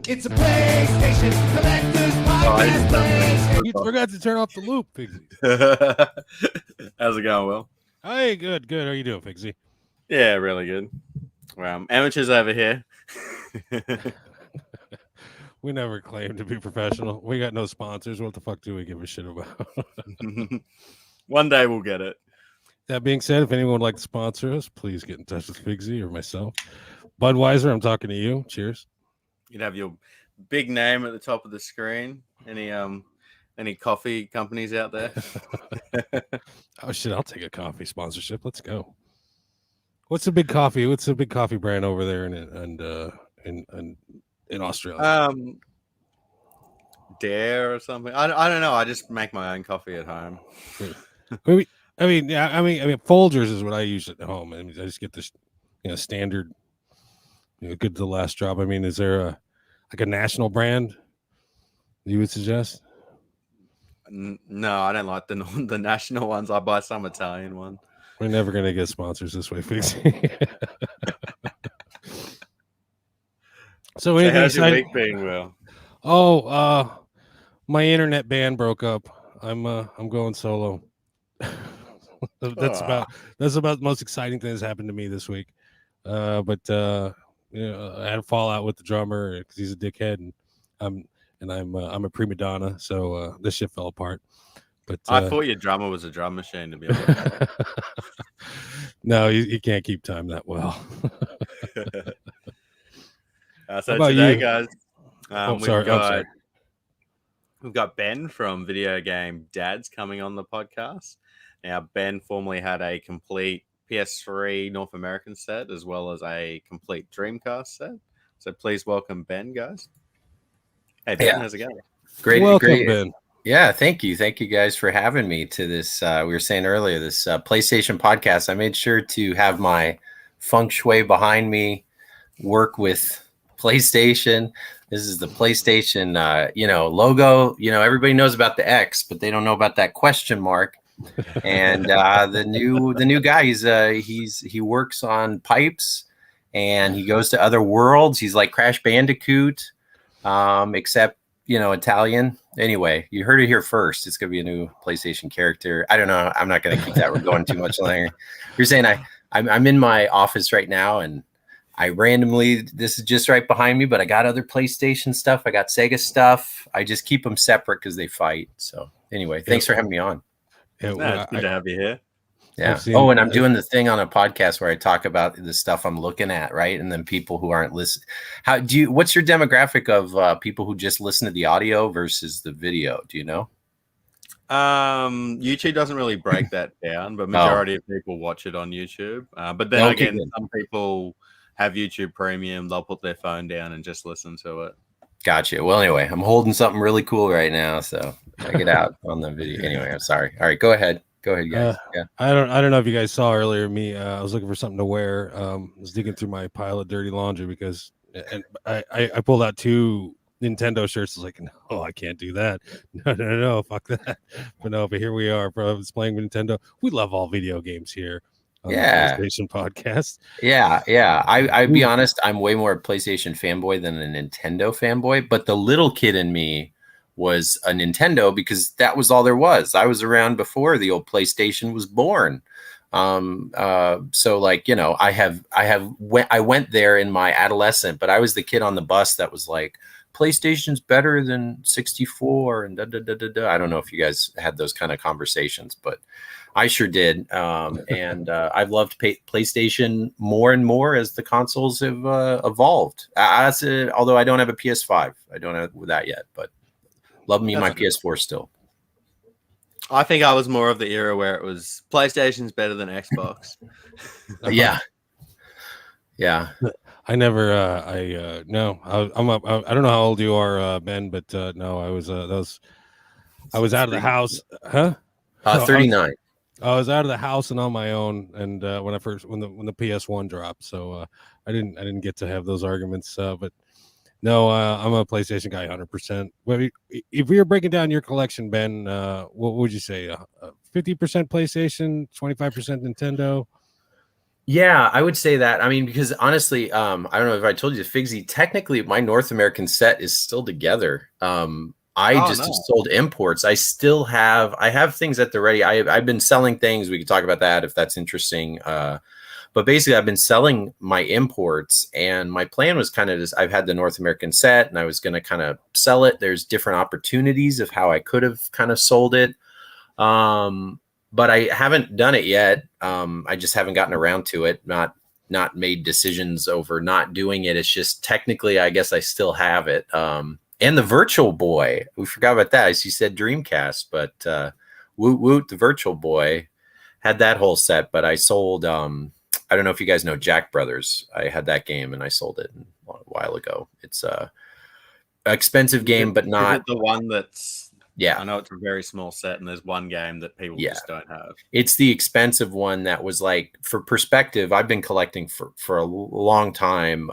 It's a PlayStation Collector's Podcast. You forgot to turn off the loop, Figsy. How's it going, Will? Hey, good. How you doing, Figsy? Yeah, really good. Amateurs over here. We never claim to be professional. We got no sponsors. What the fuck do we give a shit about? One day we'll get it. That being said, if anyone would like to sponsor us, please get in touch with Figsy or myself. Budweiser, I'm talking to you. Cheers. You'd have your big name at the top of the screen. Any coffee companies out there? Oh shit, I'll take a coffee sponsorship. Let's go. What's the big coffee brand over there in Australia? Dare or something. I don't know. I just make my own coffee at home. I mean, Folgers is what I use at home. I mean, I just get this, standard, good to the last drop. I mean, is there a national brand you would suggest? No, I don't like the national ones. I buy some Italian one. We're never gonna get sponsors this way, Fixie. So how's your week been, Will? Oh, my internet band broke up. I'm going solo. That's about the most exciting thing that's happened to me this week. But I had a fallout with the drummer because he's a dickhead, and I'm a prima donna, so this shit fell apart. But I thought your drummer was a drum machine, to be honest. No, you can't keep time that well. So today, guys, we've got Ben from Video Game Dads coming on the podcast. Now, Ben formerly had a complete PS3 North American set as well as a complete Dreamcast set. So please welcome Ben, guys. Hey, Ben, how's it going? Great. Ben. Yeah, thank you guys for having me to this. We were saying earlier, this PlayStation podcast. I made sure to have my feng shui behind me, work with PlayStation. This is the PlayStation, logo. Everybody knows about the X, but they don't know about that question mark. And the new guy, he works on pipes, and he goes to other worlds. He's like Crash Bandicoot, except Italian. Anyway, you heard it here first. It's gonna be a new PlayStation character. I don't know. I'm not gonna keep that. We're going too much longer. You're saying I'm in my office right now, and I randomly, this is just right behind me, but I got other PlayStation stuff. I got Sega stuff. I just keep them separate because they fight. So anyway, thanks for having me on. Yeah, it's good to have you here. Yeah. Oh, and I'm doing the thing on a podcast where I talk about the stuff I'm looking at, right? And then people who aren't listening. What's your demographic of people who just listen to the audio versus the video? Do you know? YouTube doesn't really break that down, but majority of people watch it on YouTube. But then again, some people have YouTube Premium. They'll put their phone down and just listen to it. Gotcha. Well, anyway, I'm holding something really cool right now, so check it out on the video. Anyway, I'm sorry. All right, go ahead, guys. Yeah. I don't know if you guys saw earlier. I was looking for something to wear. I was digging through my pile of dirty laundry because, and I pulled out 2 Nintendo shirts. I was like, no, I can't do that. No, fuck that. But here we are, bro. I was playing with Nintendo. We love all video games here. On the PlayStation podcast. Yeah. I'd be honest, I'm way more a PlayStation fanboy than a Nintendo fanboy, but the little kid in me was a Nintendo because that was all there was. I was around before the old PlayStation was born. So like, I went there in my adolescent, but I was the kid on the bus that was like, PlayStation's better than 64 and da da da da da. I don't know if you guys had those kind of conversations, but I sure did. And I've loved PlayStation more and more as the consoles have evolved. Although I don't have a PS5. I don't have that yet, but love me my PS4 still. I think I was more of the era where it was PlayStation's better than Xbox. Yeah. I never. No. I don't know how old you are, Ben, but no, I was. I was out of the house, huh? 39. I was out of the house and on my own, and when the PS1 dropped, so I didn't get to have those arguments. But no, I'm a PlayStation guy, 100%. If we were breaking down your collection, Ben, what would you say? 50% PlayStation, 25% Nintendo. Yeah, I would say that. I mean, because honestly, I don't know if I told you, Figsy, technically my North American set is still together. I Oh, just no. have sold imports. I have things at the ready. I've been selling things. We could talk about that if that's interesting. But basically I've been selling my imports, and my plan was kind of just, I've had the North American set and I was going to kind of sell it. There's different opportunities of how I could have kind of sold it. But I haven't done it yet. I just haven't gotten around to it. Not made decisions over not doing it. It's just technically, I guess I still have it. And the Virtual Boy, we forgot about that. As you said, Dreamcast, but woot woot, the Virtual Boy had that whole set. But I sold. I don't know if you guys know Jack Brothers. I had that game and I sold it a while ago. It's a expensive game, but not. Is it the one that's? Yeah, I know it's a very small set, and there's one game that people just don't have. It's the expensive one that was like, for perspective, I've been collecting for a long time,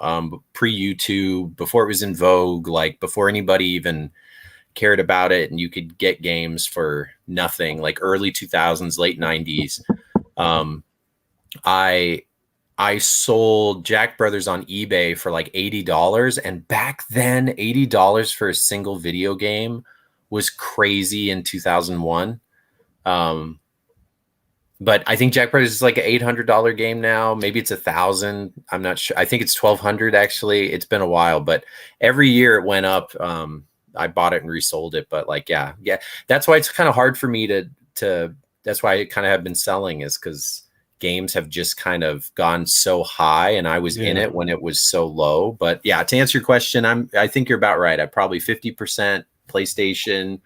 pre-YouTube, before it was in vogue, like before anybody even cared about it, and you could get games for nothing, like early 2000s, late 90s. I sold Jack Brothers on eBay for like $80, and back then $80 for a single video game was crazy in 2001. But I think Jack Brothers is like an $800 game now. Maybe it's $1,000. I'm not sure. I think it's $1,200 actually. It's been a while, but every year it went up. I bought it and resold it, but like, yeah. That's why it's kind of hard for me to. That's why I kind of have been selling, is because games have just kind of gone so high, and I was in it when it was so low. But yeah, to answer your question, I think you're about right. I probably 50% PlayStation,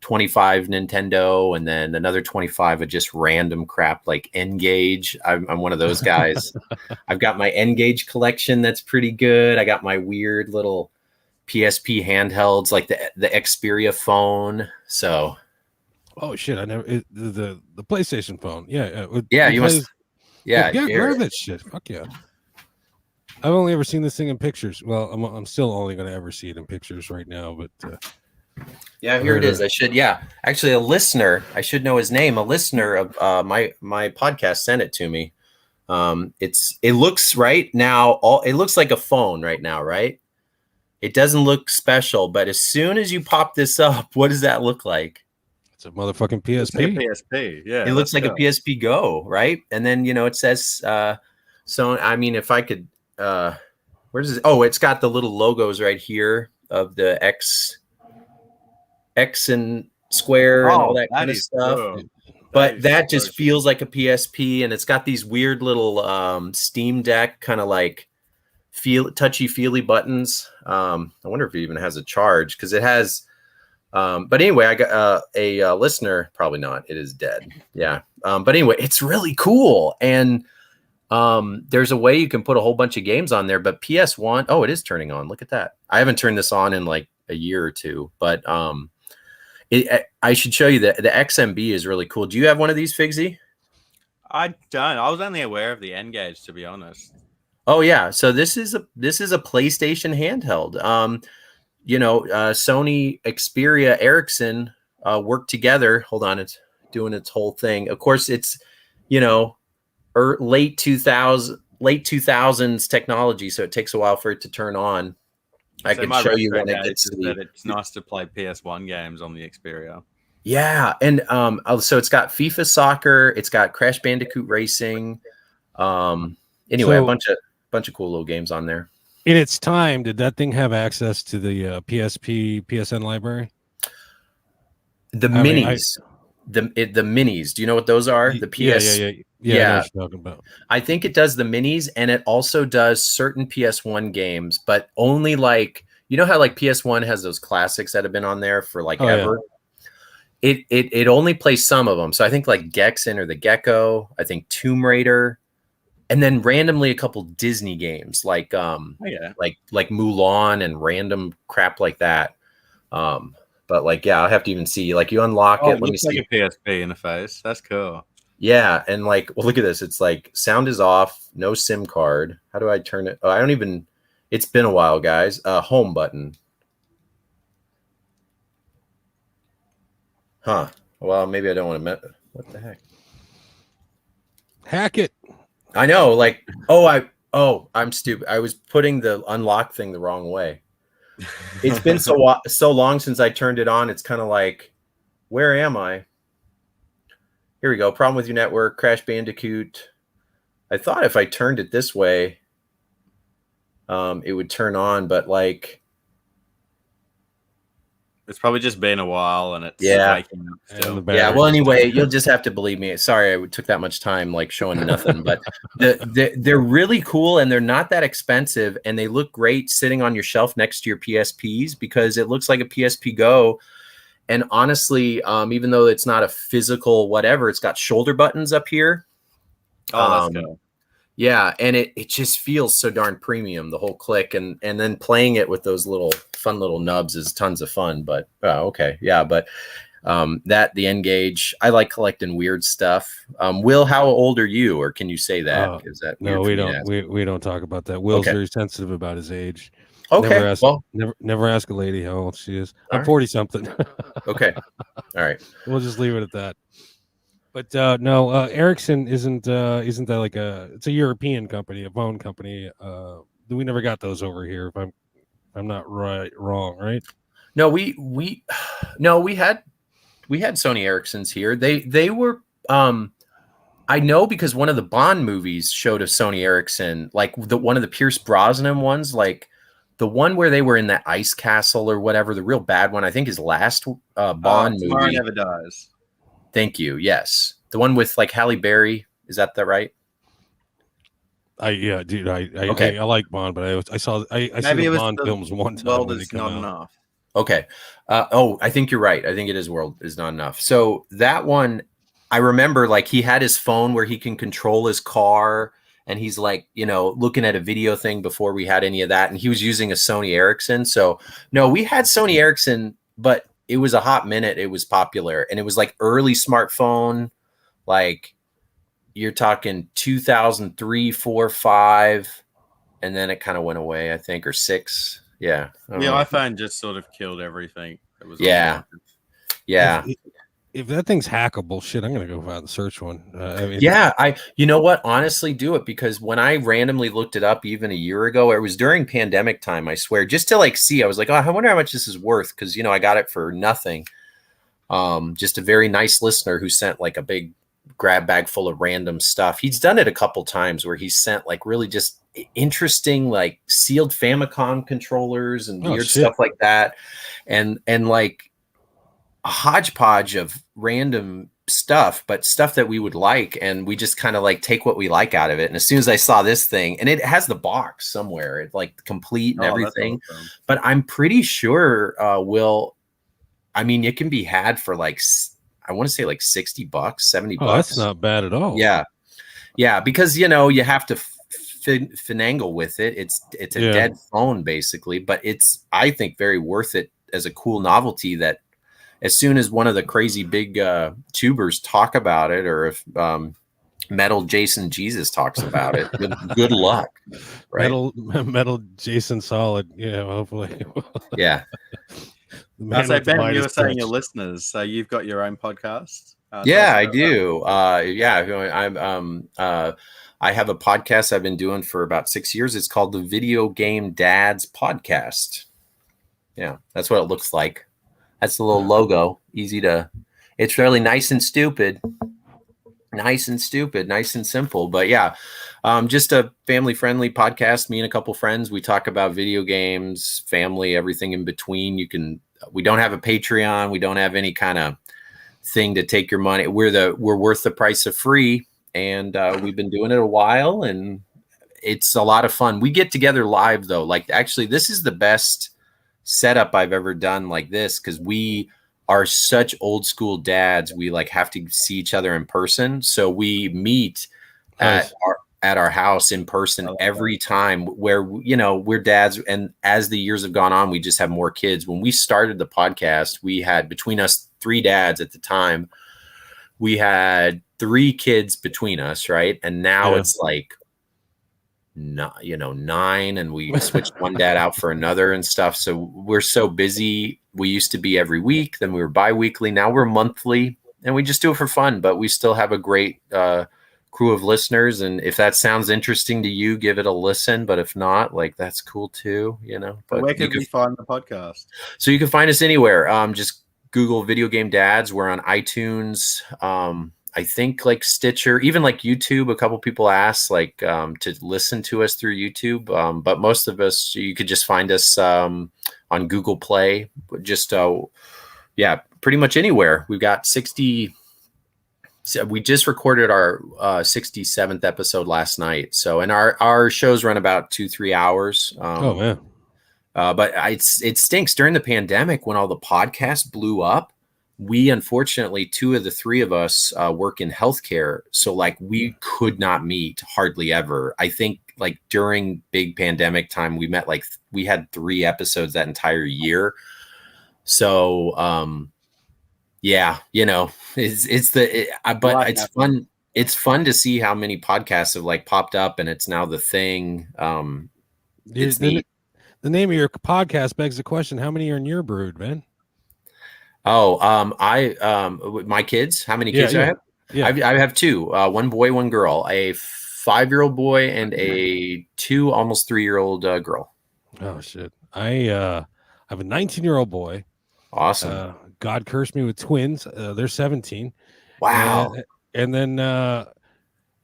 25 Nintendo, and then another 25 of just random crap like N-Gage. I'm one of those guys. I've got my N-Gage collection that's pretty good. I got my weird little PSP handhelds like the Xperia phone. So, oh shit! I never the PlayStation phone. Yeah, you must. Yeah, grab that shit. Fuck yeah. I've only ever seen this thing in pictures. Well, I'm still only going to ever see it in pictures right now, but yeah, here it is. I should, actually, a listener, I should know his name. A listener of my podcast sent it to me. It looks right now. It looks like a phone right now, right? It doesn't look special, but as soon as you pop this up, what does that look like? It's a motherfucking PSP. It's like a PSP, yeah. It looks like a PSP Go, right? And then it says. So I mean, if I could, where does it? Oh, it's got the little logos right here of the X and square and all that kind of stuff. Cool. But that just feels like a PSP, and it's got these weird little Steam Deck kind of like touchy feely buttons. I wonder if it even has a charge, because it has. But anyway, I got a listener. Probably not. It is dead. Yeah. But anyway, it's really cool, and there's a way you can put a whole bunch of games on there. But PS1, oh, it is turning on. Look at that. I haven't turned this on in like a year or two, but I should show you that the XMB is really cool. Do you have one of these, Figsy? I don't. I was only aware of the N-Gage, to be honest. Oh yeah. So this is a PlayStation handheld. Sony, Xperia, Ericsson worked together. Hold on, it's doing its whole thing. Of course, it's late 2000s technology, so it takes a while for it to turn on. I can show you when it gets. It's nice to play PS1 games on the Xperia. Yeah, and so it's got FIFA Soccer, it's got Crash Bandicoot Racing. Anyway, a bunch of cool little games on there. In its time, did that thing have access to the PSP PSN library? The minis. The minis. Do you know what those are? The PS. Yeah. I know what you're talking about. I think it does the minis, and it also does certain PS1 games, but only like, how like PS1 has those classics that have been on there for like ever. Yeah. It only plays some of them. So I think like Gexen or the Gecko. I think Tomb Raider, and then randomly a couple Disney games like like Mulan and random crap like that. But like, I'll have to even see. Like, you unlock it. Let me see. Like a PSP interface. That's cool. Yeah, and like, well, look at this. It's like sound is off, no SIM card. How do I turn it? Oh, I don't even. It's been a while, guys. Home button. Huh. Well, maybe I don't want to. What the heck? Hack it. I know, like, I'm stupid. I was putting the unlock thing the wrong way. It's been so long since I turned it on. It's kind of like, where am I? Here we go. Problem with your network, Crash Bandicoot. I thought if I turned it this way, it would turn on, but like, It's probably just been a while and it's Yeah. waking up still. yeah. Well, anyway, you'll just have to believe me. Sorry, I took that much time like showing nothing, but they're really cool and they're not that expensive and they look great sitting on your shelf next to your PSPs because it looks like a PSP Go. And honestly, even though it's not a physical whatever, it's got shoulder buttons up here. Oh, that's good. Yeah, and it just feels so darn premium, the whole click, and then playing it with those little fun little nubs is tons of fun. But okay, yeah, but that the N-Gage, I like collecting weird stuff. Will, how old are you, or can you say that? Is that no? We don't. We don't talk about that. Will's very sensitive about his age. Okay, never ask a lady how old she is. I'm 40 something. Okay, all right. We'll just leave it at that. But no, Ericsson isn't that like it's a European company, a phone company. We never got those over here. If I'm not wrong, right? No, we had Sony Ericssons here. They were I know because one of the Bond movies showed a Sony Ericsson, like one of the Pierce Brosnan ones, like the one where they were in that ice castle or whatever, the real bad one. I think his last Bond movie. Tomorrow Never Dies. Thank you. Yes. The one with like Halle Berry. Is that right? Yeah, dude. I like Bond, but I saw the Bond films one time. World is not enough. Okay. I think you're right. I think it is World is Not Enough. So that one, I remember like he had his phone where he can control his car and he's like, looking at a video thing before we had any of that. And he was using a Sony Ericsson. So no, we had Sony Ericsson, but it was a hot minute. It was popular and it was like early smartphone. Like you're talking 2003, 4, 5, and then it kind of went away, I think, or 6. Yeah. The iPhone just sort of killed everything. It was yeah. If that thing's hackable, shit, I'm gonna go out and search one. You know what? Honestly, do it because when I randomly looked it up even a year ago, it was during pandemic time, I swear, just to like see. I was like, oh, I wonder how much this is worth because I got it for nothing. Just a very nice listener who sent like a big grab bag full of random stuff. He's done it a couple times where he sent like really just interesting like sealed Famicom controllers and weird stuff like that, and like a hodgepodge of random stuff, but stuff that we would like, and we just kind of like take what we like out of it. And as soon as I saw this thing, and it has the box somewhere, it's like complete and everything, awesome. But I'm pretty sure Will, I mean, it can be had for like, I want to say like $60, $70. That's not bad at all. Yeah, because you have to finagle with it. It's a dead phone basically, but it's, I think, very worth it as a cool novelty that as soon as one of the crazy big tubers talk about it, or if Metal Jason Jesus talks about it, good luck. Right? Metal Jason Solid. Yeah, hopefully. Yeah. So Ben, you were saying your listeners, so you've got your own podcast? Yeah, I do. I have a podcast I've been doing for about 6 years. It's called the Video Game Dads Podcast. Yeah, that's what it looks like. That's the little logo. It's really nice and stupid. Nice and simple. But yeah, just a family-friendly podcast. Me and a couple friends, we talk about video games, family, everything in between. We don't have a Patreon. We don't have any kind of thing to take your money. We're worth the price of free, and we've been doing it a while, and it's a lot of fun. We get together live though. Like actually, this is the best setup I've ever done like this because we are such old school dads. We like have to see each other in person, so we meet at our house in person every time. Where we're dads, and as the years have gone on, we just have more kids. When we started the podcast, we had between us 3 dads at the time. We had 3 kids between us, right? And now it's like 9, and we switched one dad out for another and stuff. So we're so busy. We used to be every week, then we were bi-weekly. Now we're monthly, and we just do it for fun, but we still have a great crew of listeners. And if that sounds interesting to you, give it a listen. But if not, like, that's cool too, you know. But where can we find the podcast? So you can find us anywhere. Just Google Video Game Dads. We're on iTunes. I think like Stitcher, even like YouTube. A couple people asked like to listen to us through YouTube. But most of us, you could just find us on Google Play. Just pretty much anywhere. We've got 60. So we just recorded our 67th episode last night. So, and our shows run about 2-3 hours. Oh man. But it stinks during the pandemic when all the podcasts blew up. We, unfortunately, 2 of the 3 of us work in healthcare. So like we could not meet hardly ever. I think like during big pandemic time, we met, like we had 3 episodes that entire year. So, yeah, you know, but it's fun. It's fun to see how many podcasts have like popped up and it's now the thing. It's neat. The name of your podcast begs the question: how many are in your brood, man? Oh, my kids. How many kids do I have? Yeah, I have 2. 1 boy, 1 girl. A 5-year-old boy and a 2 almost 3-year-old girl. Oh shit! I have a 19-year-old boy. Awesome. God cursed me with twins. They're 17. Wow. And then I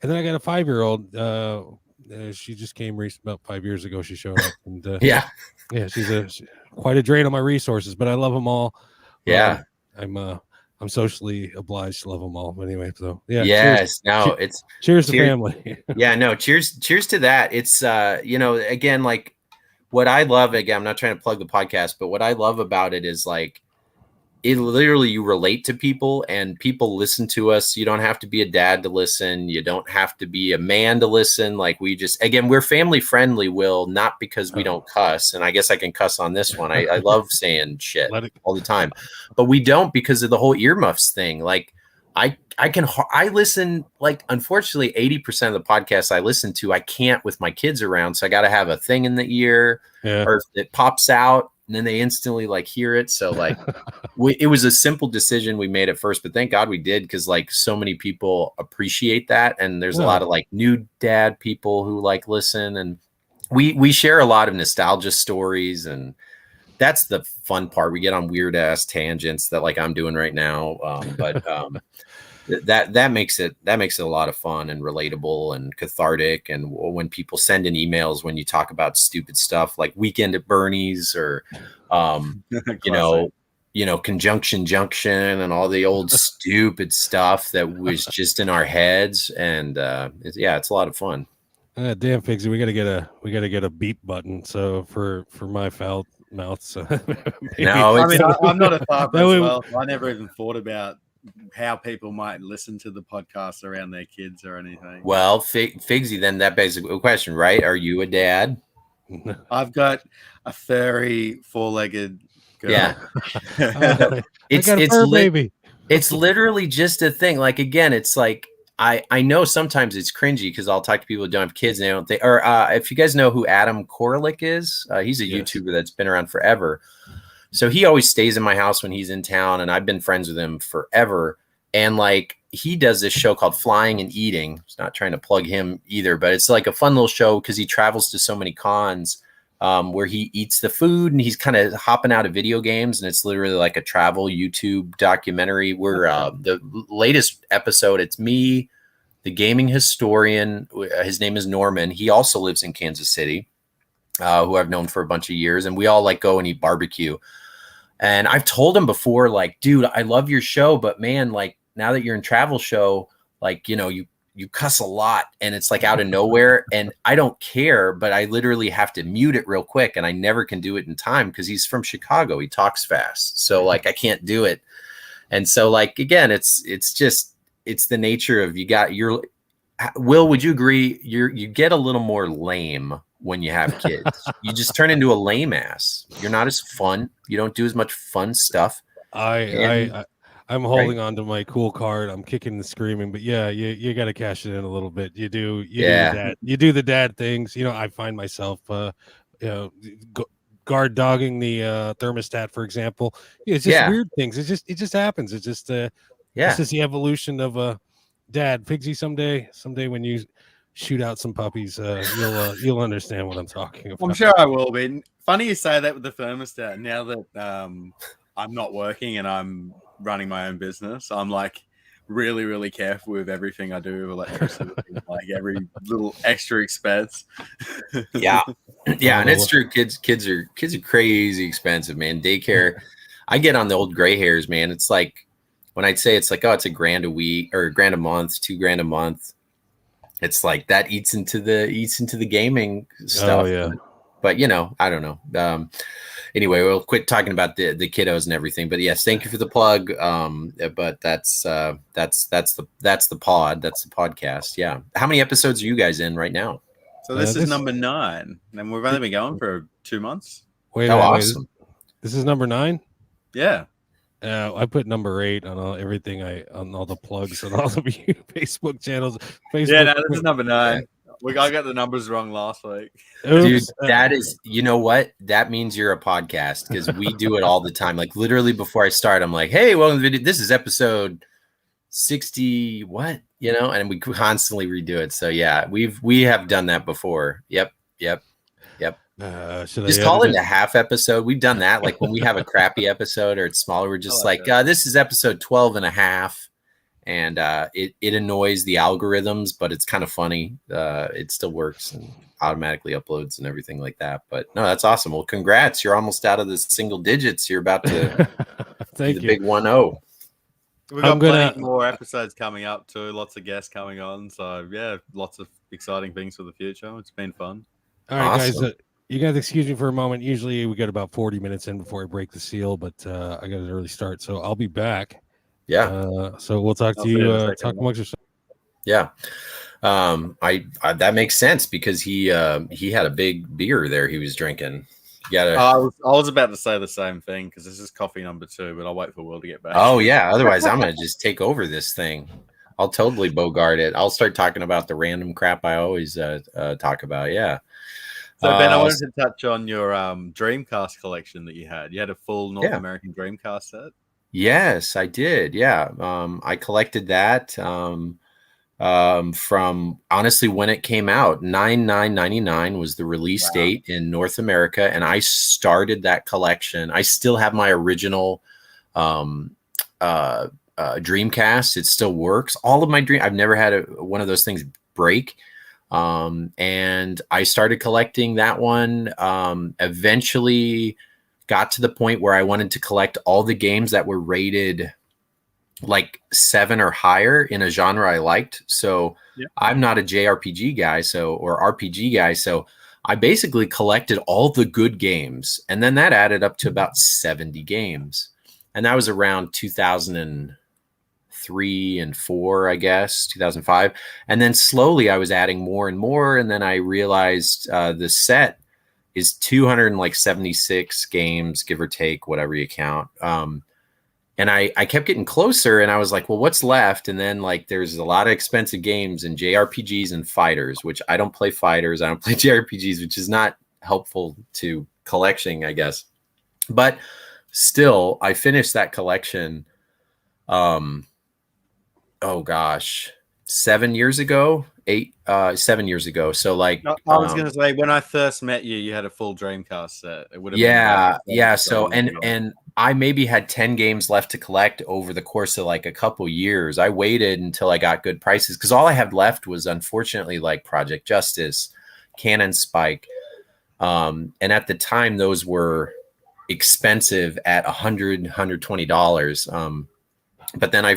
got a 5-year-old. She just came about 5 years ago. She showed up, and yeah, she's quite a drain on my resources, but I love them all. Yeah, I'm socially obliged to love them all. Anyway, so yeah. Yes, cheers to family. Yeah, no, cheers to that. It's you know, again, like what I love. Again, I'm not trying to plug the podcast, but what I love about it is like, it literally, you relate to people and people listen to us. You don't have to be a dad to listen. You don't have to be a man to listen. Like we're family friendly, Will, not because we don't cuss. And I guess I can cuss on this one. I love saying shit all the time, but we don't because of the whole earmuffs thing. Like I listen, like, unfortunately, 80% of the podcasts I listen to, I can't with my kids around. So I got to have a thing in the ear or it pops out. And then they instantly like hear it. So like it was a simple decision we made at first, but thank God we did, because like so many people appreciate that. And there's a lot of like new dad people who like listen, and we share a lot of nostalgia stories, and that's the fun part. We get on weird ass tangents that like I'm doing right now. But that makes it a lot of fun and relatable and cathartic. And when people send in emails when you talk about stupid stuff like Weekend at Bernie's or you know Conjunction Junction and all the old stupid stuff that was just in our heads, and it's a lot of fun. Damn, Figsy, we gotta get a beep button so for my foul mouth. So no, I mean I'm not a father as well. I never even thought about how people might listen to the podcast around their kids or anything. Well, Figsy, then that begs a question, right? Are you a dad? I've got a furry 4-legged girl. Yeah. It's literally just a thing. Like, again, it's like, I know sometimes it's cringy because I'll talk to people who don't have kids and they don't think, or if you guys know who Adam Koralik is, he's a YouTuber that's been around forever. So he always stays in my house when he's in town, and I've been friends with him forever. And like, he does this show called Flying and Eating. It's not trying to plug him either, but it's like a fun little show because he travels to so many cons where he eats the food, and he's kind of hopping out of video games, and it's literally like a travel YouTube documentary where the latest episode, it's me, the gaming historian. His name is Norman. He also lives in Kansas City, who I've known for a bunch of years, and we all like go and eat barbecue. And I've told him before, like, dude, I love your show, but man, like, now that you're in travel show, like, you know, you cuss a lot and it's like out of nowhere, and I don't care, but I literally have to mute it real quick, and I never can do it in time because he's from Chicago. He talks fast. So like, I can't do it. And so like, again, it's the nature of Will, would you agree? You get a little more lame when you have kids. You just turn into a lame ass. You're not as fun. You don't do as much fun stuff. I'm holding on to my cool card. I'm kicking and screaming, but yeah, you got to cash it in a little bit. You do the dad things. You know, I find myself, guard dogging the thermostat, for example. It's just weird things. It just happens. It's just it's just the evolution of Dad, Pigsy, someday when you shoot out some puppies, you'll understand what I'm talking about. I'm sure I will be. Funny you say that with the thermostat. Now that I'm not working and I'm running my own business, I'm like really, really careful with everything I do with electricity, like every little extra expense. Yeah, and it's true. Kids are crazy expensive, man. Daycare. I get on the old gray hairs, man. It's like when I'd say it's like, oh, it's $1,000 a week or $1,000 a month, $2,000 a month. It's like that eats into the gaming stuff. Oh yeah. But I don't know. Anyway, we'll quit talking about the kiddos and everything. But yes, thank you for the plug. But that's the pod. That's the podcast. Yeah. How many episodes are you guys in right now? So this is number 9, and we've only been going for 2 months. Wait, awesome. This is number 9. Yeah. I put number 8 on everything. On all the plugs and all the Facebook channels. Yeah, no, this is number 9. I got the numbers wrong last week. Dude, that is, you know what? That means you're a podcast because we do it all the time. Like literally before I start, I'm like, hey, welcome to the video. This is episode 60, what? And we constantly redo it. So yeah, we have done that before. Yep. Just call it a half episode. We've done that. Like when we have a crappy episode or it's smaller, we're just this is episode 12 and a half. And it annoys the algorithms, but it's kind of funny. It still works and automatically uploads and everything like that. But no, that's awesome. Well, congrats. You're almost out of the single digits. You're about to Thank the you. big 1-0. We've got plenty more episodes coming up too. Lots of guests coming on. So yeah, lots of exciting things for the future. It's been fun. All right, awesome. guys. You guys excuse me for a moment. Usually we get about 40 minutes in before I break the seal, but I got an early start, so I'll be back. Yeah. So we'll talk to you. Talk amongst yourselves. Yeah. I that makes sense because he had a big beer there he was drinking. I was about to say the same thing because this is coffee number 2, but I'll wait for Will to get back. Oh yeah. Otherwise, I'm gonna just take over this thing. I'll totally bogart it. I'll start talking about the random crap I always talk about. Yeah. So Ben, I wanted to touch on your Dreamcast collection that you had. You had a full North American Dreamcast set. Yes, I did. Yeah. I collected that from honestly when it came out. 9/9/99 was the release date in North America, and I started that collection. I still have my original Dreamcast. It still works. All of my I've never had one of those things break. And I started collecting that one. Eventually got to the point where I wanted to collect all the games that were rated like 7 or higher in a genre I liked. So I'm not a JRPG guy, or RPG guy. So I basically collected all the good games, and then that added up to about 70 games. And that was around 2003 and 4, I guess, 2005. And then slowly I was adding more and more. And then I realized the set is 276 games, give or take, whatever you count. And I kept getting closer, and I was like, well, what's left? And then like there's a lot of expensive games and JRPGs and fighters, which I don't play fighters. I don't play JRPGs, which is not helpful to collecting, I guess. But still, I finished that collection. Oh gosh, 7 years ago, 7 years ago. So like, I was going to say, when I first met you, you had a full Dreamcast set. It would have been So, and I maybe had 10 games left to collect over the course of like a couple years. I waited until I got good prices because all I had left was unfortunately like Project Justice, Cannon Spike. And at the time those were expensive at $100, $120. But then I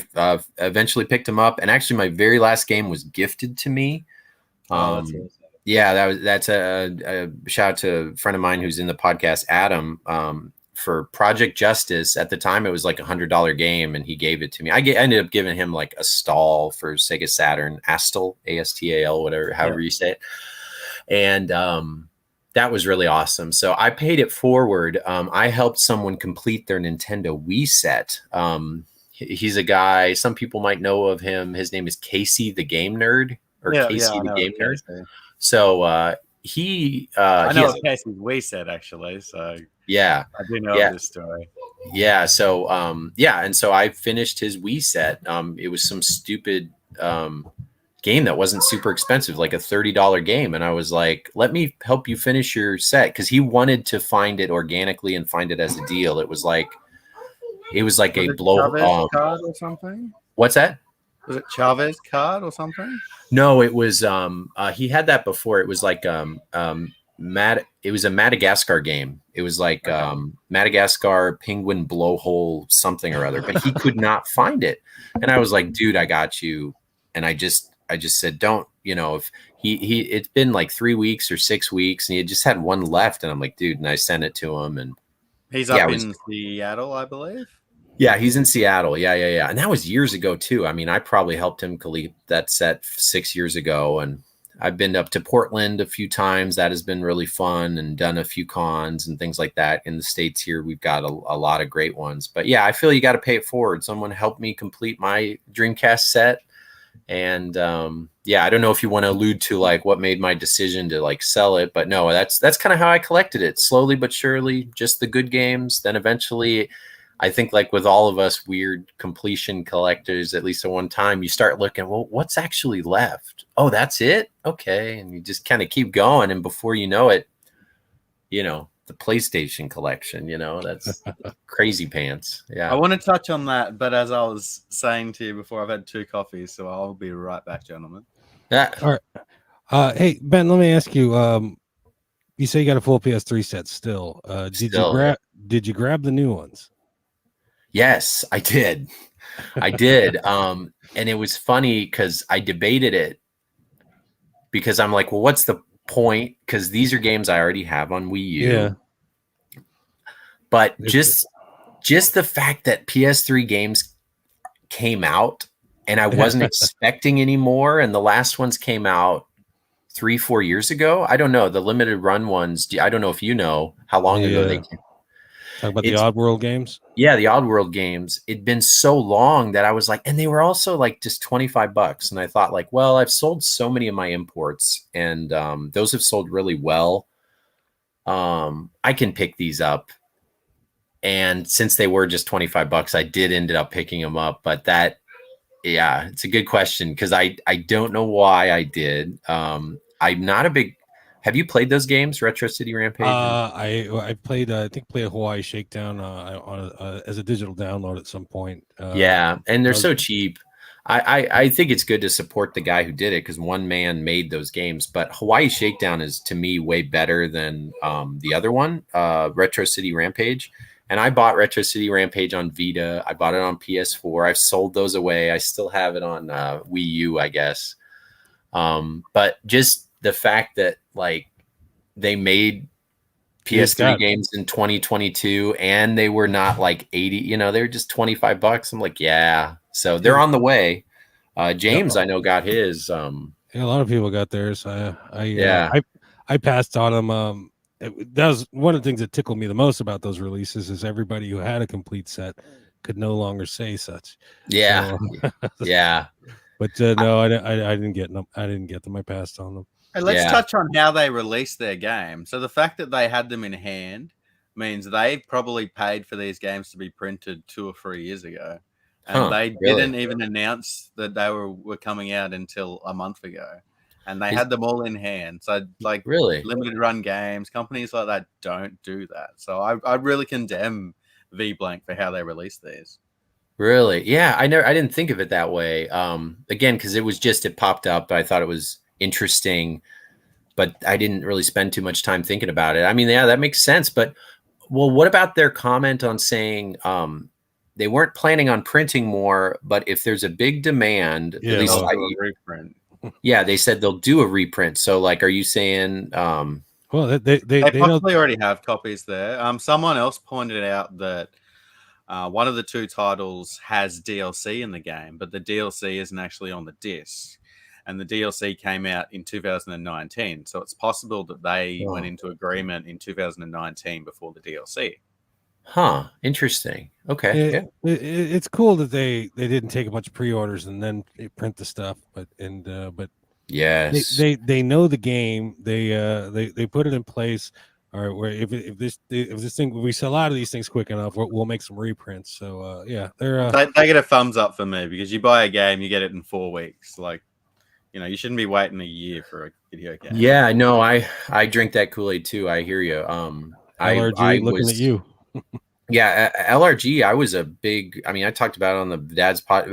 eventually picked them up, and actually my very last game was gifted to me. That's a shout out to a friend of mine who's in the podcast, Adam, for Project Justice. At the time it was like $100 game, and he gave it to me. I ended up giving him like a stall for Sega Saturn, Astal, ASTAL, whatever, however you say it. And that was really awesome. So I paid it forward. I helped someone complete their Nintendo Wii set. He's a guy, some people might know of him. His name is Casey the Game Nerd, or Casey the Game Nerd. So I know Casey's Wii set actually. So yeah, I do know this story. Yeah. So and so I finished his Wii set. It was some stupid game that wasn't super expensive, like a $30 game. And I was like, let me help you finish your set. Because he wanted to find it organically and find it as a deal. It was like a blow card or something. What's that? Was it Chavez card or something? No, it was he had that before. It was like it was a Madagascar game. It was like Madagascar penguin blowhole something or other, but he could not find it. And I was like, dude, I got you. And I just said, don't, if it's been like 3 weeks or 6 weeks and he had just had one left. And I'm like, dude, and I sent it to him. And he's up in Seattle, I believe. Yeah, he's in Seattle. Yeah. And that was years ago too. I mean, I probably helped him complete that set 6 years ago. And I've been up to Portland a few times. That has been really fun, and done a few cons and things like that. In the States here, we've got a lot of great ones. But yeah, I feel you got to pay it forward. Someone helped me complete my Dreamcast set. And yeah, I don't know if you want to allude to like what made my decision to like sell it, but no, that's kind of how I collected it, slowly but surely, just the good games. Then eventually, I think like with all of us weird completion collectors, at least at one time, you start looking, well, what's actually left? Oh, that's it? Okay. And you just kind of keep going. And before you know it, the PlayStation collection, that's crazy pants. Yeah. I want to touch on that, but as I was saying to you before, I've had 2 coffees, so I'll be right back, gentlemen. Yeah. All right. Hey, Ben, let me ask you, you say you got a full PS3 set still. Did you grab the new ones? Yes, I did. And it was funny because I debated it because I'm like, well, what's the point? Because these are games I already have on Wii U. Yeah. But just the fact that PS3 games came out and I wasn't expecting any more, and the last ones came out 3-4 years ago. I don't know. The limited run ones, I don't know if you know how long ago they came. Talk about the Oddworld games? Yeah, the Oddworld games. It'd been so long that I was like, and they were also like just $25. And I thought like, well, I've sold so many of my imports, and those have sold really well. I can pick these up. And since they were just $25, I did end up picking them up. But it's a good question because I don't know why I did. I'm not a big. Have you played those games, Retro City Rampage? I played Hawaii Shakedown on as a digital download at some point. Yeah, and they're so cheap. I think it's good to support the guy who did it because one man made those games. But Hawaii Shakedown is to me way better than the other one, Retro City Rampage. And I bought Retro City Rampage on Vita. I bought it on PS4. I've sold those away. I still have it on Wii U, I guess. But just the fact that like they made PS3 games in 2022 and they were not like 80, they were just $25. I'm like, yeah. So they're on the way. James, I know, got his. A lot of people got theirs. I passed on them. That was one of the things that tickled me the most about those releases is everybody who had a complete set could no longer say such. Yeah. So, yeah. But no, I didn't get them. I didn't get them. I passed on them. Hey, let's touch on how they released their game. So the fact that they had them in hand means they probably paid for these games to be printed 2 or 3 years ago. And they didn't even announce that they were coming out until a month ago. And they had them all in hand. So like limited run games, companies like that don't do that. So I really condemn V-Blank for how they released these. Really? Yeah, I didn't think of it that way. Again, because it popped up. I thought it was interesting, but I didn't really spend too much time thinking about it. I mean, yeah, that makes sense. But well, what about their comment on saying they weren't planning on printing more, but if there's a big demand, at least a reprint. Yeah, they said they'll do a reprint. So, like, are you saying? Well, they possibly already have copies there. Someone else pointed out that one of the 2 titles has DLC in the game, but the DLC isn't actually on the disc. And the DLC came out in 2019. So it's possible that they went into agreement in 2019 before the DLC. Huh. Interesting. Okay. It's cool that they didn't take a bunch of pre-orders and then print the stuff, but yes, they know the game. They put it in place. All right, where if this thing, if we sell out of these things quick enough, we'll make some reprints. So yeah, they're They get a thumbs up for me because you buy a game, you get it in 4 weeks. Like, you shouldn't be waiting a year for a video game. Yeah, no, I drink that Kool-Aid too. I hear you. LRG I looking was at you. Yeah, LRG. I was a big. I mean, I talked about it on the Dad's pod.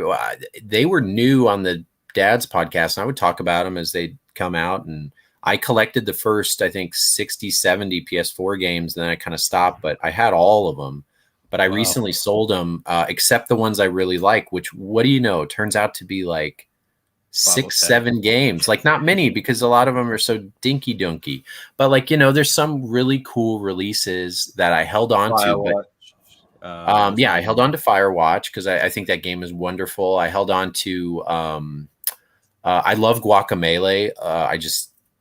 They were new on the Dad's podcast, and I would talk about them as they come out. And I collected the first, I think, 60, 70 PS4 games. And then I kind of stopped, but I had all of them. But I recently sold them, except the ones I really like. Which, what do you know? Turns out to be like 6, 7 games. Like not many because a lot of them are so dinky dunky. But like there's some really cool releases that I held on to. But yeah, I held on to Firewatch because I think that game is wonderful. I held on to I love Guacamelee.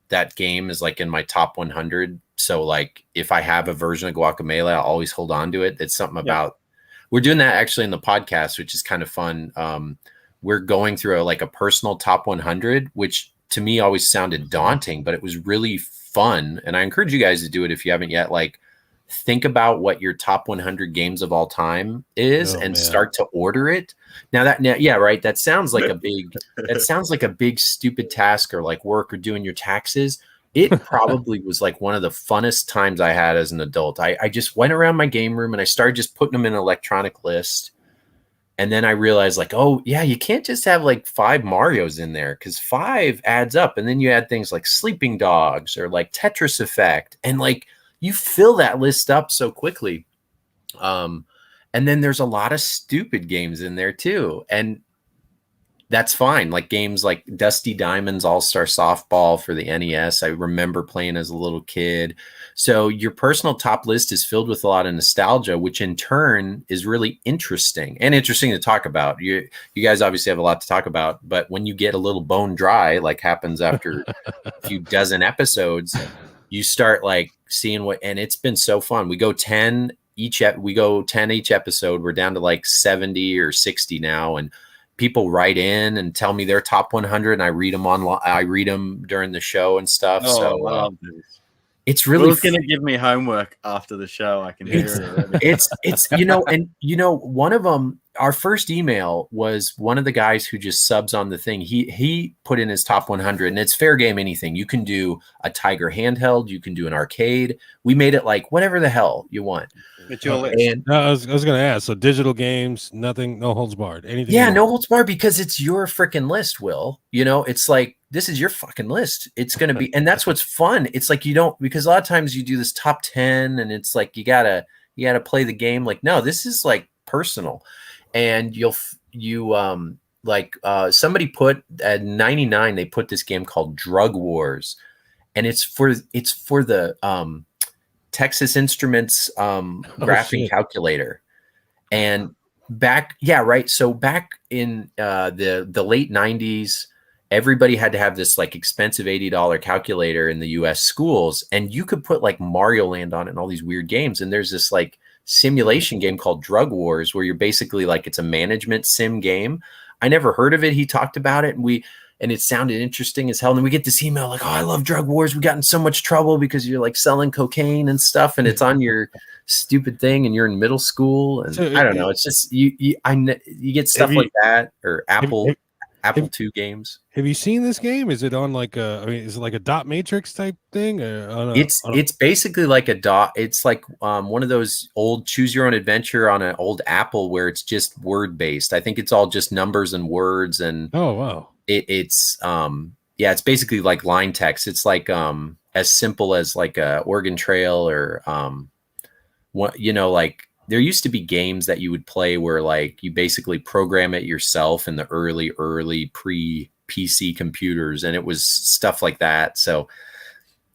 That game is like in my top 100. So like if I have a version of Guacamelee, I'll always hold on to it. It's something about we're doing that actually in the podcast, which is kind of fun. We're going through a personal top 100, which to me always sounded daunting, but it was really fun. And I encourage you guys to do it if you haven't yet. Like, think about what your top 100 games of all time is start to order it. Now right. That sounds like a big stupid task or like work or doing your taxes. It probably was like one of the funnest times I had as an adult. I just went around my game room and I started just putting them in an electronic list. And then I realized like, oh yeah, you can't just have like 5 Marios in there because 5 adds up. And then you add things like Sleeping Dogs or like Tetris Effect. And like, you fill that list up so quickly. And then there's a lot of stupid games in there too. And that's fine. Like games like Dusty Diamonds All-Star Softball for the NES. I remember playing as a little kid. So your personal top list is filled with a lot of nostalgia, which in turn is really interesting to talk about. You guys obviously have a lot to talk about, but when you get a little bone dry, like happens after a few dozen episodes, you start like seeing and it's been so fun. We go 10 each episode. We're down to like 70 or 60 now. And people write in and tell me their top 100 and I read them online. I read them during the show and stuff. It's really going to give me homework after the show. I can hear it. It's one of them, our first email was one of the guys who just subs on the thing. He put in his top 100 and it's fair game. Anything you can do, a Tiger handheld, you can do an arcade. We made it like whatever the hell you want. It's your list. And I was going to ask. So digital games, nothing, no holds barred. Anything? Yeah, no holds barred because it's your freaking list, Will. It's like this is your fucking list. It's going to be, and that's what's fun. It's like because a lot of times you do this top 10, and it's like you gotta play the game. Like no, this is like personal, and somebody put at 99 they put this game called Drug Wars, and it's for the Texas Instruments graphing calculator. And so back in the late 90s, everybody had to have this like expensive $80 calculator in the US schools, and you could put like Mario Land on it and all these weird games. And there's this like simulation game called Drug Wars where you're basically like, it's a management sim game. I never heard of it. He talked about it and it sounded interesting as hell. And then we get this email like, oh, I love Drug Wars. We got in so much trouble because you're like selling cocaine and stuff, and it's on your stupid thing, and you're in middle school. And I don't know. It's just you get stuff like that, or Apple II games. Have you seen this game? Is it on like is it like a dot matrix type thing? It's basically like a dot. It's like one of those old choose your own adventure on an old Apple where it's just word based. I think it's all just numbers and words. And oh wow. It's basically like line text. It's like as simple as like a Oregon Trail or like there used to be games that you would play where like you basically program it yourself in the early pre-PC computers, and it was stuff like that. So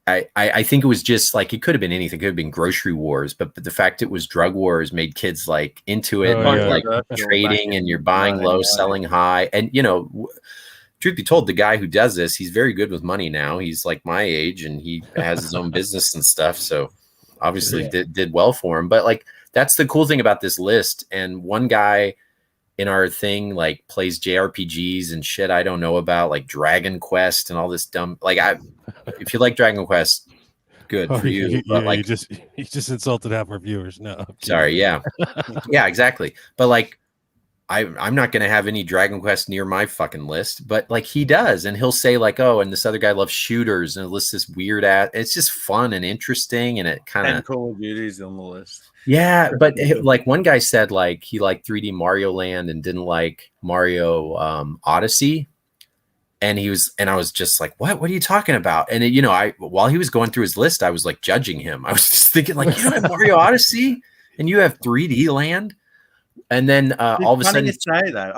I think it was just like, it could have been anything. It could have been Grocery Wars, but the fact it was Drug Wars made kids like into it, like trading, and you're buying low, selling high. And truth be told, the guy who does this, he's very good with money now. He's like my age and he has his own business and stuff. So obviously did well for him. But like, that's the cool thing about this list. And one guy in our thing like plays JRPGs and shit I don't know about, like Dragon Quest and all this dumb. Like if you like Dragon Quest, good for you. But like, you just insulted half our viewers. No, I'm sorry. Yeah, yeah, exactly. But like, I'm not going to have any Dragon Quest near my fucking list, but like he does, and he'll say like, oh, and this other guy loves shooters, and lists this weird ass. It's just fun and interesting, and it kind of Call of Duty's on the list. Yeah, but like one guy said like he liked 3D Mario Land and didn't like Mario Odyssey. And I was just like, what are you talking about? And you know, while he was going through his list, I was like judging him. I was just thinking like, you don't have Mario Odyssey and you have 3D Land. And then all of a sudden, you say that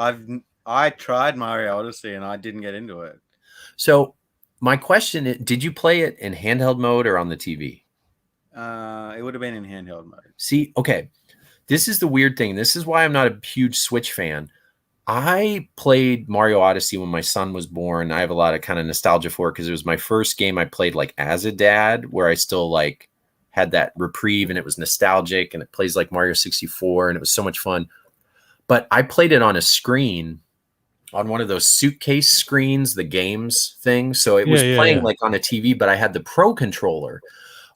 I tried Mario Odyssey and I didn't get into it. So my question is, did you play it in handheld mode or on the TV? It would have been in handheld mode. See, okay, this is the weird thing. This is why I'm not a huge Switch fan. I played Mario Odyssey when my son was born. I have a lot of kind of nostalgia for it because it was my first game I played like as a dad, where I still like had that reprieve and it was nostalgic and it plays like Mario 64 and it was so much fun. But I played it on a screen, on one of those suitcase screens, the games thing. So it was playing like on a TV, but I had the Pro controller.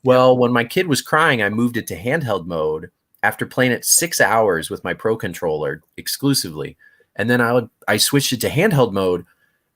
Well, when my kid was crying, I moved it to handheld mode after playing it 6 hours with my Pro controller exclusively. And then I switched it to handheld mode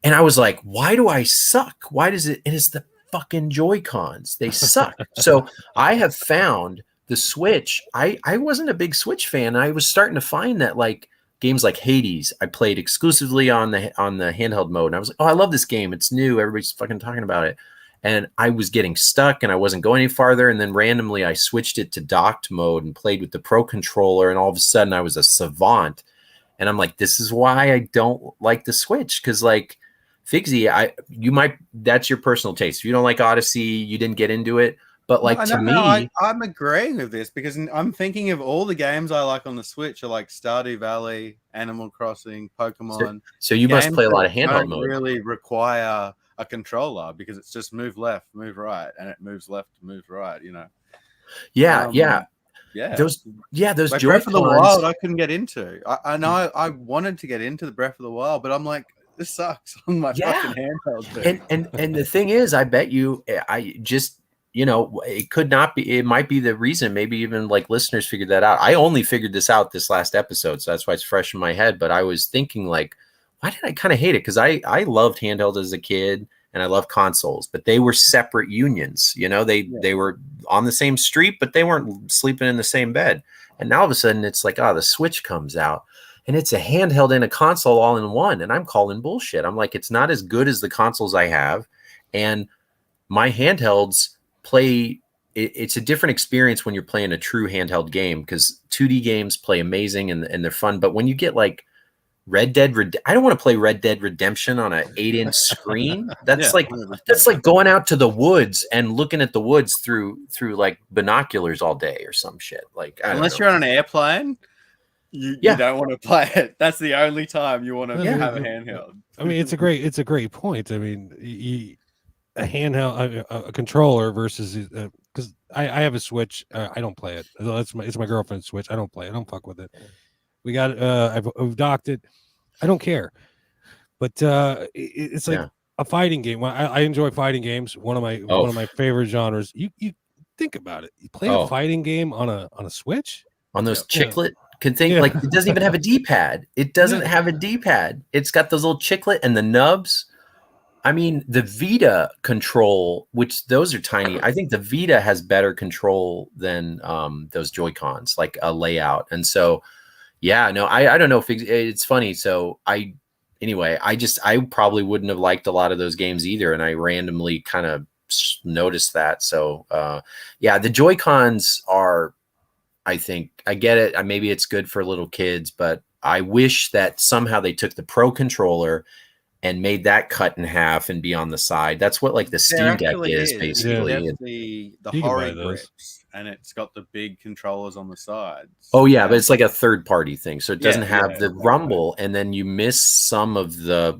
and I was like, why do I suck? Why does it? It is the fucking Joy-Cons. They suck. So I have found the Switch. I wasn't a big Switch fan. I was starting to find that like games like Hades, I played exclusively on the handheld mode. And I was like, oh, I love this game. It's new. Everybody's fucking talking about it. And I was getting stuck and I wasn't going any farther. And then randomly I switched it to docked mode and played with the Pro controller. And all of a sudden I was a savant. And I'm like, this is why I don't like the Switch. Cause like Figsy, that's your personal taste. If you don't like Odyssey, you didn't get into it. But like I'm agreeing with this because I'm thinking of all the games I like on the Switch are like Stardew Valley, Animal Crossing, Pokemon. So you must play a lot of handheld mode. Really require a controller because it's just move left, move right, and it moves left, move right. You know. Yeah. Those like Breath of the Wild I couldn't get into. I know I wanted to get into the Breath of the Wild, but I'm like, this sucks on my fucking handheld thing. And the thing is, I bet you, I just, you know, it could not be. It might be the reason. Maybe even like listeners figured that out. I only figured this out this last episode, so that's why it's fresh in my head. But I was thinking like, why did I kind of hate it? Because I loved handheld as a kid. And I love consoles, but they were separate unions. You know, they were on the same street, but they weren't sleeping in the same bed. And now all of a sudden it's like, the Switch comes out and it's a handheld and a console all in one. And I'm calling bullshit. I'm like, it's not as good as the consoles I have. And my handhelds play, it's a different experience when you're playing a true handheld game because 2D games play amazing and they're fun. But when you get like I don't want to play Red Dead Redemption on an 8-inch screen. That's that's like going out to the woods and looking at the woods through like binoculars all day or some shit. Like unless you're on an airplane, you don't want to play it. That's the only time you want to have a handheld. I mean, it's a great point. I mean, a handheld, a controller versus because I have a Switch. I don't play it. It's my girlfriend's Switch. I don't play it. I don't fuck with it. We got I've docked it. I don't care, but it's like a fighting game. I enjoy fighting games. One of my favorite genres. You think about it. You play a fighting game on a Switch on those chiclet thing. Like it doesn't even have a D-pad. It doesn't have a D-pad. It's got those little chiclet and the nubs. I mean, the Vita control, which those are tiny. I think the Vita has better control than those Joy-Cons, like a layout, and so. Yeah, no, I don't know if it's funny. So I probably wouldn't have liked a lot of those games either. And I randomly kind of noticed that. So the Joy-Cons are, I think I get it. Maybe it's good for little kids, but I wish that somehow they took the Pro controller and made that cut in half and be on the side. That's what like the Steam Deck is basically. Yeah. The horror grips. And it's got the big controllers on the sides. Oh yeah, but it's like a third party thing. So it doesn't have the rumble and then you miss some of the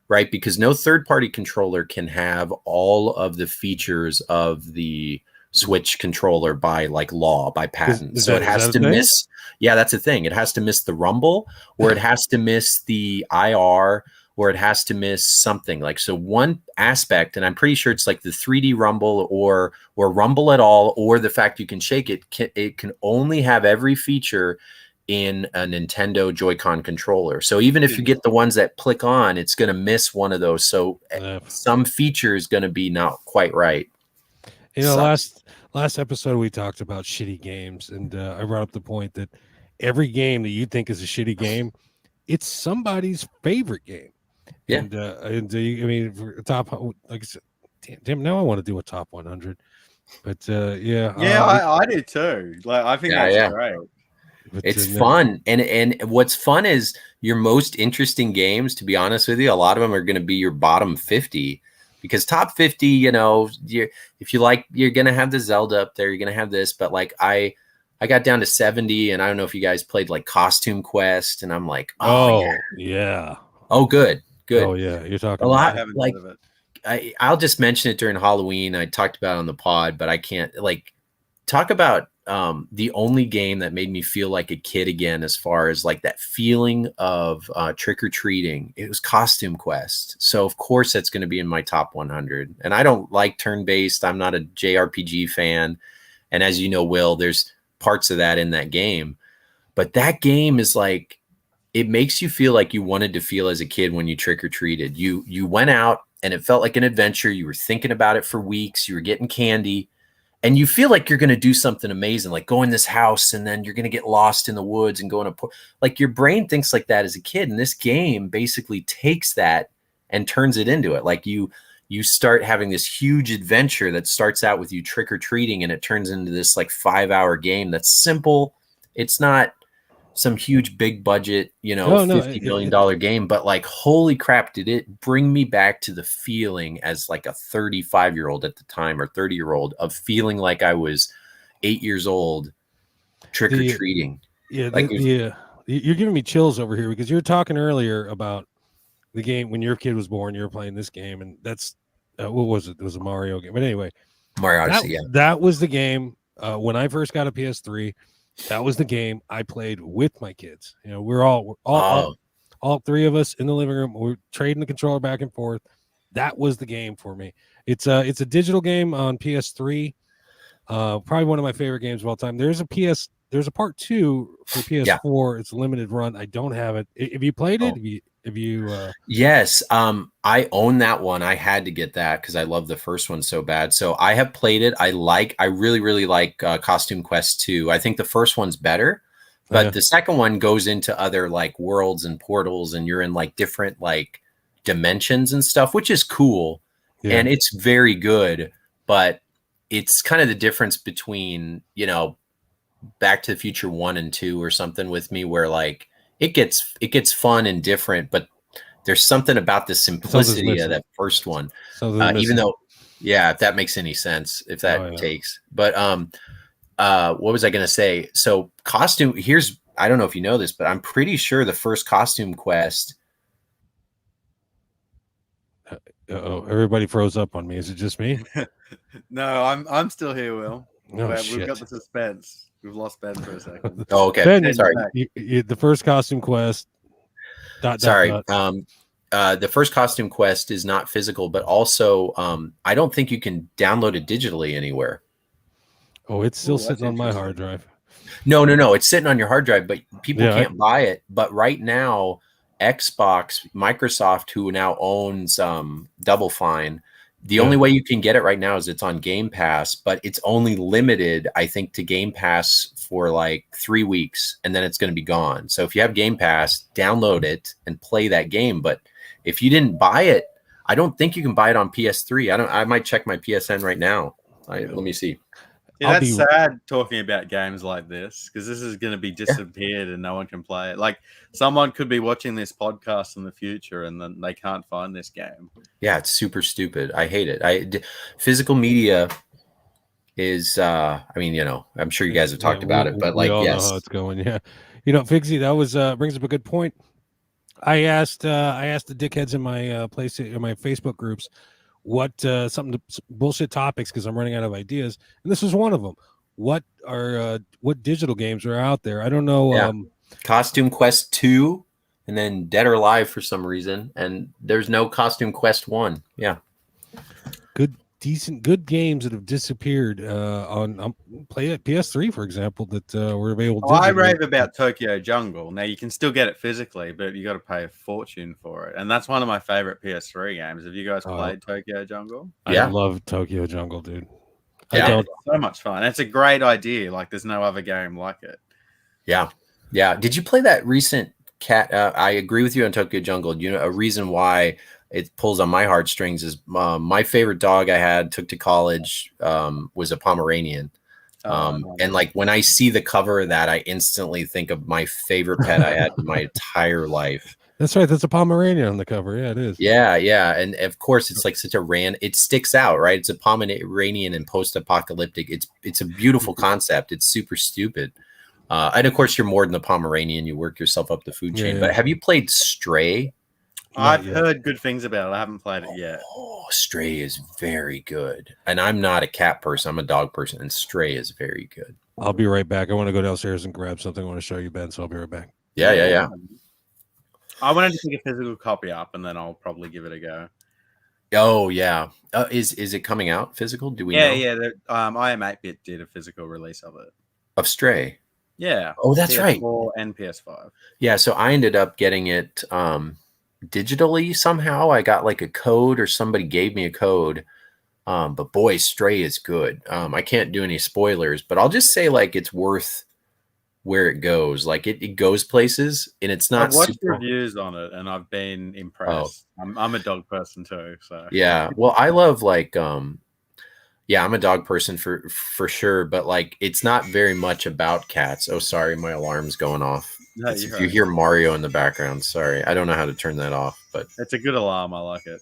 right? Because no third party controller can have all of the features of the Switch controller by law, by patent. So it has to miss. Yeah, that's the thing. It has to miss the rumble or it has to miss the IR or it has to miss something. Like, so one aspect, and I'm pretty sure it's like the 3D rumble or rumble at all, or the fact you can shake it, it can only have every feature in a Nintendo Joy-Con controller. So even if you get the ones that click on, it's going to miss one of those. So some feature is going to be not quite right. You know, last episode we talked about shitty games, and I brought up the point that every game that you think is a shitty game, it's somebody's favorite game. Yeah. And I mean, for top, like I said, damn, now I want to do a top 100. But yeah, I do too. Like, I think that's great. But it's fun, and what's fun is your most interesting games. To be honest with you, a lot of them are going to be your bottom 50, because top 50, you know, if you like, you're going to have the Zelda up there. You're going to have this, but like I got down to 70, and I don't know if you guys played like Costume Quest, and I'm like, oh yeah. Oh, good. Oh yeah, you're talking a lot. About like I'll just mention it during Halloween. I talked about it on the pod, but I can't like talk about the only game that made me feel like a kid again, as far as like that feeling of trick-or-treating. It was Costume Quest. So of course that's going to be in my top 100. And I don't like turn-based. I'm not a JRPG fan. And as you know, Will, there's parts of that in that game. But that game is like, it makes you feel like you wanted to feel as a kid when you trick-or-treated. You went out and it felt like an adventure. You were thinking about it for weeks. You were getting candy. And you feel like you're going to do something amazing, like go in this house and then you're going to get lost in the woods and go in like your brain thinks like that as a kid. And this game basically takes that and turns it into it. Like you start having this huge adventure that starts out with you trick-or-treating, and it turns into this like 5-hour game that's simple. It's not some huge big budget, you know, $50 million game, but like, holy crap, did it bring me back to the feeling as like a 35-year-old at the time, or 30-year-old, of feeling like I was 8 years old trick-or-treating. You're giving me chills over here, because you were talking earlier about the game when your kid was born. You were playing this game, and that's what was it? It was a Mario game. But anyway, Mario Odyssey, that was the game when I first got a PS3. That was the game I played with my kids. You know, we're all three of us in the living room. We're trading the controller back and forth. That was the game for me. It's a digital game on PS3. Probably one of my favorite games of all time. There's a part 2 for PS4. Yeah. It's a limited run. I don't have it. Have you played it? Yes, I own that one. I had to get that because I love the first one so bad. So I have played it. I really, really like Costume Quest 2. I think the first one's better, but the second one goes into other like worlds and portals, and you're in like different like dimensions and stuff, which is cool. Yeah. And it's very good, but it's kind of the difference between, you know, Back to the Future 1 and 2 or something with me, where like it gets fun and different, but there's something about the simplicity of that first one. Even though, if that makes any sense, if that takes. But what was I going to say? So costume, I don't know if you know this, but I'm pretty sure the first Costume Quest. Everybody froze up on me. Is it just me? No, I'm still here, Will. Shit. We've got the suspense. We've lost Ben for a second. Oh, okay. Ben, sorry. The first Costume Quest. The first Costume Quest is not physical, but also I don't think you can download it digitally anywhere. Oh, it's still sitting on my hard drive. No. It's sitting on your hard drive, but people can't buy it. But right now, Xbox, Microsoft, who now owns Double Fine, the only way you can get it right now is it's on Game Pass, but it's only limited, I think, to Game Pass for like 3 weeks, and then it's going to be gone. So if you have Game Pass, download it and play that game. But if you didn't buy it, I don't think you can buy it on PS3. I might check my PSN right now. Let me see. Yeah, that's sad talking about games like this, because this is going to be disappeared and no one can play it. Like, someone could be watching this podcast in the future and then they can't find this game. Yeah, it's super stupid. I hate it. Physical media is, I mean, you know, I'm sure you guys have talked about it, but like, know how it's going. Yeah. You know, Figsy, that was, brings up a good point. I asked the dickheads in my in my Facebook groups what bullshit topics, because I'm running out of ideas, and this was one of them. What digital games are out there? I don't know. Costume Quest 2 and then Dead or Alive for some reason, and there's no Costume Quest 1. Yeah. Good games that have disappeared on PS3, for example, that were available. I rave about Tokyo Jungle. Now you can still get it physically, but you got to pay a fortune for it, and that's one of my favorite PS3 games. Have you guys played Tokyo Jungle? I love Tokyo Jungle, dude. Yeah, it's so much fun. It's a great idea. Like there's no other game like it. Yeah. Did you play that recent cat? I agree with you on Tokyo Jungle. You know, a reason why it pulls on my heartstrings is my favorite dog I had took to college was a Pomeranian. And like when I see the cover of that, I instantly think of my favorite pet I had in my entire life. That's right. That's a Pomeranian on the cover. Yeah, it is. Yeah. And of course, it's like such a it sticks out, right? It's a Pomeranian and post-apocalyptic. It's a beautiful concept. It's super stupid. And of course, you're more than a Pomeranian. You work yourself up the food chain. Yeah. But have you played Stray? I've heard good things about it. I haven't played it yet. Oh, Stray is very good. And I'm not a cat person. I'm a dog person. And Stray is very good. I'll be right back. I want to go downstairs and grab something I want to show you, Ben. So I'll be right back. Yeah. I wanted to pick a physical copy up, and then I'll probably give it a go. Oh, yeah. Is it coming out physical? Do we know? Yeah. I Am 8-Bit did a physical release of it. Of Stray? Yeah. Oh, that's PS4 right. And PS5. Yeah, so I ended up getting it digitally somehow. I got like a code, or somebody gave me a code. But boy, Stray is good. I can't do any spoilers, but I'll just say like it's worth where it goes. Like it goes places, and it's not. I've watched reviews on it, and I've been impressed. Oh. I'm a dog person too, so yeah. Well, I love like yeah, I'm a dog person for sure, but like it's not very much about cats. Oh, sorry, my alarm's going off. No, if you hear Mario in the background, sorry, I don't know how to turn that off, but it's a good alarm. I like it.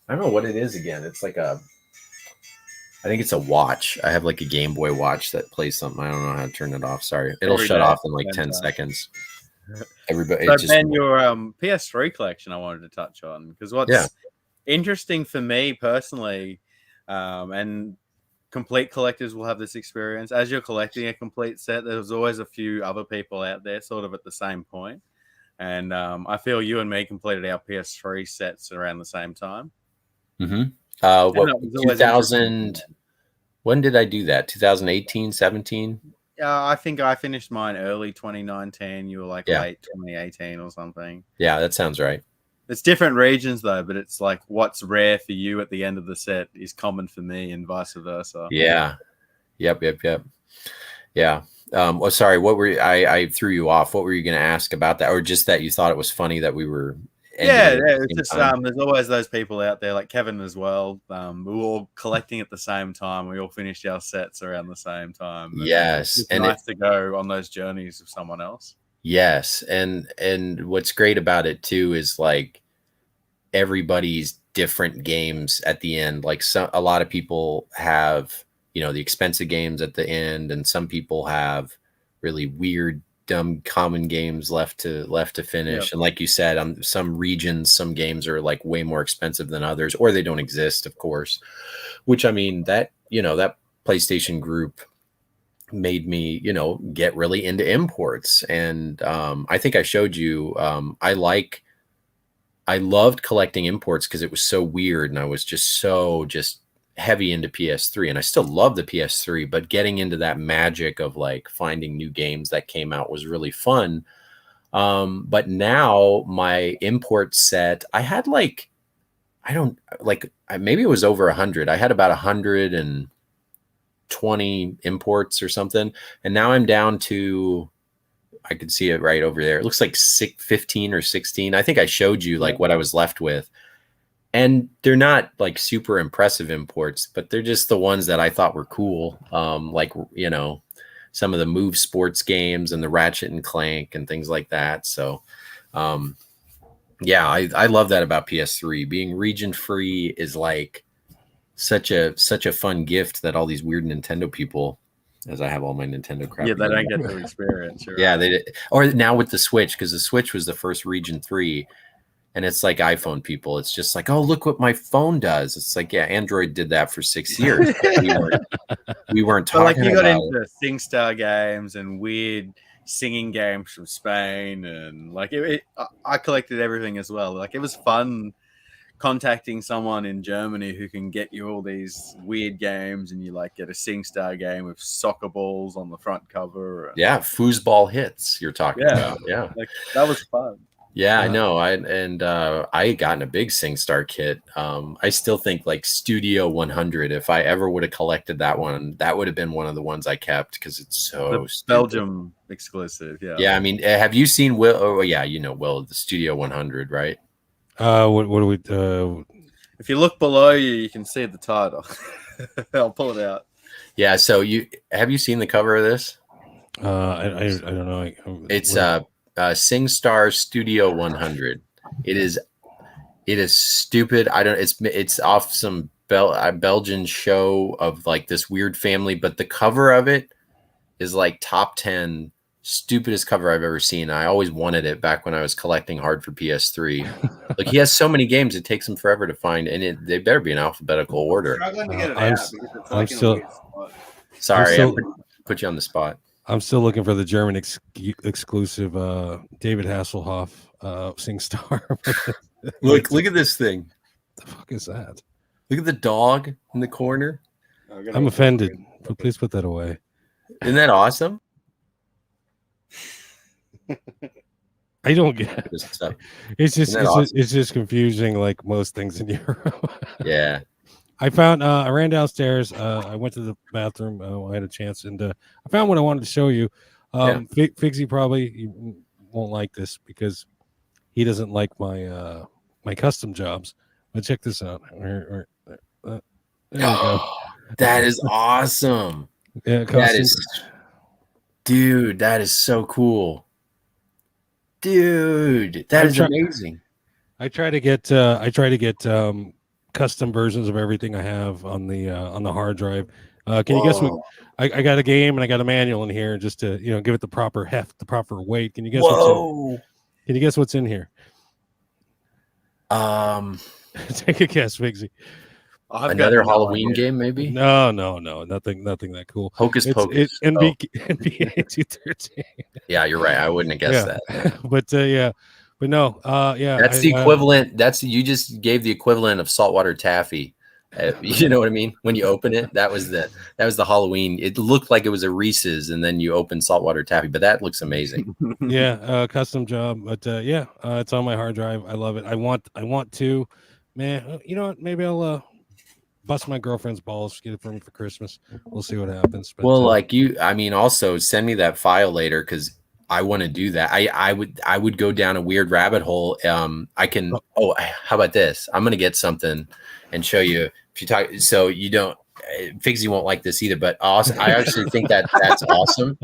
I don't know what it is again. It's like I think it's a watch. I have like a Game Boy watch that plays something. I don't know how to turn it off. Sorry. It'll shut off in like 10 seconds. Everybody. So then your PS3 collection I wanted to touch on, because what's interesting for me personally, and complete collectors will have this experience. As you're collecting a complete set, there's always a few other people out there sort of at the same point. And I feel you and me completed our PS3 sets around the same time. Mm-hmm. What 2000? When did I do that? 2018, 17? I think I finished mine early 2019. You were like late 2018 or something. Yeah, that sounds right. It's different regions though, but it's like what's rare for you at the end of the set is common for me, and vice versa. Yeah. Yep. Yeah. Well, sorry. What were I threw you off? What were you going to ask about that, or just that you thought it was funny that we were? It's just there's always those people out there like Kevin as well. We were all collecting at the same time. We all finished our sets around the same time. Yes, it's nice to go on those journeys with someone else. Yes, and what's great about it too is like everybody's different games at the end. Like a lot of people have, you know, the expensive games at the end, and some people have really weird, dumb, common games left to finish. Yep. And like you said, some regions, some games are like way more expensive than others, or they don't exist, of course. Which I mean, that, you know, that PlayStation group made me, you know, get really into imports. And I think I showed you, I loved collecting imports because it was so weird, and I was just heavy into PS3, and I still love the PS3, but getting into that magic of like finding new games that came out was really fun. But now my import set, I had like, maybe it was over 100. I had about 120 imports or something. And now I'm down to, I could see it right over there. It looks like 15 or 16. I think I showed you like what I was left with. And they're not like super impressive imports, but they're just the ones that I thought were cool. Like, you know, some of the Move sports games and the Ratchet and Clank and things like that. So, yeah, I love that about PS3. Being region free is like such a fun gift that all these weird Nintendo people, as I have all my Nintendo crap. Yeah, they don't get to experience. Yeah, they did. Or now with the Switch, because the Switch was the first region 3. And it's like iPhone people. It's just like, oh, look what my phone does. It's like, yeah, Android did that for 6 years. We weren't But like talking you got about into SingStar games and weird singing games from Spain, and like I collected everything as well. Like it was fun contacting someone in Germany who can get you all these weird games, and you like get a SingStar game with soccer balls on the front cover. Yeah, foosball hits you're talking about. Yeah. Like that was fun. Yeah, I know. I had gotten a big SingStar kit. I still think like Studio 100. If I ever would have collected that one, that would have been one of the ones I kept because it's so stupid. Belgium exclusive. Yeah. Yeah, I mean, have you seen Will? Oh, yeah, Will, the Studio 100, right? What do we? If you look below you, you can see the title. I'll pull it out. Yeah. So have you seen the cover of this? I don't know. It's SingStar Studio 100. It is stupid. It's off some Belgian show of like this weird family, but the cover of it is like top 10 stupidest cover I've ever seen. I always wanted it back when I was collecting hard for PS3. Like he has so many games, it takes him forever to find, and they better be in alphabetical order. Struggling to get it out because it's like in a weird spot. Sorry, I put you on the spot. I'm still looking for the German exclusive David Hasselhoff SingStar. Look at this thing. What the fuck is that? Look at the dog in the corner. I'm offended. Please put that away. Isn't that awesome? I don't get it. It's just confusing like most things in Europe. Yeah. I ran downstairs. I went to the bathroom when I had a chance, and I found what I wanted to show you. Figsy probably won't like this because he doesn't like my my custom jobs. But check this out. There we go. That is awesome. Yeah, dude, that is so cool. Dude, that is amazing. I try to get custom versions of everything I have on the hard drive. Can you guess what? I got a game and I got a manual in here just to give it the proper heft, the proper weight. Can you guess? Can you guess what's in here? Take a guess, Figsy. Another Halloween game, maybe? No, nothing that cool. Hocus Pocus. It's NBA 213. Yeah, you're right. I wouldn't have guessed that. But no, That's the equivalent. You just gave the equivalent of saltwater taffy. You know what I mean? When you open it, that was the Halloween. It looked like it was a Reese's, and then you open saltwater taffy. But that looks amazing. Custom job. But it's on my hard drive. I love it. I want to, man. You know what? Maybe I'll bust my girlfriend's balls, get it for me for Christmas. We'll see what happens. But, also send me that file later because I want to do that. I would go down a weird rabbit hole. How about this? I'm gonna get something and show you. If you talk, so you don't, Figsy won't like this either. But I actually think that's awesome.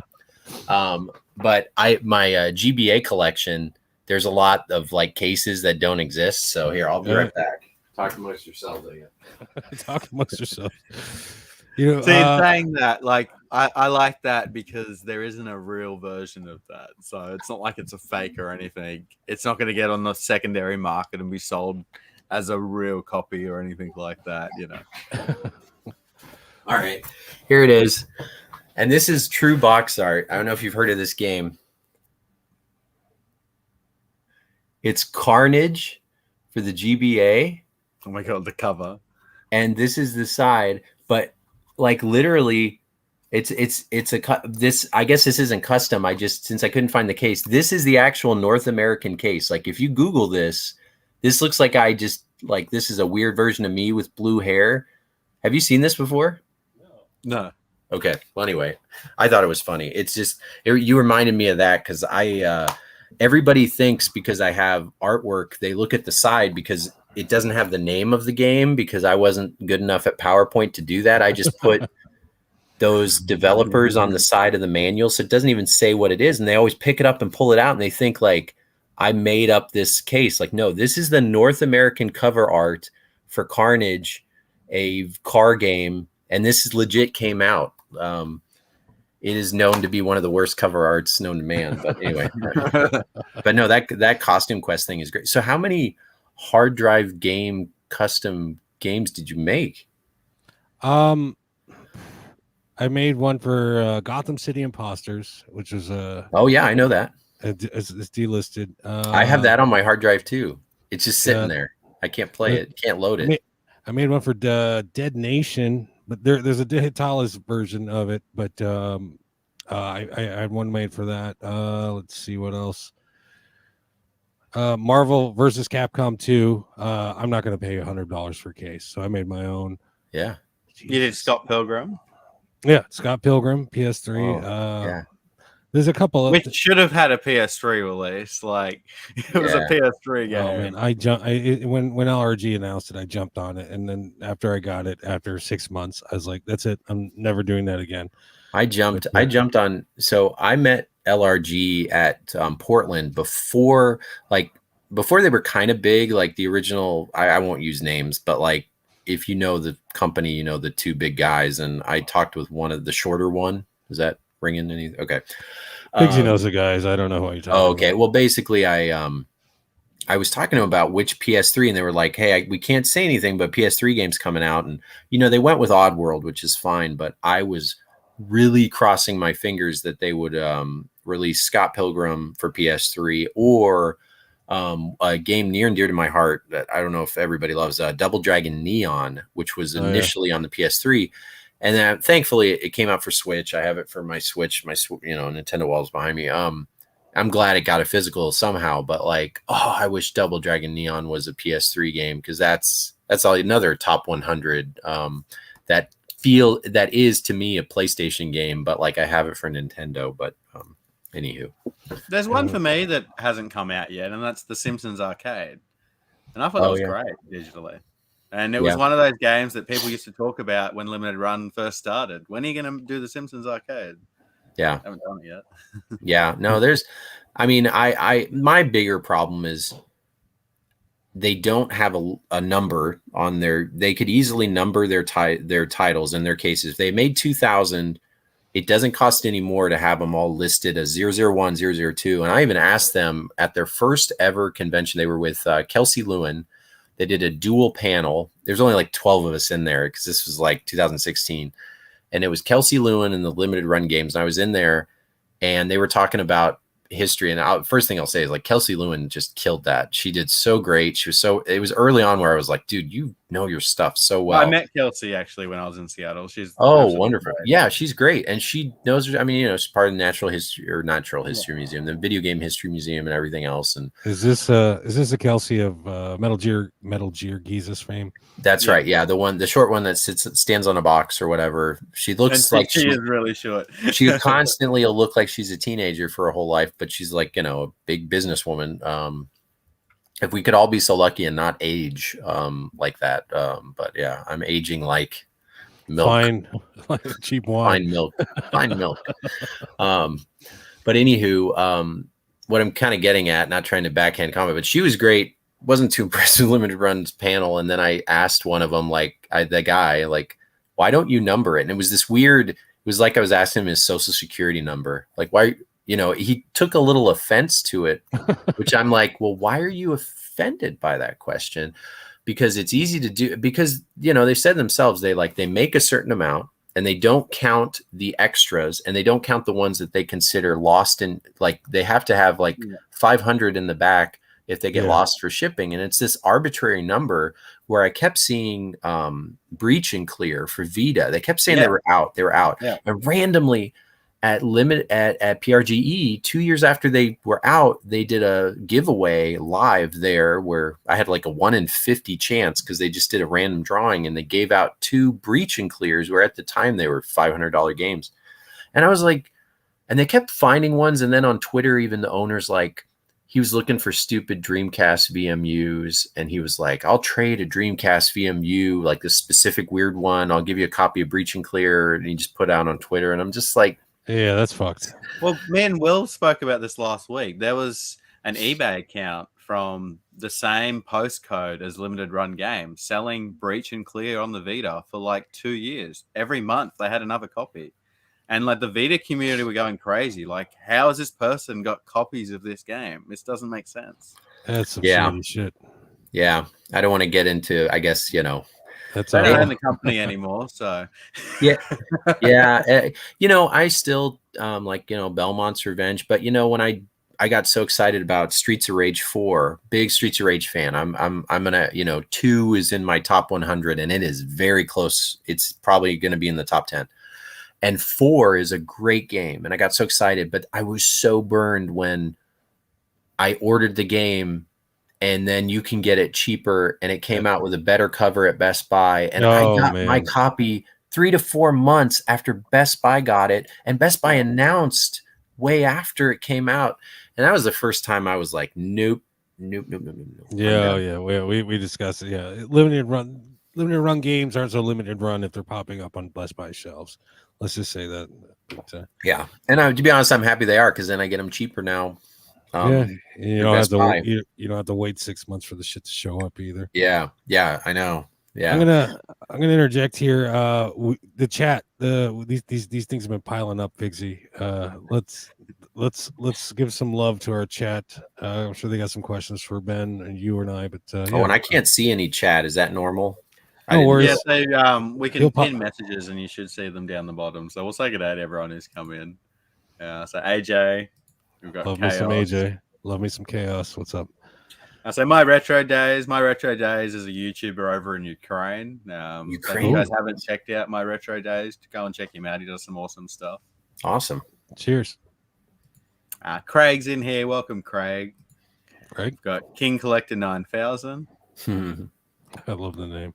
But my GBA collection, there's a lot of like cases that don't exist. So here, I'll be right back. Talk amongst yourselves again. Talk amongst yourselves. Saying that, like, I like that because there isn't a real version of that. So it's not like it's a fake or anything. It's not going to get on the secondary market and be sold as a real copy or anything like that, All right. Here it is. And this is true box art. I don't know if you've heard of this game. It's Carnage for the GBA. Oh my God, the cover. And this is the side, but like literally I guess this isn't custom. Since I couldn't find the case, this is the actual North American case. Like if you Google this looks like this is a weird version of me with blue hair. Have you seen this before? No. Okay. Well, anyway, I thought it was funny. It's just, you reminded me of that. Cause everybody thinks because I have artwork, they look at the side because it doesn't have the name of the game because I wasn't good enough at PowerPoint to do that. I just put those developers on the side of the manual. So it doesn't even say what it is. And they always pick it up and pull it out. And they think like I made up this case. Like, no, this is the North American cover art for Carnage, a car game. And this is legit came out. it is known to be one of the worst cover arts known to man. But anyway, but no, that Costume Quest thing is great. So how many hard drive game custom games did you make? I made one for Gotham City Imposters, which was oh yeah, I know that. It's delisted. I have that on my hard drive too. It's just sitting there. I can't play it. Can't load it. I made one for Dead Nation, but there's a digitalis version of it. But I had one made for that. Let's see what else. Marvel versus Capcom 2. I'm not going to pay $100 for a case, so I made my own. Yeah. Jesus. You did Scott Pilgrim? Yeah, Scott Pilgrim, PS3. Yeah. There's a couple of which should have had a PS3 release. Like it was a PS3 game. Oh man, when LRG announced it, I jumped on it, and then after I got it, after 6 months, I was like, "That's it. I'm never doing that again." I jumped on. So I met LRG at Portland before they were kind of big, like the original. I won't use names, but like if you know the company, you know the two big guys. And I talked with one of the shorter one. Is that ringing any? Okay. Bigsy knows the guys. I don't know what you're talking okay. about. Well, basically, I was talking to them about which PS3, and they were like, "Hey, we can't say anything, but PS3 games coming out." And they went with Oddworld, which is fine, but I was really crossing my fingers that they would release Scott Pilgrim for PS3 or a game near and dear to my heart that I don't know if everybody loves, Double Dragon Neon, which was initially on the PS3. And then thankfully it came out for Switch. I have it for my Switch, Nintendo Wall's behind me. I'm glad it got a physical somehow, but I wish Double Dragon Neon was a PS3 game, because that's another top 100 that is to me a PlayStation game, but I have it for Nintendo. But anywho, there's one for me that hasn't come out yet, and that's The Simpsons Arcade, and I thought that was great digitally. And it was one of those games that people used to talk about when Limited Run first started. When are you going to do The Simpsons Arcade? Yeah, I haven't done it yet. Yeah, no, my bigger problem is they don't have a number on they could easily number their titles in their cases. If they made 2,000, it doesn't cost any more to have them all listed as 001, 002. And I even asked them at their first ever convention, they were with Kelsey Lewin. They did a dual panel. There's only 12 of us in there because this was 2016. And it was Kelsey Lewin and the Limited Run games. And I was in there and they were talking about history. And first thing I'll say is Kelsey Lewin just killed that. She did so great. It was early on where I was like, dude, you know your stuff so well. I met Kelsey actually when I was in Seattle. She's wonderful. Great. Yeah, she's great. And she knows, she's part of the Natural History Museum, the Video Game History Museum and everything else. And is this a Kelsey of Metal Gear Geezus fame? That's right. Yeah, the short one that stands on a box or whatever. She looks like she is really short. She constantly will look like she's a teenager for her whole life, but she's a big businesswoman. If we could all be so lucky and not age like that, but yeah, I'm aging like milk. Fine, like cheap wine. Fine milk. But anywho, what I'm kind of getting at, not trying to backhand comment, but she was great. Wasn't too impressed with Limited Run's panel. And then I asked one of them, the guy, why don't you number it? And it was this weird, it was like I was asking him his social security number. Why, he took a little offense to it, which I'm like, well, why are you offended by that question? Because it's easy to do, because, they said themselves, they make a certain amount and they don't count the extras and they don't count the ones that they consider lost in, they have to have 500 in the back if they get lost for shipping. And it's this arbitrary number where I kept seeing Breach and Clear for Vita. They kept saying they were out. Yeah. And randomly at PRGE, 2 years after they were out, they did a giveaway live there where I had a 1 in 50 chance because they just did a random drawing and they gave out 2 Breach and Clears where at the time they were $500 games. And I was and they kept finding ones. And then on Twitter, even the owner's he was looking for stupid Dreamcast VMUs. And he was I'll trade a Dreamcast VMU, this specific weird one. I'll give you a copy of Breach and Clear. And he just put out on Twitter. And I'm just yeah, that's fucked. Well, me and Will spoke about this last week. There was an eBay account from the same postcode as Limited Run Games selling Breach and Clear on the Vita for 2 years. Every month they had another copy. And like the Vita community were going crazy. Like, how has this person got copies of this game? This doesn't make sense. That's some shady shit. Yeah, I don't want to get into. I guess That's They don't own the company anymore, so yeah. I still like Belmont's Revenge, but when I got so excited about Streets of Rage 4, big Streets of Rage fan. I'm gonna 2 is in my top 100, and it is very close. It's probably gonna be in the top 10. And 4 is a great game, and I got so excited, but I was so burned when I ordered the game, and then you can get it cheaper, and it came out with a better cover at Best Buy, and I got my copy 3 to 4 months after Best Buy got it, and Best Buy announced way after it came out, and that was the first time I was like, nope. Yeah, we discussed it. Yeah, limited run games aren't so limited run if they're popping up on Best Buy shelves. Let's just say that. But, yeah, and to be honest, I'm happy they are, because then I get them cheaper now. You don't have to you don't have to wait 6 months for the shit to show up either. Yeah, I know. Yeah, I'm gonna interject here. The chat, these things have been piling up, Figsy. Let's give some love to our chat. I'm sure they got some questions for Ben and you and I. But and I can't see any chat. Is that normal? No worries. Yeah, so we can pin messages, and you should see them down the bottom. So we'll say good day to everyone who's come in. So AJ, we've got love Chaos. me some AJ. Love me some Chaos. What's up? I say my retro days. My retro days is a YouTuber over in Ukraine. If you guys haven't checked out my retro days, go and check him out. He does some awesome stuff. Awesome. Cheers. Craig's in here. Welcome, Craig. Craig. We've got King Collector 9000. I love the name.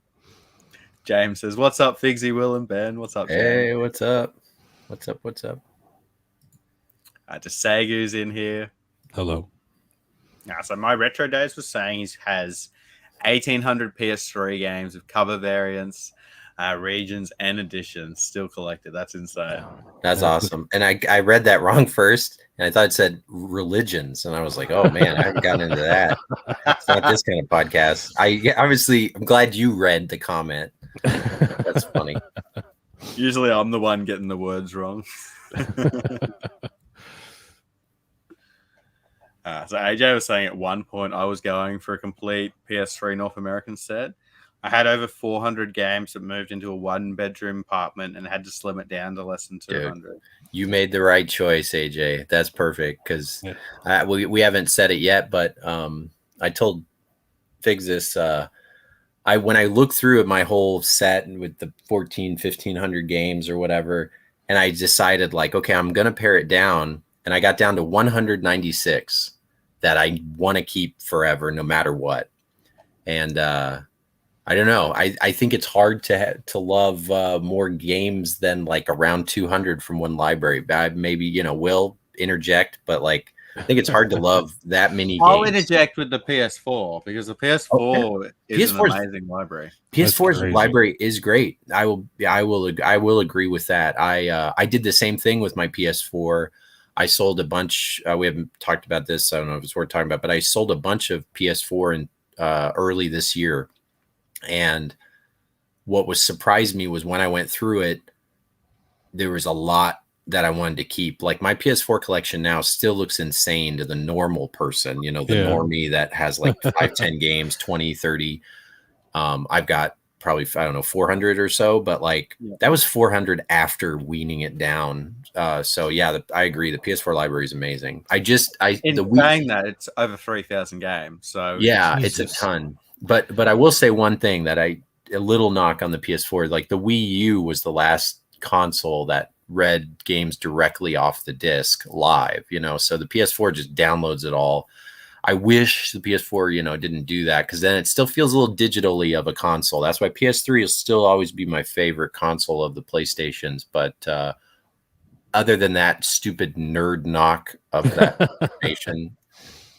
James says, "What's up, Figsy, Will, and Ben? What's up, James? Hey, what's up? What's up? Just Sagu's in here. Hello. So my retro days was saying he has 1,800 PS3 games with cover variants, regions, and editions still collected. That's insane. That's awesome. And I read that wrong first, and I thought it said religions, and I was like, oh man, I haven't gotten into that. It's not this kind of podcast. I'm glad you read the comment. That's funny. Usually I'm the one getting the words wrong. So AJ was saying at one point I was going for a complete PS3 North American set. I had over 400 games that moved into a 1-bedroom apartment and had to slim it down to less than 200. Dude, you made the right choice, AJ. That's perfect, because we haven't said it yet, but I told Figs this. When I looked through at my whole set and with the 1,500 games or whatever, and I decided like, okay, I'm going to pare it down. And I got down to 196 that I want to keep forever, no matter what. And I don't know. I think it's hard to love more games than like around 200 from one library. Maybe, Will interject, but like, I think it's hard to love that many games. I'll interject with the PS4, because the PS4 is an amazing library. PS4's library is great. I will agree with that. I did the same thing with my PS4. I sold a bunch. We haven't talked about this. I don't know if it's worth talking about, but I sold a bunch of PS4 in early this year. And what surprised me was when I went through it, there was a lot that I wanted to keep. Like my PS4 collection now still looks insane to the normal person, the normie that has like 5-10 games, 20, 30. I've got probably, I don't know, 400 or so, but like that was 400 after weaning it down. So yeah, I agree. The PS4 library is amazing. Saying that, it's over 3,000 games. So yeah, Jesus. It's a ton. But I will say one thing that a little knock on the PS4, like the Wii U was the last console that read games directly off the disc live, so the PS4 just downloads it all. I wish the PS4, didn't do that, because then it still feels a little digitally of a console. That's why PS3 will still always be my favorite console of the PlayStations. But other than that stupid nerd knock of that station,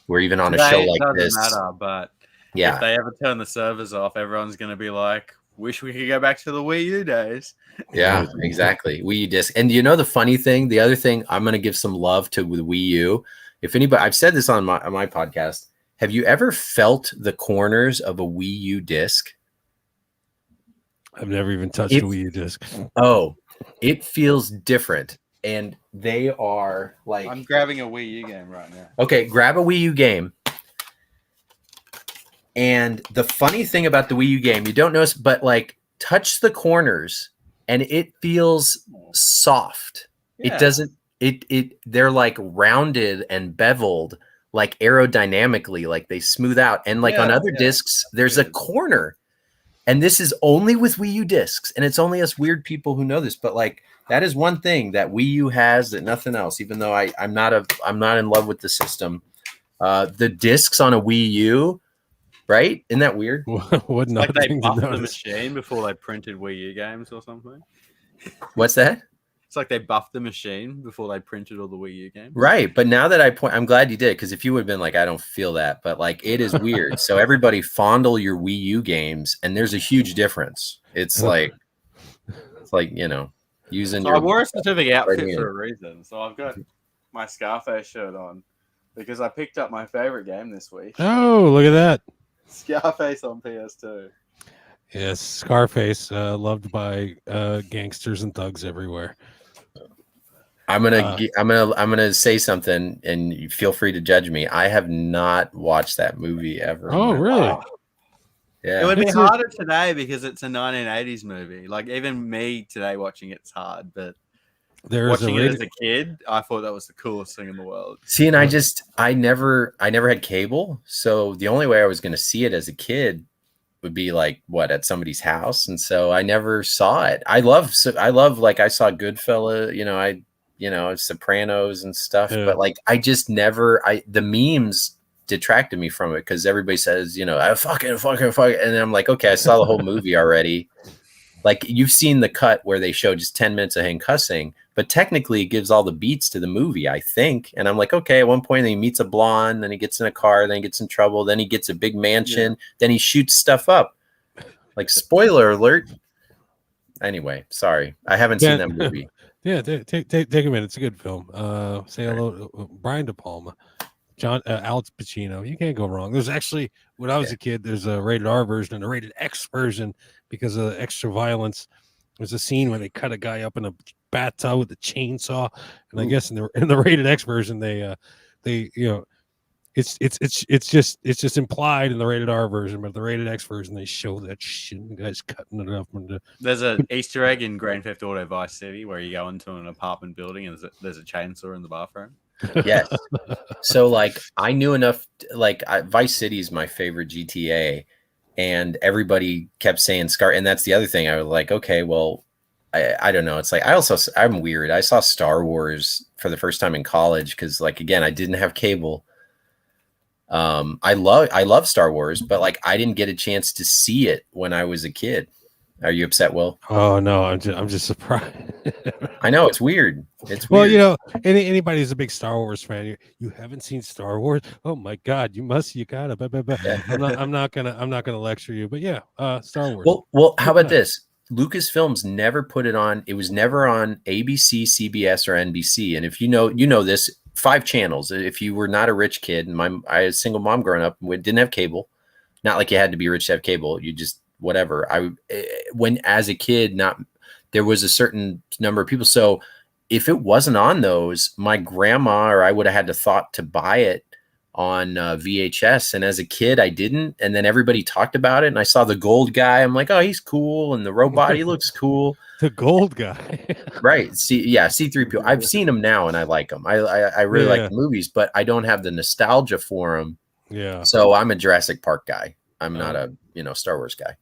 where even on a show like this, matter, but yeah, if they ever turn the servers off, everyone's going to be like, wish we could go back to the Wii U days. Yeah, exactly. Wii U disc. And the funny thing, the other thing I'm going to give some love to with Wii U. If anybody, I've said this on my podcast. Have you ever felt the corners of a Wii U disc? I've never even touched a Wii U disc. Oh, it feels different. and they are like. I'm grabbing a Wii U game right now. Okay, grab a Wii U game. And the funny thing about the Wii U game, you don't notice, but like touch the corners and it feels soft. Yeah. It doesn't, they're like rounded and beveled, like aerodynamically, like they smooth out. And like on other discs, there's a corner. And this is only with Wii U discs. And it's only us weird people who know this. But like that is one thing that Wii U has that nothing else, even though I'm not in love with the system. The discs on a Wii U. Right? Isn't that weird? What like they buffed the machine before they printed Wii U games or something. What's that? It's like they buffed the machine before they printed all the Wii U games. Right. But now that I'm glad you did, because if you would have been like, I don't feel that, but like it is weird. So everybody fondle your Wii U games, and there's a huge difference. It's like using I wore a specific outfit for a reason. So I've got my Scarface shirt on because I picked up my favorite game this week. Oh, look at that. Scarface on PS2. Yes, Scarface, loved by gangsters and thugs everywhere. I'm gonna say something, and you feel free to judge me. I have not watched that movie ever. Oh, really? Yeah. It would be harder today because it's a 1980s movie. Like even me today watching it's hard, but watching it as a kid, I thought that was the coolest thing in the world. See, and I never had cable, so the only way I was going to see it as a kid would be like at somebody's house, and so I never saw it. I love like I saw Goodfella, Sopranos and stuff, but like I just never. The memes detracted me from it because everybody says I fucking, and I'm like, okay, I saw the whole movie already. Like you've seen the cut where they show just 10 minutes of him cussing, but technically it gives all the beats to the movie, I think. And I'm like, okay, at one point he meets a blonde, then he gets in a car, then he gets in trouble, then he gets a big mansion, then he shoots stuff up. Like spoiler alert. Anyway, sorry. I haven't seen that movie. Yeah, take a minute. It's a good film. Say hello to Brian De Palma. Alex Pacino. You can't go wrong. There's actually, when I was a kid, there's a rated R version and a rated X version because of the extra violence. There's a scene where they cut a guy up in a bathtub with a chainsaw, and I guess in the rated X version, it's just implied in the rated R version, but the rated X version they show that shit. The guy's cutting it up. There's an Easter egg in Grand Theft Auto Vice City where you go into an apartment building and there's a chainsaw in the bathroom. Yes. So like I knew enough, Vice City is my favorite GTA, and everybody kept saying Scar, and that's the other thing. I was like, okay, well, I don't know. It's like I'm weird. I saw Star Wars for the first time in college because like again, I didn't have cable. I love Star Wars, but like I didn't get a chance to see it when I was a kid. Are you upset, Will? Oh no, I'm just surprised. I know it's weird. It's well, weird. anybody who's a big Star Wars fan, you haven't seen Star Wars. Oh my God, you gotta. Yeah. I'm not gonna lecture you, but yeah, Star Wars. Well, how about this? Lucasfilms never put it on. It was never on ABC, CBS, or NBC. And if you know this, 5 channels. If you were not a rich kid, and I had a single mom growing up, we didn't have cable. Not like you had to be rich to have cable. You just whatever. When as a kid, there was a certain number of people. So if it wasn't on those, my grandma or I would have had to thought to buy it on VHS. And as a kid, I didn't. And then everybody talked about it. And I saw the gold guy. I'm like, oh, he's cool. And the robot, he looks cool. The gold guy. Right. C-3PO. I've seen him now and I like him. I really like the movies, but I don't have the nostalgia for him. Yeah. So I'm a Jurassic Park guy. I'm not a Star Wars guy.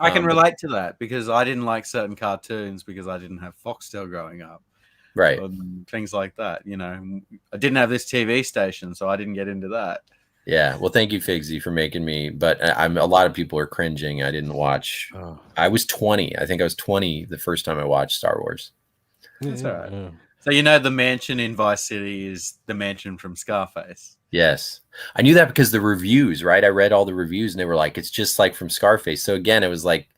I can relate to that because I didn't like certain cartoons because I didn't have Foxtel growing up. Right. Things like that. I didn't have this TV station, so I didn't get into that. Yeah. Well, thank you, Figsy, for making me. But a lot of people are cringing. I didn't watch. Oh. I was 20. I think I was 20 the first time I watched Star Wars. That's all right. Yeah. So the mansion in Vice City is the mansion from Scarface. Yes. I knew that because the reviews, right? I read all the reviews and they were like, it's just like from Scarface. So again, it was like,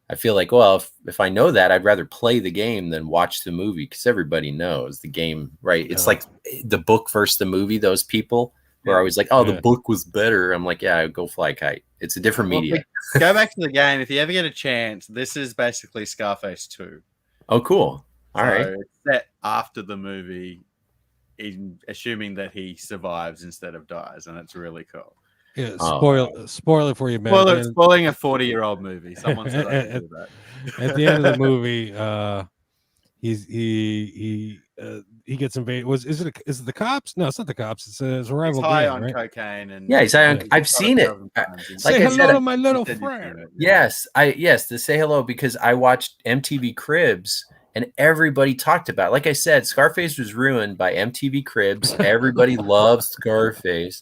I feel like, well, if I know that, I'd rather play the game than watch the movie because everybody knows the game, right? It's like the book versus the movie, those people were always like, oh, the book was better. I'm like, yeah, go fly kite. It's a different media. Go back to the game. If you ever get a chance, this is basically Scarface 2. Oh, cool. All right. It's set after the movie, assuming that he survives instead of dies, and it's really cool. Yeah, spoil it for you, man. Spoiling a 40-year-old movie. Someone said I could do that. At the end of the movie, he gets invaded. Is it the cops? No, it's not the cops. It's a rival He's high gang, on right? cocaine and Yeah, I've seen it. Say hello to my little friend. Yes, to say hello, because I watched MTV Cribs and everybody talked about it. Like I said, Scarface was ruined by MTV Cribs. Everybody loves Scarface.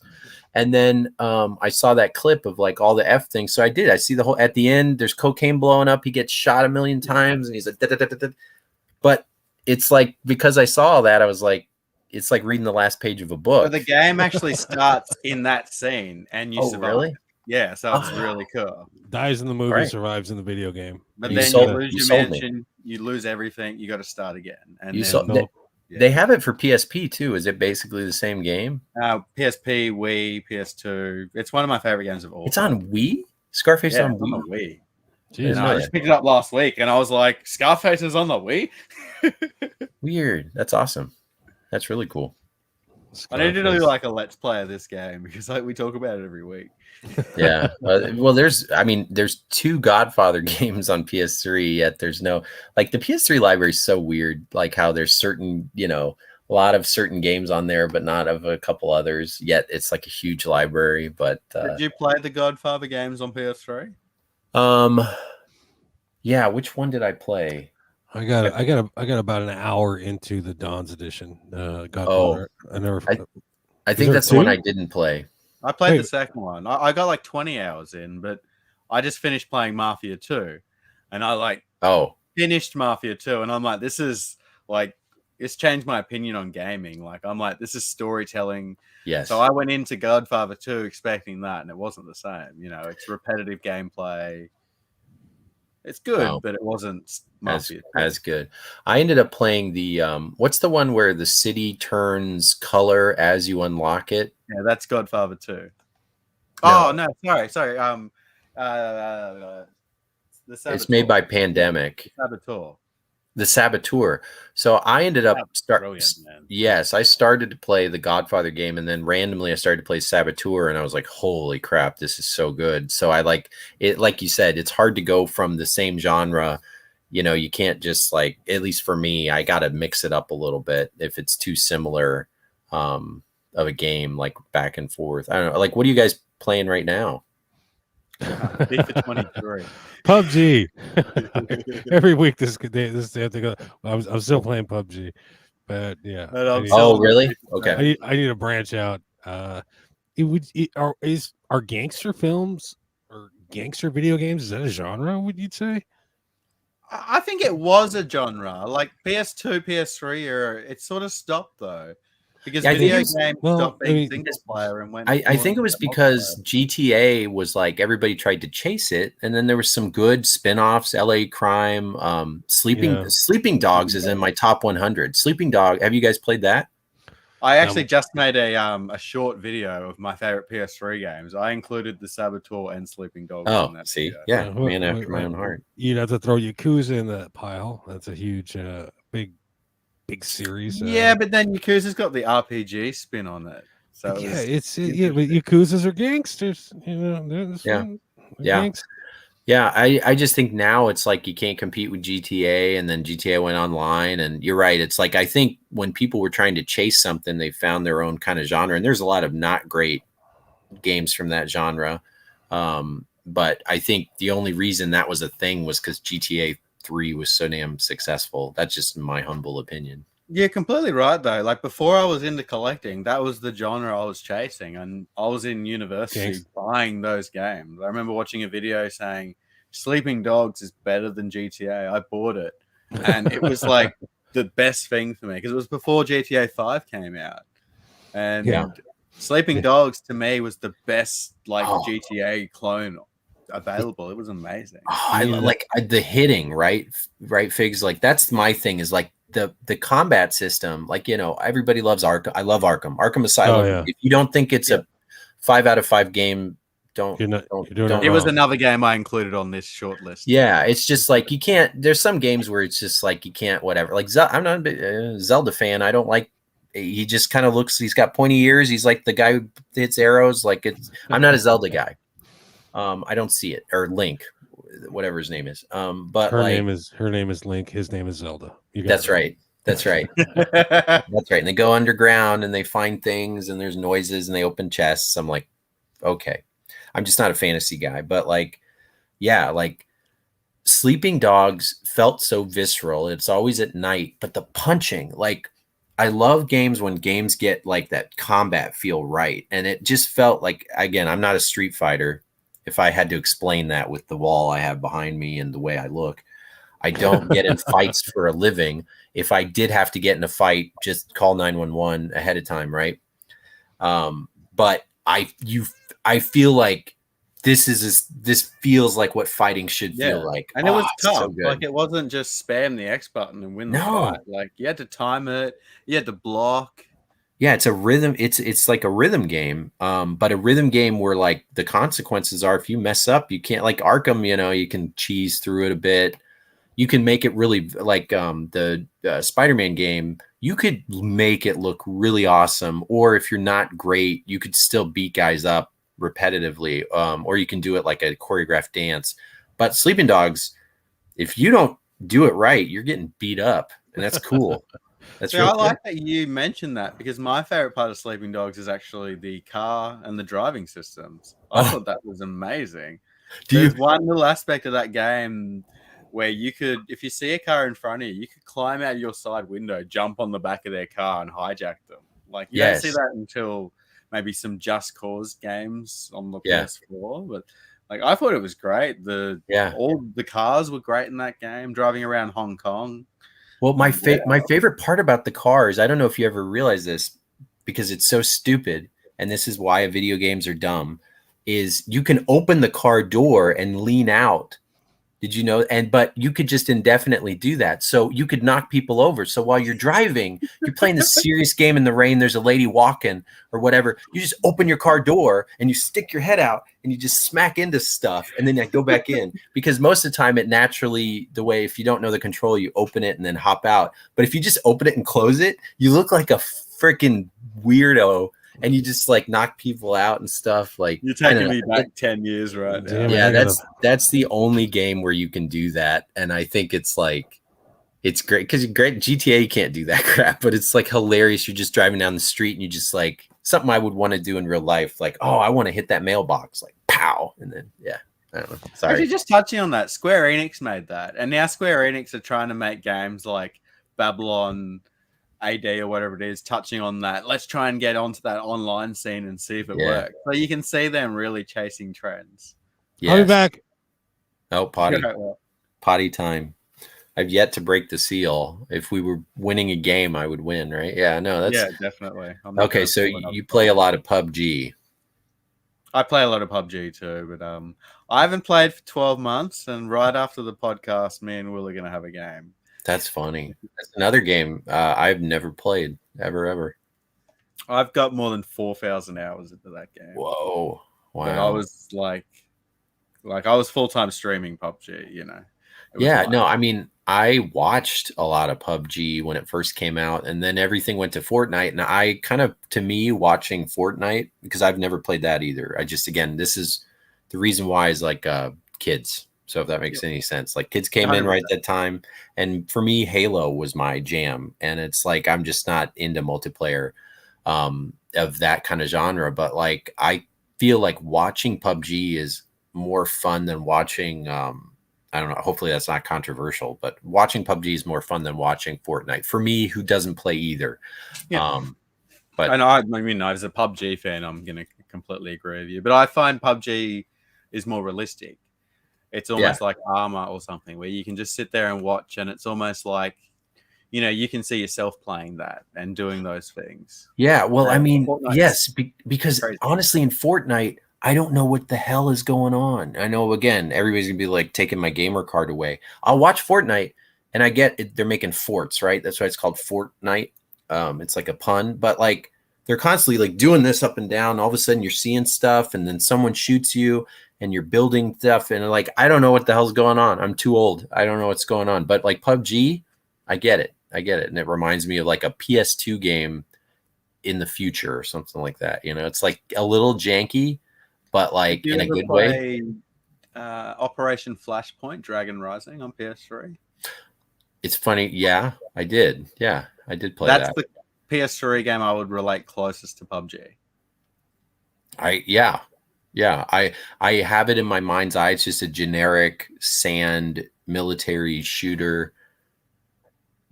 And then I saw that clip of like all the F things. So I did. I see the whole at the end, there's cocaine blowing up. He gets shot a million times and he's like, da-da-da-da-da. But it's like, because I saw all that, I was like, it's like reading the last page of a book. So the game actually starts in that scene, and you survive. Really? Yeah, so it's really cool. Dies in the movie, Right. survives in the video game. But You then sold- you lose you your sold me. mansion, you lose everything, you got to start again. And You then, saw they have it for PSP too. Is it basically the same game? PSP, Wii, PS2. It's one of my favorite games of all. It's on Wii. Scarface Yeah, on it's on Wii. the Wii. Jeez, And I just picked it up last week, and I was like, Scarface is on the Wii. Weird. That's awesome. That's really cool. I need to do like a let's play of this game because like we talk about it every week. Yeah. Well, there's 2 Godfather games on PS3, yet there's no, like, the PS3 library is so weird, like how there's certain, a lot of certain games on there, but not of a couple others, yet it's like a huge library. But did you play the Godfather games on PS3? Yeah, which one did I play? I got about an hour into the Dawn's edition. Godfather. I think that's the one I didn't play. I played the second one. I got like 20 hours in, but I just finished playing Mafia 2, and I finished Mafia 2, and I'm like, this is like, it's changed my opinion on gaming. Like, I'm like, this is storytelling. Yes. So I went into Godfather 2 expecting that, and it wasn't the same. It's repetitive gameplay. It's good, but it wasn't as good. I ended up playing the what's the one where the city turns color as you unlock it? Yeah, that's Godfather 2. No. Oh no, sorry. It's made by Pandemic. The Saboteur. So I ended up I started to play the Godfather game, and then randomly I started to play Saboteur, and I was like, holy crap, this is so good. So I like it. Like you said, it's hard to go from the same genre. You can't just, like, at least for me, I got to mix it up a little bit if it's too similar of a game, like back and forth. I don't know. Like, what are you guys playing right now? FIFA 23. PUBG. Every week this day have to go. I'm still playing PUBG, but yeah. Really? Okay. I need to branch out. Are gangster films or gangster video games, is that a genre, would you say? I think it was a genre. Like PS2, PS3 era, it sort of stopped though. Because video games stopped being single player and went. I think it was because GTA was like, everybody tried to chase it, and then there was some good spin-offs. LA Crime, Sleeping Dogs is in my top 100. Sleeping Dog. Have you guys played that? I actually just made a short video of my favorite PS3 games. I included the Saboteur and Sleeping Dogs. Oh, see, video. Man after my own heart. You'd have to throw Yakuza in that pile. That's a huge, big series. Yeah, but then Yakuza's got the RPG spin on it. So but Yakuzas are gangsters. Gangsters. Yeah, I just think now it's like you can't compete with GTA, and then GTA went online, and you're right. It's like, I think when people were trying to chase something, they found their own kind of genre, and there's a lot of not great games from that genre. But I think the only reason that was a thing was because GTA 3 was so damn successful. That's just my humble opinion. You're completely right though. Like, before I was into collecting, that was the genre I was chasing, and I was in university buying those games. I remember watching a video saying Sleeping Dogs is better than GTA. I bought it, and it was like the best thing for me because it was before GTA 5 came out, and Sleeping Dogs to me was the best GTA clone available. It was amazing. I like the hitting, right Figs, like that's my thing, is like the combat system. Like, everybody loves Arkham. I love Arkham Asylum. If you don't think it's a 5 out of 5 game Don't. You're doing don't. It was another game I included on this short list. Yeah, it's just like you can't. There's some games where it's just like you can't. Whatever. Like I'm not a big Zelda fan. I don't like. He just kind of looks. He's got pointy ears. He's like the guy who hits arrows. Like it's. I'm not a Zelda guy. I don't see it, or Link, whatever his name is. But her name is Link. His name is Zelda. That's right. That's right. That's right. And they go underground and they find things and there's noises and they open chests. I'm like, okay. I'm just not a fantasy guy, but like, yeah, like Sleeping Dogs felt so visceral. It's always at night, but the punching, like I love games when games get like that combat feel right. And it just felt like, again, I'm not a Street Fighter. If I had to explain that with the wall I have behind me and the way I look, I don't get in fights for a living. If I did have to get in a fight, just call 911 ahead of time, right? But I feel like this feels like what fighting should feel like. And it was tough. So like it wasn't just spam the X button and win the fight. Like you had to time it, you had to block. Yeah, it's a rhythm. It's like a rhythm game, but a rhythm game where like the consequences are if you mess up, you can't, like Arkham. You can cheese through it a bit. You can make it really like the Spider-Man game. You could make it look really awesome, or if you're not great, you could still beat guys up repetitively, or you can do it like a choreographed dance. But Sleeping Dogs, if you don't do it right, you're getting beat up, and that's cool. That's I like that you mentioned that because my favorite part of Sleeping Dogs is actually the car and the driving systems. I thought that was amazing. There's one little aspect of that game where you could, if you see a car in front of you, you could climb out of your side window, jump on the back of their car and hijack them. Like you don't see that until maybe some Just Cause games on the PS4, but like I thought it was great. All the cars were great in that game, driving around Hong Kong. Well, my favorite part about the cars, I don't know if you ever realize this because it's so stupid, and this is why video games are dumb, is you can open the car door and lean out. Did you know? But you could just indefinitely do that. So you could knock people over. So while you're driving, you're playing this serious game in the rain, there's a lady walking or whatever. You just open your car door and you stick your head out and you just smack into stuff and then you go back in. Because most of the time it naturally, the way, if you don't know the control, you open it and then hop out. But if you just open it and close it, you look like a freaking weirdo. And you just like knock people out and stuff. Like you're taking me back 10 years right now. Yeah, that's the only game where you can do that. And I think it's like it's great because GTA you can't do that crap, but it's like hilarious. You're just driving down the street and you just like something I would want to do in real life. Like, oh, I want to hit that mailbox, like pow, and then I don't know. Sorry. Actually, just touching on that, Square Enix made that, and now Square Enix are trying to make games like Babylon AD or whatever it is, touching on that. Let's try and get onto that online scene and see if it works. So you can see them really chasing trends. I'll be back. Oh, potty time. I've yet to break the seal. If we were winning a game, I would win, right? Yeah, no, definitely. Okay, so you play a lot of PUBG. I play a lot of PUBG too, but I haven't played for 12 months, and right after the podcast, me and Will are going to have a game. That's funny. That's another game I've never played ever. I've got more than 4,000 hours into that game. Whoa! Wow! But I was like I was full-time streaming PUBG. I mean, I watched a lot of PUBG when it first came out, and then everything went to Fortnite. And I kind of, to me, watching Fortnite because I've never played that either. This is the reason why is like kids. So if that makes any sense, like kids came 100%. In right at that time. And for me, Halo was my jam. And it's like, I'm just not into multiplayer of that kind of genre. But like, I feel like watching PUBG is more fun than watching, I don't know, hopefully that's not controversial, but watching PUBG is more fun than watching Fortnite for me, who doesn't play either. Yeah. But I mean, as a PUBG fan, I'm going to completely agree with you, but I find PUBG is more realistic. It's almost like Armor or something where you can just sit there and watch, and it's almost like, you can see yourself playing that and doing those things. Yeah, well, I mean, yes, because honestly, in Fortnite, I don't know what the hell is going on. I know, again, everybody's going to be like taking my gamer card away. I'll watch Fortnite, and I get it, they're making forts, right? That's why it's called Fortnite. It's like a pun, but like they're constantly like doing this up and down. All of a sudden you're seeing stuff, and then someone shoots you and you're building stuff, and like, I don't know what the hell's going on. I'm too old. I don't know what's going on. But like PUBG, I get it. And it reminds me of like a PS2 game in the future or something like that. You know, it's like a little janky, but like in a good way. Operation Flashpoint Dragon Rising on PS3. It's funny. Yeah, I did. Yeah, I did play That's that. the PS3 game I would relate closest to PUBG. I have it in my mind's eye. It's just a generic sand military shooter.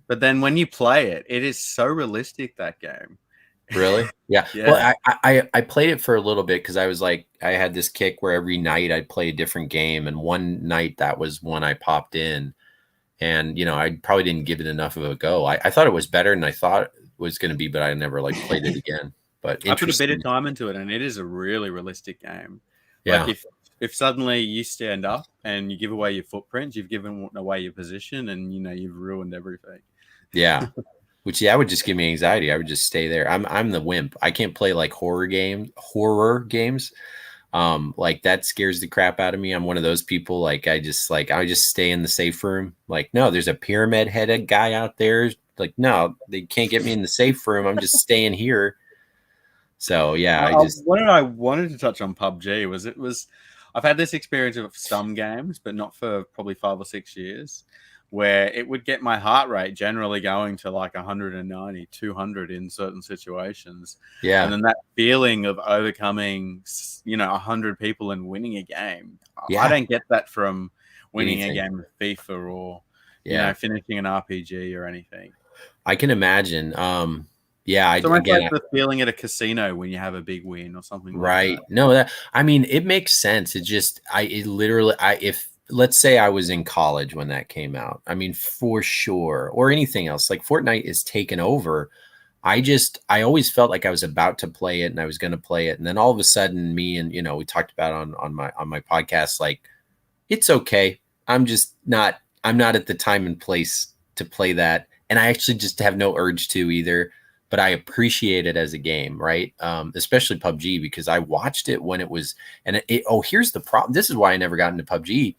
But then when you play it, it is so realistic, that game. Really? Yeah. Yeah. Well, I played it for a little bit because I was like, I had this kick where every night I'd play a different game. And one night that was when I popped in. And, you know, I probably didn't give it enough of a go. I thought it was better than I thought it was going to be, but I never like played it again. But I put a bit of time into it, and it is a really realistic game. Yeah. Like if suddenly you stand up and you give away your footprints, you've given away your position, and you know you've ruined everything. Yeah. Which would just give me anxiety. I would just stay there. I'm the wimp. I can't play like horror games. Like that scares the crap out of me. I'm one of those people. Like I just stay in the safe room. Like, no, there's a pyramid headed guy out there. Like, no, they can't get me in the safe room. I'm just staying here. So yeah, what I wanted to touch on PUBG was I've had this experience of some games, but not for probably 5 or 6 years, where it would get my heart rate generally going to like 190, 200 in certain situations. Yeah. And then that feeling of overcoming, 100 people and winning a game. Yeah. I don't get that from winning Anything. a game of FIFA or, finishing an RPG or anything. I can imagine. It's almost like the feeling at a casino when you have a big win or something right. like that. No, I mean, it makes sense. If let's say I was in college when that came out, I mean, for sure, or anything else, like Fortnite is taken over. I always felt like I was about to play it and I was going to play it. And then all of a sudden we talked about on my podcast, like, it's okay. I'm not at the time and place to play that. And I actually just have no urge to either, but I appreciate it as a game, right? Especially PUBG, because I watched it when it was, and here's the problem. This is why I never got into PUBG.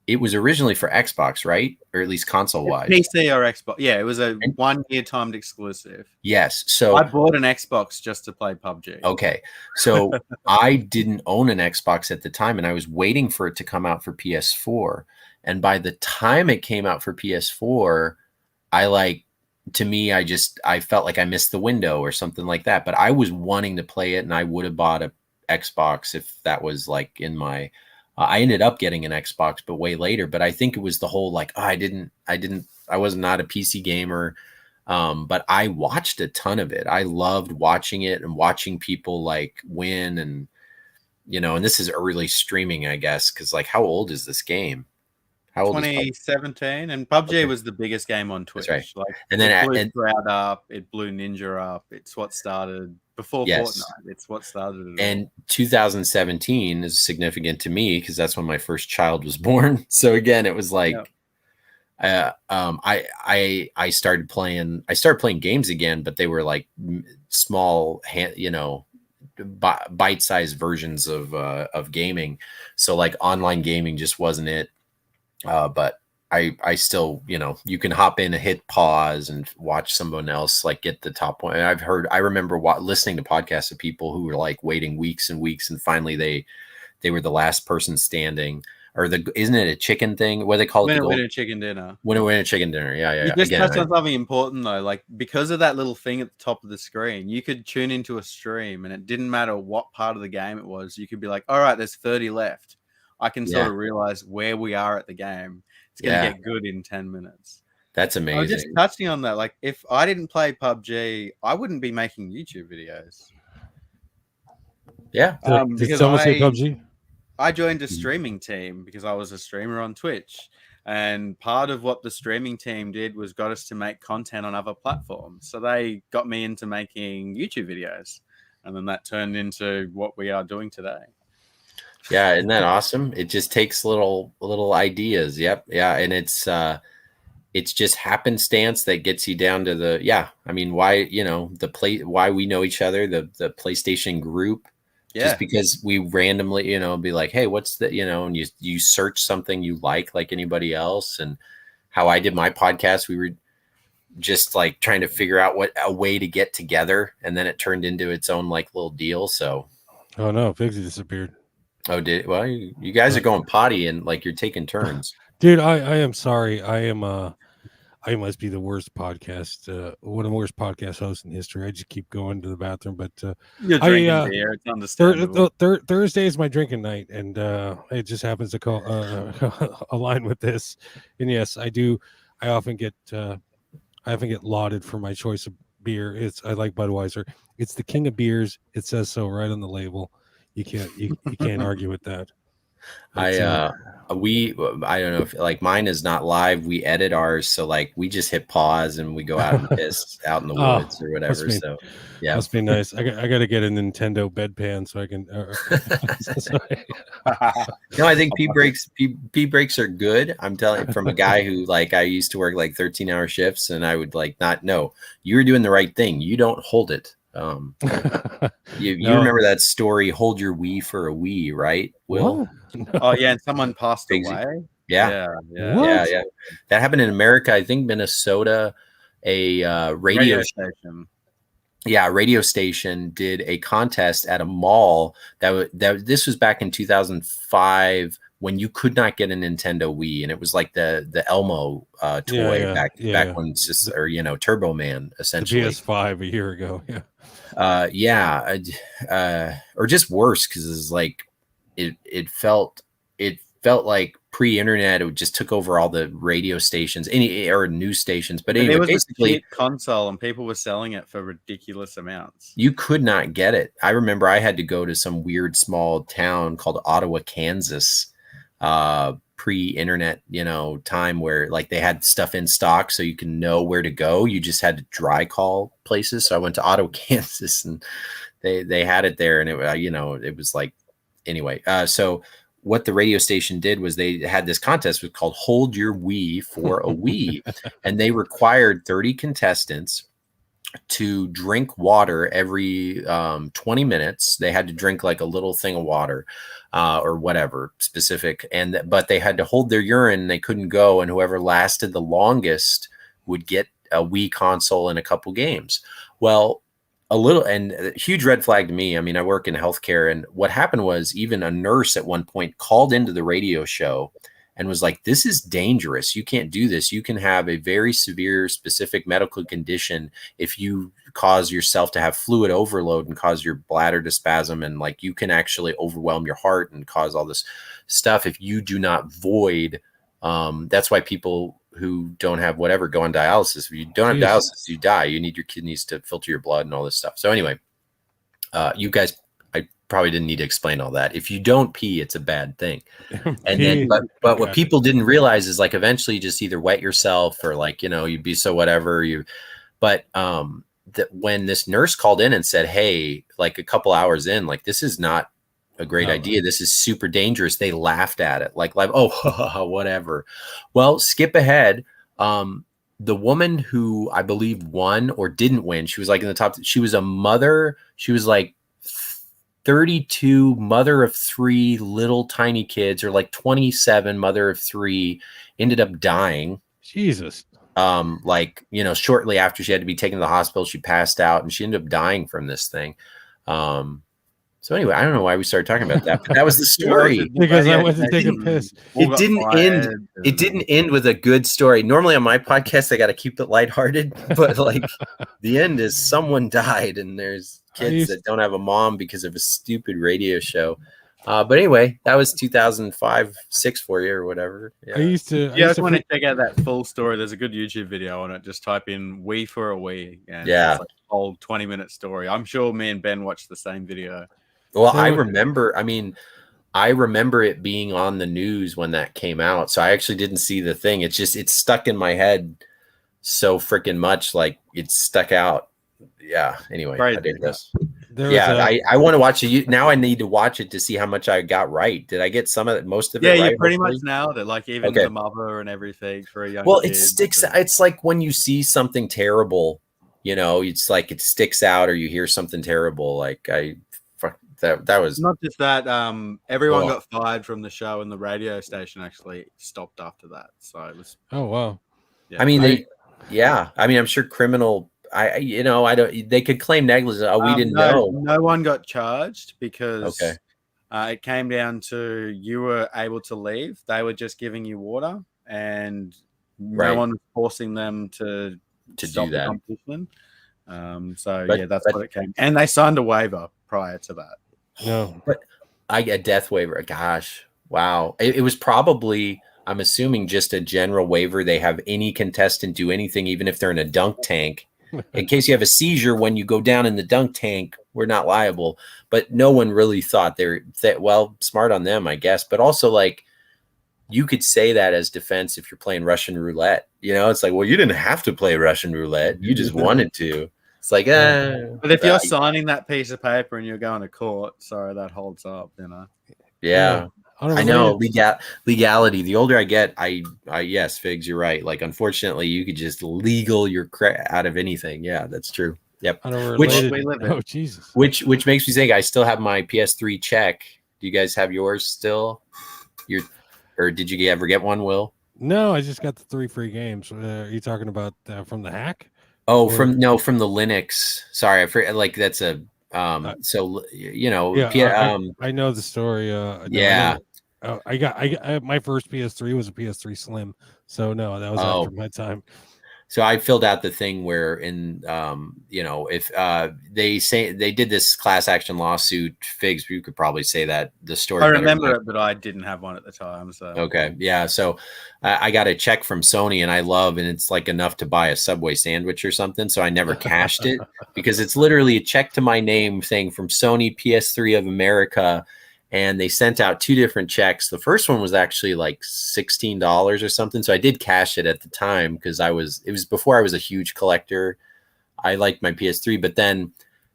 It was originally for Xbox, right? Or at least console-wise. PC or Xbox. Yeah, it was a 1-year timed exclusive. Yes. So I bought an Xbox just to play PUBG. Okay. So I didn't own an Xbox at the time, and I was waiting for it to come out for PS4. And by the time it came out for PS4, I felt like I missed the window or something like that. But I was wanting to play it, and I would have bought a Xbox if that was like in my I ended up getting an Xbox, but way later. But I think it was the whole like, I was not a PC gamer. But I watched a ton of it. I loved watching it and watching people like win, and and this is early streaming, I guess, because like, how old is this game? How old? 2017, and PUBG was the biggest game on Twitch. That's right. Like, and then it blew Sprout up, it blew Ninja up. It's what started before Fortnite. It's what started it. And 2017 is significant to me because that's when my first child was born. So again, it was like, I started playing games again, but they were like small, bite-sized versions of gaming. So like online gaming just wasn't it. But I still, you can hop in and hit pause and watch someone else like get the top one. And I remember listening to podcasts of people who were like waiting weeks and weeks, and finally they were the last person standing. Or isn't it a chicken thing? What do they call it? Winner chicken dinner. Winner chicken dinner. Yeah. You just touched on something important though. Like, because of that little thing at the top of the screen, you could tune into a stream, and it didn't matter what part of the game it was. You could be like, all right, there's 30 left. I can sort of realize where we are at the game. It's going to get good in 10 minutes. That's amazing. I was just touching on that. Like, if I didn't play PUBG, I wouldn't be making YouTube videos. Yeah. Did someone say PUBG? I joined a streaming team because I was a streamer on Twitch. And part of what the streaming team did was got us to make content on other platforms. So they got me into making YouTube videos. And then that turned into what we are doing today. Yeah, isn't that awesome? It just takes little ideas. Yep. Yeah, and it's it's just happenstance that gets you down to the, I mean, why, why we know each other, the PlayStation group, just because we randomly, be like, hey, what's the, and you search something you like anybody else. And how I did my podcast, we were just like trying to figure out a way to get together. And then it turned into its own like little deal. So. Oh no, Figsy disappeared. Oh, well, you guys are going potty and like you're taking turns. Dude, I am sorry. I must be the worst podcast, one of the worst podcast hosts in history. I just keep going to the bathroom, but you're drinking beer. It's understandable. Thursday is my drinking night, and it just happens to align with this. And yes, I do. I often get lauded for my choice of beer. I like Budweiser. It's the king of beers. It says so right on the label. You can't argue with that. I don't know if like mine is not live. We edit ours, so like we just hit pause and we go out and piss out in the woods or whatever. So yeah, must be nice. I got to get a Nintendo bedpan so I can. No, I think pee breaks are good. I'm telling you, from a guy who like I used to work like 13-hour shifts, and I would like not know you're doing the right thing. You don't hold it. You remember that story? Hold your wee for a wee, right? Will? No. Oh yeah, and someone passed away. Yeah. That happened in America. I think Minnesota. A radio station. Yeah, a radio station did a contest at a mall. This was back in 2005 when you could not get a Nintendo Wii, and it was like the Elmo toy back when it's just Turbo Man essentially. The PS5 a year ago. Or just worse because it's like it felt like pre-internet. It just took over all the radio stations, or news stations. But anyway, it was basically a console, and people were selling it for ridiculous amounts. You could not get it. I remember I had to go to some weird small town called Ottawa, Kansas, pre-internet, time where like they had stuff in stock so you can know where to go. You just had to dry call places. So I went to Ottawa, Kansas, and they had it there, and it was like anyway. So what the radio station did was they had this contest was called Hold Your Wii for a Wii, and they required 30 contestants to drink water every 20 minutes. They had to drink like a little thing of water or whatever specific, but they had to hold their urine. They couldn't go, and whoever lasted the longest would get a Wii console and a couple games. Well, a huge red flag to me. I mean, I work in healthcare, and what happened was even a nurse at one point called into the radio show and was like, this is dangerous. You can't do this. You can have a very severe specific medical condition if you cause yourself to have fluid overload and cause your bladder to spasm. And like, you can actually overwhelm your heart and cause all this stuff if you do not void. That's why people who don't have whatever go on dialysis. If you don't have dialysis, you die. You need your kidneys to filter your blood and all this stuff. So anyway, you guys, I probably didn't need to explain all that. If you don't pee, it's a bad thing. And then, but what people didn't realize is like, eventually you just either wet yourself or like, you'd be so whatever but when this nurse called in and said, hey, like a couple hours in, like, this is not a great idea. This is super dangerous. They laughed at it like, oh, whatever. Well, skip ahead. The woman who I believe won or didn't win, she was like in the top. She was a mother. She was like 32, mother of 3 little tiny kids, or like 27, mother of 3, ended up dying. Jesus. Shortly after she had to be taken to the hospital, she passed out and she ended up dying from this thing. So anyway, I don't know why we started talking about that, but that was the story. Because I went to take a piss. It didn't end with a good story. Normally on my podcast, I got to keep it lighthearted, but like the end is someone died and there's kids that don't have a mom because of a stupid radio show. But anyway, that was 2005-6 for you or whatever. Yeah. I used to want to check out that full story. There's a good YouTube video on it. Just type in "Wii for a Wii." And it's like a whole 20-minute story. I'm sure me and Ben watched the same video. Well, I remember it being on the news when that came out. So I actually didn't see the thing. It's stuck in my head so freaking much. Like it's stuck out. Yeah. Anyway, right. I did this. I want to watch it. Now I need to watch it to see how much I got right. Did I get most of it right? Yeah, you pretty much nailed it. Like even the mother and everything for a young kid. It sticks. It's like when you see something terrible, it's like it sticks out, or you hear something terrible. Like that was not just that. Everyone got fired from the show, and the radio station actually stopped after that. So it was. Oh wow. Yeah, I mean, I'm sure criminal. I don't. They could claim negligence. Oh, we didn't know. No one got charged because it came down to you were able to leave. They were just giving you water, and no one was forcing them to stop do that. The competition. That's what it came. And they signed a waiver prior to that. No, but I get a death waiver. Gosh, wow! It was probably. I'm assuming just a general waiver. They have any contestant do anything, even if they're in a dunk tank. In case you have a seizure when you go down in the dunk tank, we're not liable. But no one really thought smart on them, I guess. But also, like, you could say that as defense if you're playing Russian roulette. It's like, well, you didn't have to play Russian roulette. You just wanted to. It's like, But if you're signing that piece of paper and you're going to court, sorry, that holds up, Yeah. I know legality. The older I get, yes, Figs, you're right. Like, unfortunately, you could just legal your out of anything. Yeah, that's true. Yep. Jesus. Which makes me think I still have my PS3 check. Do you guys have yours still? Or did you ever get one, Will? No, I just got the 3 free games. Are you talking about from the hack? Oh, from the Linux. Sorry, I forget. Like that's a I know the story. I got my first PS3 was a PS3 Slim, so no, that was after my time. So I filled out the thing where if they say they did this class action lawsuit, Figs, you could probably say that the story. I remember it, but I didn't have one at the time. So okay, yeah. So I got a check from Sony, and it's like enough to buy a Subway sandwich or something. So I never cashed it because it's literally a check to my name thing from Sony PS3 of America. And they sent out 2 different checks. The first one was actually like $16 or something. So I did cash it at the time because it was before I was a huge collector. I liked my PS3. But then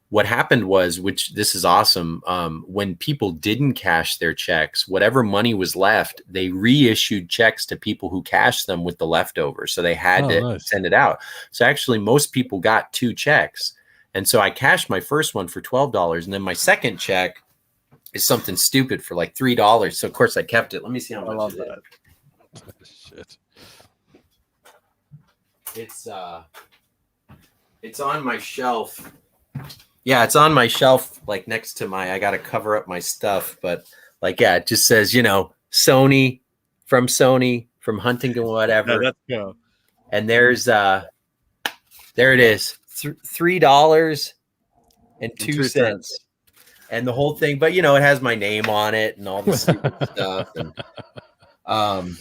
what happened was, which this is awesome, when people didn't cash their checks, whatever money was left, they reissued checks to people who cashed them with the leftovers. So they had to send it out. So actually most people got 2 checks. And so I cashed my first one for $12. And then my second check is something stupid for like $3. So of course I kept it. Let me see how much it is. Shit. It's on my shelf. Yeah, it's on my shelf, like next to I gotta cover up my stuff, but like it just says, Sony from Huntington, whatever. Let's go. And there's there it is. $3.02. And the whole thing, but it has my name on it and all this stupid stuff, and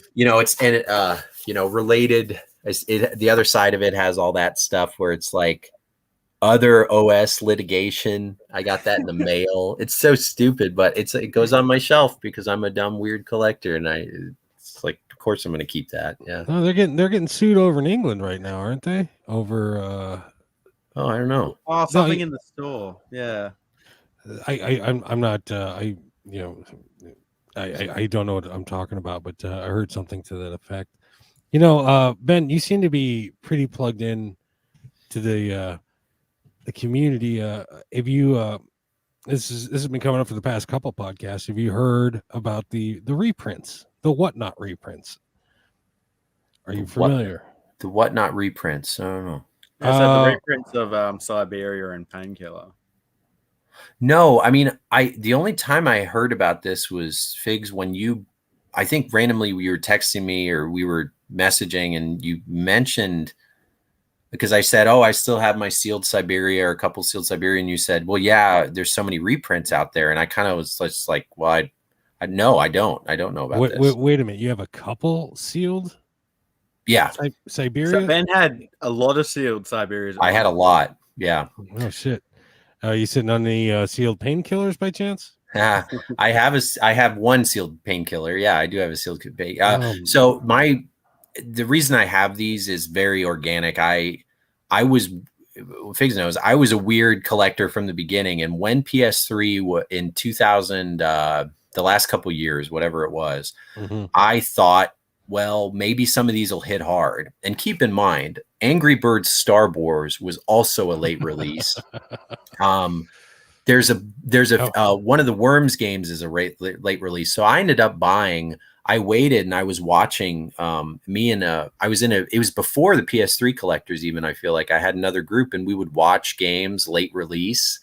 related. The other side of it has all that stuff where it's like other OS litigation. I got that in the mail. It's so stupid, but it goes on my shelf because I'm a dumb weird collector, and it's like, of course I'm going to keep that. Yeah. No, they're getting sued over in England right now, aren't they? Over. I don't know. Oh, something in the store. Yeah. I'm not I don't know what I'm talking about, but I heard something to that effect. Ben, you seem to be pretty plugged in to the community. Have you this has been coming up for the past couple podcasts. Have you heard about the reprints, the whatnot reprints? Are you familiar? The whatnot reprints? I don't know. The reprints of Syberia and Painkiller. No, I mean, the only time I heard about this was Figs when I think randomly you were texting me or we were messaging and you mentioned, because I said, I still have my sealed Syberia or a couple sealed Syberia, and you said, well, yeah, there's so many reprints out there, and I kind of was just like, well, I don't know about this. Wait a minute, you have a couple sealed? Yeah, Syberia. So Ben had a lot of sealed Siberias. I had a lot. Yeah. Oh shit. You sitting on the sealed Painkillers by chance? I have one sealed Painkiller. Yeah, I do have a sealed the reason I have these is very organic. I was Figs knows, I was a weird collector from the beginning. And when PS3 in 2000, the last couple years, whatever it was, I thought, well, maybe some of these will hit hard. And keep in mind, Angry Birds Star Wars was also a late release. There's a one of the Worms games is a late release. So I ended up buying. I waited and I was watching. It was before the PS3 collectors. Even I feel like I had another group and we would watch games late release.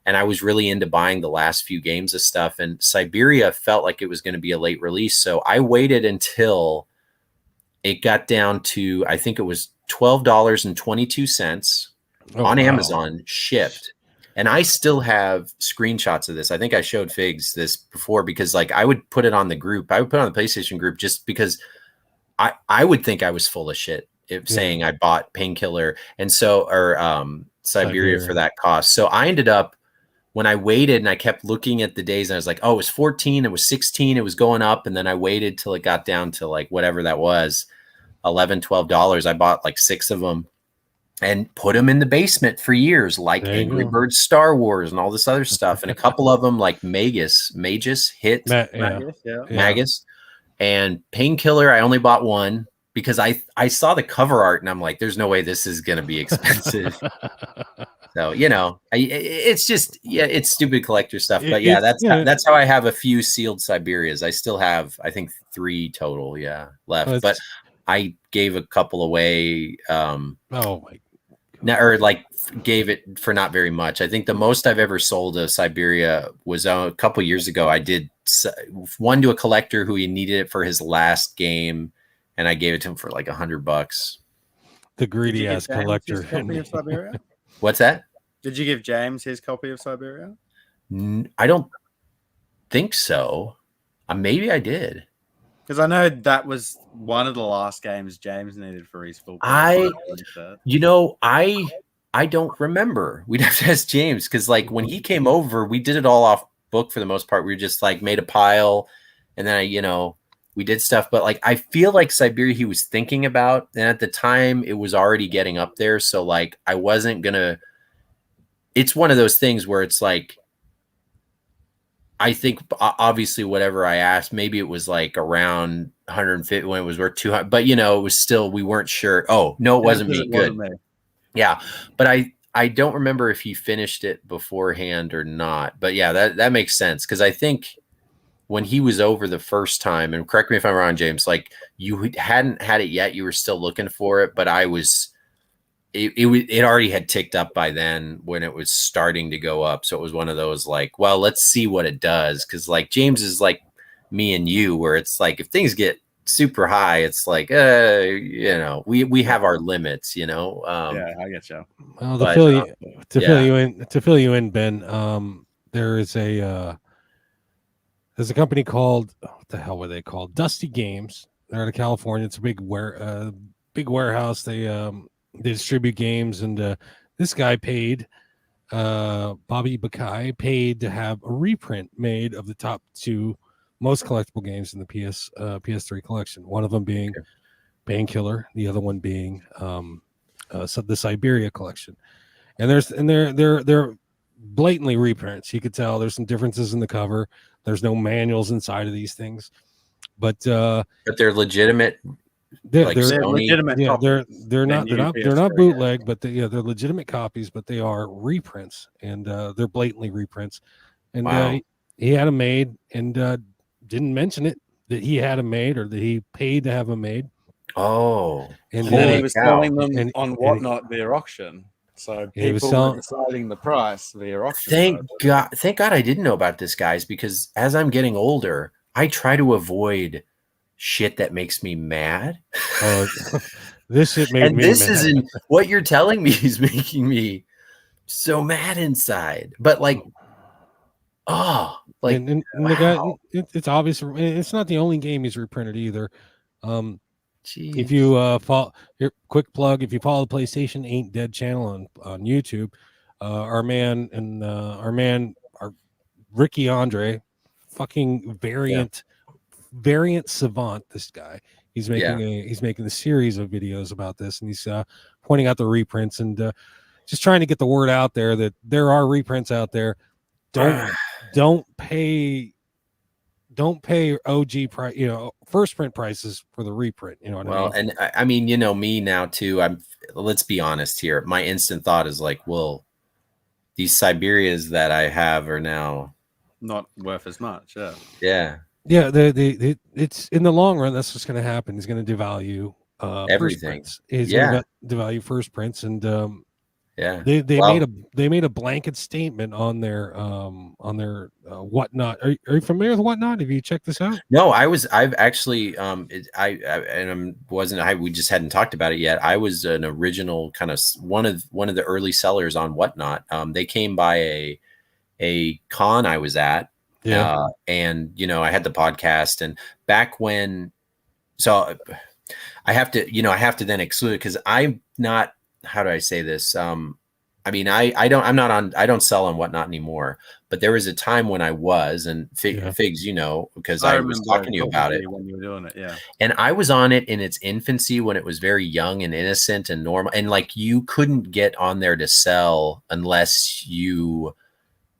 And I was really into buying the last few games of stuff. And Syberia felt like it was going to be a late release. So I waited until it got down to, I think it was $12.22 on Amazon shipped. And I still have screenshots of this. I think I showed Figs this before because like I would put it on the group. I would put it on the PlayStation group just because I would think I was full of shit saying I bought Painkiller and Syberia for that cost. So I ended up, when I waited and I kept looking at the days and I was like, oh, it was 14, it was 16, it was going up. And then I waited till it got down to like whatever that was, $11, $12. I bought like 6 of them and put them in the basement for years, like Angry Birds Star Wars and all this other stuff. And a couple of them like Magus hit Magus and Painkiller. I only bought one because I saw the cover art and I'm like, there's no way this is going to be expensive. So, it's just, it's stupid collector stuff. But that's how I have a few sealed Siberias. I still have, I think 3 total, left. But I gave a couple away. Or like gave it for not very much. I think the most I've ever sold a Syberia was a couple years ago. I did one to a collector who he needed it for his last game, and I gave it to him for like $100. The greedy ass collector. What's that? Did you give James his copy of Syberia? I don't think so. Maybe I did. Because I know that was one of the last games James needed for his full. I don't remember. We'd have to ask James because, like, when he came over, we did it all off book for the most part. We just like made a pile, and then we did stuff. But like, I feel like Syberia he was thinking about, and at the time it was already getting up there. So like, I wasn't gonna. It's one of those things where it's like, I think obviously whatever I asked, maybe it was like around 150 when it was worth 200, but it was still, we weren't sure. Oh no, it wasn't me. Good. Yeah. But I don't remember if he finished it beforehand or not, but yeah, that makes sense. Cause I think when he was over the first time, and correct me if I'm wrong, James, like you hadn't had it yet. You were still looking for it, but it already had ticked up by then when it was starting to go up. So it was one of those like, well, let's see what it does. Cause like James is like me and you, where it's like, if things get super high, it's like, we have our limits, I get you. Well, to fill you in, Ben, there's a company called, what the hell were they called? Dusty Games. They're out of California. It's a big warehouse. They distribute games, and this guy paid, Bobby Bakai paid to have a reprint made of the top 2 most collectible games in the PS3 collection. One of them being Painkiller, the other one being the Syberia Collection. And they're blatantly reprints. You could tell there's some differences in the cover. There's no manuals inside of these things, but they're legitimate. They're legitimate. Yeah, they're not bootleg, but they're legitimate copies. But they are reprints, and they're blatantly reprints. And he had them made, and didn't mention it that he had them made or that he paid to have them made. Oh, and then he was selling them on Whatnot via auction. So people were deciding the price via auction. Thank God I didn't know about this, guys, because as I'm getting older, I try to avoid shit that makes me mad. This shit made me this mad. Isn't what you're telling me is making me so mad inside. But like, and the guy, it's obvious. It's not the only game he's reprinted either. If you follow, here, quick plug, if you follow the PlayStation Ain't Dead channel on YouTube, our Ricky Andre, fucking variant savant, this guy, he's making a series of videos about this, and he's pointing out the reprints, and just trying to get the word out there that there are reprints out there. Don't pay OG price, first print prices for the reprint. You know what I mean? And I mean, me now too. Let's be honest here. My instant thought is like, well, these Siberias that I have are now not worth as much. Yeah. It's in the long run. That's what's going to happen. He's going to devalue everything. He's going to devalue first prints, and they made a blanket statement on their Whatnot. Are you familiar with Whatnot? Have you checked this out? No, I've actually we just hadn't talked about it yet. I was an original kind of one of the early sellers on Whatnot. They came by a con I was at. Yeah. And I had the podcast, and back when, so I have to then exclude it because I'm not, how do I say this? I mean, I don't sell on Whatnot anymore, but there was a time when I was, and Figs, because I was talking to you about it when you were doing it. Yeah. And I was on it in its infancy when it was very young and innocent and normal. And like, you couldn't get on there to sell unless you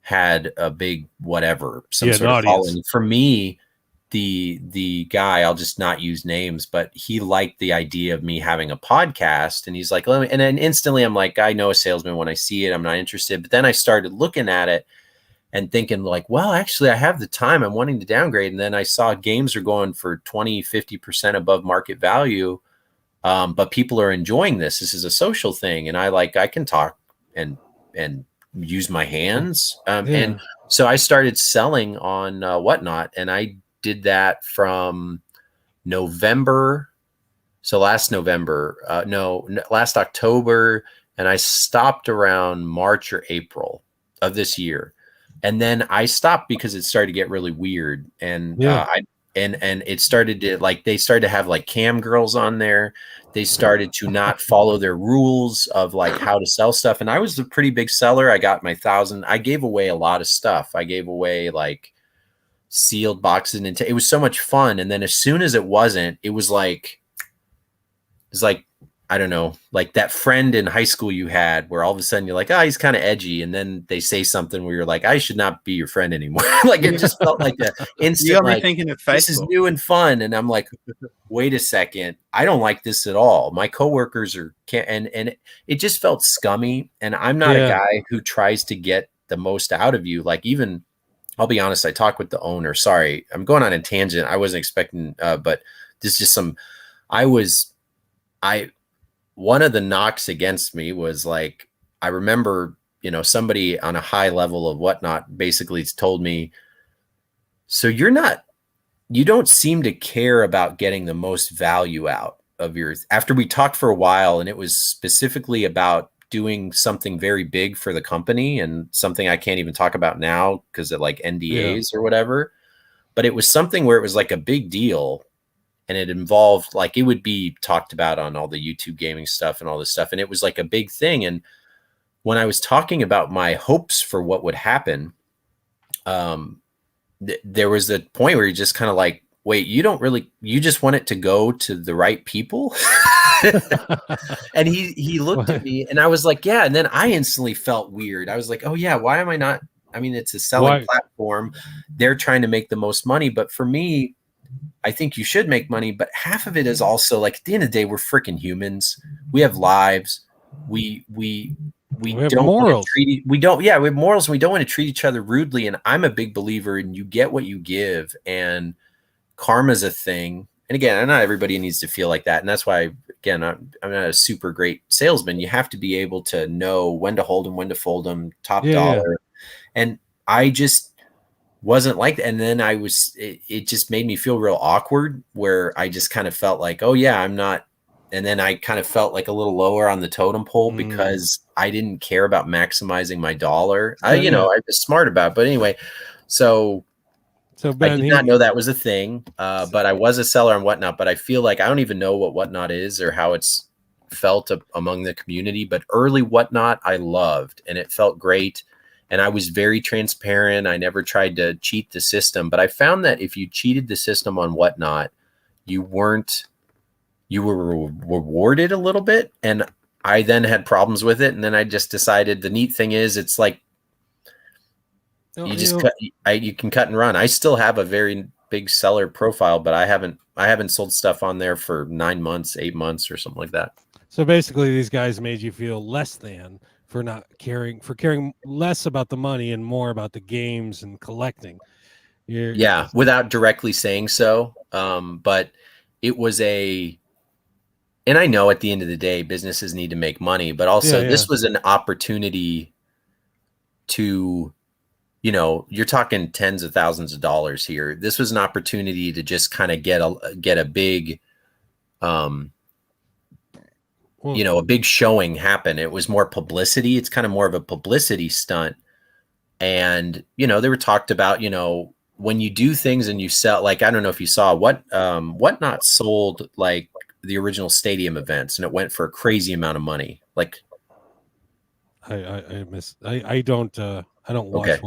had a big whatever, some sort of following. For me, the guy, I'll just not use names, but he liked the idea of me having a podcast, and he's like, and then instantly I'm like, I know a salesman when I see it, I'm not interested. But then I started looking at it and thinking like, well, actually I have the time, I'm wanting to downgrade. And then I saw games are going for 20-50% above market value, but people are enjoying this is a social thing, and I can talk and use my hands. And so I started selling on Whatnot, and I did that from November. So last October, and I stopped around March or April of this year. And then I stopped because it started to get really weird. And and it started to they started to have cam girls on there. They started to not follow their rules of how to sell stuff. And I was a pretty big seller. I got my 1,000. I gave away a lot of stuff. I gave away sealed boxes, and it was so much fun. And then as soon as it wasn't, it was I don't know, that friend in high school you had where all of a sudden you're like, oh, he's kind of edgy. And then they say something where you're like, I should not be your friend anymore. It just felt like an instant, you got me thinking of Facebook. This is new and fun. And I'm like, wait a second. I don't like this at all. My coworkers and it just felt scummy. And I'm not a guy who tries to get the most out of you. Even, I'll be honest, I talked with the owner. Sorry, I'm going on a tangent. I wasn't expecting, but this is just one of the knocks against me was I remember, somebody on a high level of Whatnot basically told me, so you don't seem to care about getting the most value out of after we talked for a while, and it was specifically about doing something very big for the company and something I can't even talk about now because of NDAs or whatever, but it was something where it was a big deal. And it involved it would be talked about on all the YouTube gaming stuff and all this stuff. And it was a big thing. And when I was talking about my hopes for what would happen, there was a point where you're just kind of wait, you just want it to go to the right people. And he looked at me, and I was like, yeah. And then I instantly felt weird. I was like, oh yeah, why am I not? I mean, it's a selling platform. They're trying to make the most money. But for me, I think you should make money, but half of it is also at the end of the day, we're freaking humans. We have lives. We have don't morals. We have morals, and we don't want to treat each other rudely. And I'm a big believer in you get what you give, and karma's a thing. And again, not everybody needs to feel like that. And that's why, again, I'm not a super great salesman. You have to be able to know when to hold them, when to fold them, top dollar. And I just wasn't like that. And then it just made me feel real awkward, where I just kind of felt oh yeah, I'm not. And then I kind of felt a little lower on the totem pole because I didn't care about maximizing my dollar. I was smart about it. But anyway, so Ben, I did not know that was a thing. But I was a seller on Whatnot, but I feel I don't even know what Whatnot is or how it's felt among the community. But early Whatnot I loved, and it felt great. And I was very transparent. I never tried to cheat the system, but I found that if you cheated the system on Whatnot, you were rewarded a little bit. And I then had problems with it, and then I just decided the neat thing is it's like you can cut and run. I still have a very big seller profile, but I haven't sold stuff on there for 9 months, 8 months, or something like that. So basically, these guys made you feel less than for caring less about the money and more about the games and collecting. Without directly saying so. But it was and I know at the end of the day, businesses need to make money, but also this was an opportunity to, you're talking tens of thousands of dollars here. This was an opportunity to just kind of get a big, a big showing happen. It was more publicity. It's kind of more of a publicity stunt. And, they were talked about, when you do things and you sell, like, I don't know if you saw Whatnot sold like the original stadium events, and it went for a crazy amount of money. Like, I don't watch okay.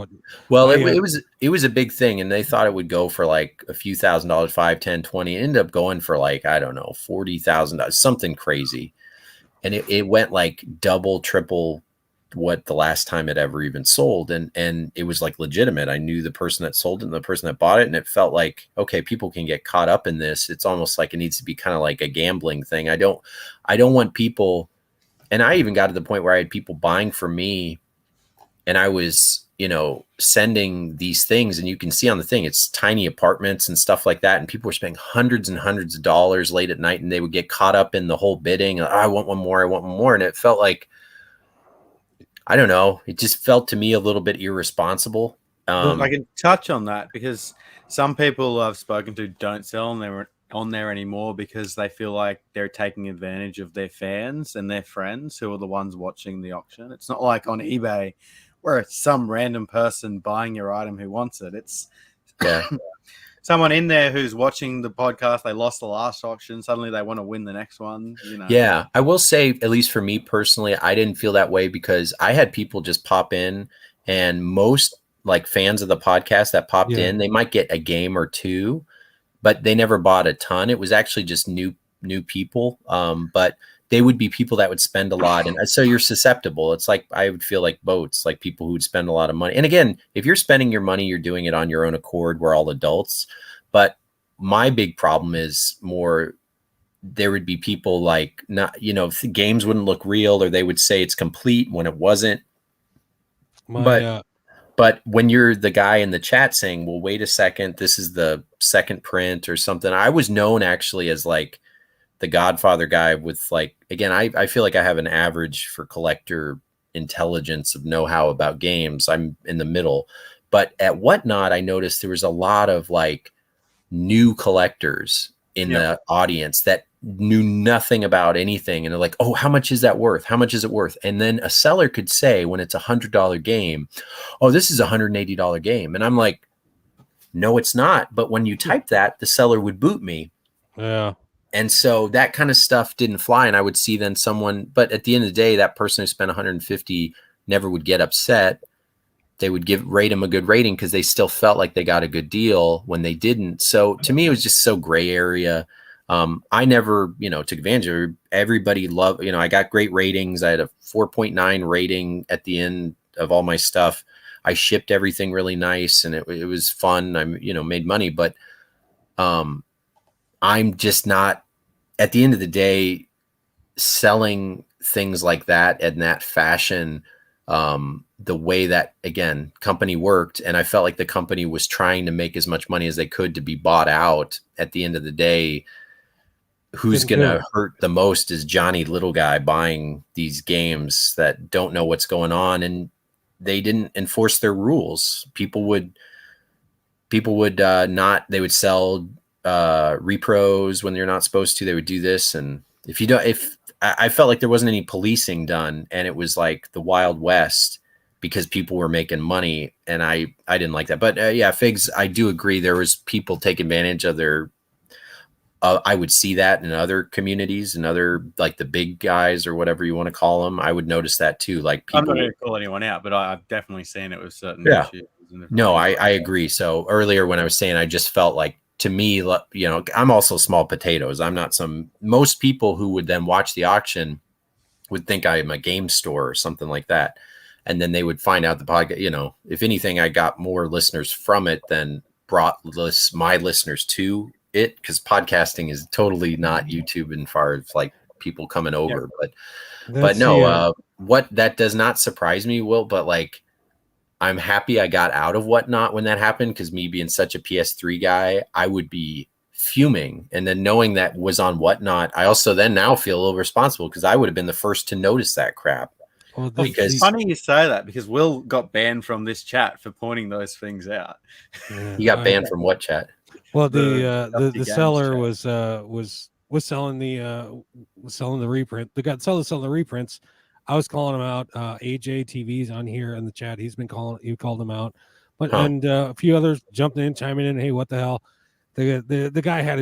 Well, it was a big thing, and they thought it would go for like a few $1,000s, 5, 10, 20. It ended up going for like, I don't know, $40,000, something crazy. And it went like double, triple what the last time it ever even sold. And it was like legitimate. I knew the person that sold it and the person that bought it. And it felt like, okay, people can get caught up in this. It's almost like it needs to be kind of like a gambling thing. I don't want people. And I even got to the point where I had people buying from me, and I was, sending these things, and you can see on the thing, it's tiny apartments and stuff like that. And people were spending hundreds and hundreds of dollars late at night, and they would get caught up in the whole bidding. I want one more. I want one more. And it felt like, I don't know. It just felt to me a little bit irresponsible. Look, I can touch on that because some people I've spoken to don't sell on there anymore because they feel like they're taking advantage of their fans and their friends who are the ones watching the auction. It's not like on eBay where it's some random person buying your item who wants it. It's someone in there who's watching the podcast. They lost the last auction. Suddenly they want to win the next one. Yeah, I will say, at least for me personally, I didn't feel that way because I had people just pop in, and most like fans of the podcast that popped in, they might get a game or two, but they never bought a ton. It was actually just new people. But they would be people that would spend a lot. And so you're susceptible. It's like, I would feel like boats, like people who would spend a lot of money. And again, if you're spending your money, you're doing it on your own accord. We're all adults. But my big problem is more, there would be people like, not, games wouldn't look real, or they would say it's complete when it wasn't. But when you're the guy in the chat saying, well, wait a second, this is the second print or something. I was known actually as like the Godfather guy with like, again, I feel like I have an average for collector intelligence of know-how about games. I'm in the middle. But at Whatnot, I noticed there was a lot of like new collectors in the audience that knew nothing about anything. And they're like, oh, how much is that worth? How much is it worth? And then a seller could say, when it's $100 game, oh, this is a $180 game. And I'm like, no, it's not. But when you type that, the seller would boot me. Yeah. And so that kind of stuff didn't fly. And I would see then someone, but at the end of the day, that person who spent 150 never would get upset. They would rate them a good rating because they still felt like they got a good deal when they didn't. So to me, it was just so gray area. I never, took advantage of it. Everybody loved, I got great ratings. I had a 4.9 rating at the end of all my stuff. I shipped everything really nice, and it was fun. I, made money, but I'm just not, at the end of the day, selling things like that in that fashion, the way that, again, company worked. And I felt like the company was trying to make as much money as they could to be bought out. At the end of the day, who's going to hurt the most is Johnny Little Guy buying these games that don't know what's going on. And they didn't enforce their rules. People would not, they would sell repros when they're not supposed to. They would do this. And I felt like there wasn't any policing done, and it was like the Wild West because people were making money, and I didn't like that. But Figs, I do agree. There was people take advantage of their, I would see that in other communities and other, like the big guys or whatever you want to call them. I would notice that too. Like people, I'm not going to call anyone out, but I've definitely seen it with certain issues. No, I agree. So earlier when I was saying, I just felt like, to me, I'm also small potatoes. I'm not most people who would then watch the auction would think I am a game store or something like that. And then they would find out the podcast, you know, if anything, I got more listeners from it than brought my listeners to it, because podcasting is totally not YouTube in far as like people coming over. But no, what that does not surprise me, Will, but like I'm happy I got out of Whatnot when that happened, because me being such a PS3 guy, I would be fuming. And then knowing that was on Whatnot, I also then now feel a little responsible, because I would have been the first to notice that crap. Well, because it's funny you say that, because Will got banned from this chat for pointing those things out. He got banned from what chat? Well, the seller was selling the reprint. The seller selling the reprints. I was calling him out. AJ TV's on here in the chat. He called him out. But and a few others jumped in, chiming in. Hey, what the hell? The guy had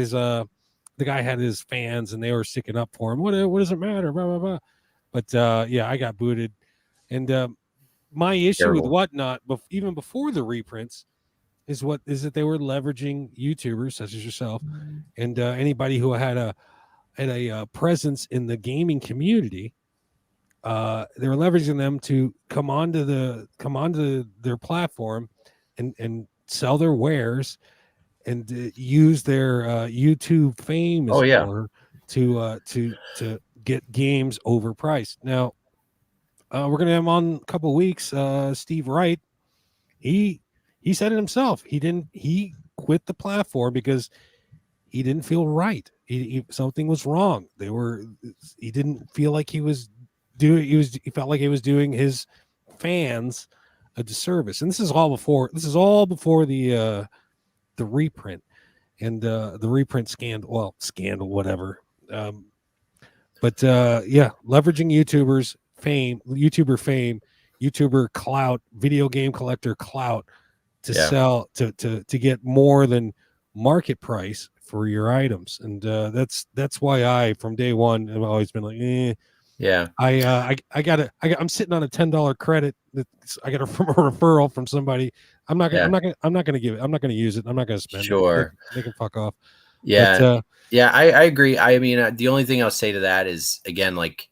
his fans, and they were sticking up for him. What does it matter? Blah blah blah. But yeah, I got booted, and my issue with Whatnot, even before the reprints, is that they were leveraging YouTubers such as yourself and anybody who had a presence in the gaming community. They were leveraging them to come onto their platform and sell their wares and use their YouTube fame to get games overpriced. Now we're gonna have on a couple of weeks. Steve Wright, he said it himself. He quit the platform because he didn't feel right. Something was wrong. He didn't feel like he felt like he was doing his fans a disservice. And this is all before the reprint and the reprint scandal, whatever. But yeah, leveraging YouTuber fame, YouTuber clout, video game collector clout to sell to get more than market price for your items. And that's why I, from day one, have always been like, yeah. I'm sitting on a $10 credit that I got from a referral from somebody. I'm not gonna give it. I'm not gonna use it. I'm not gonna spend it. They can fuck off. Yeah. But, I agree. I mean, the only thing I'll say to that is, again, like,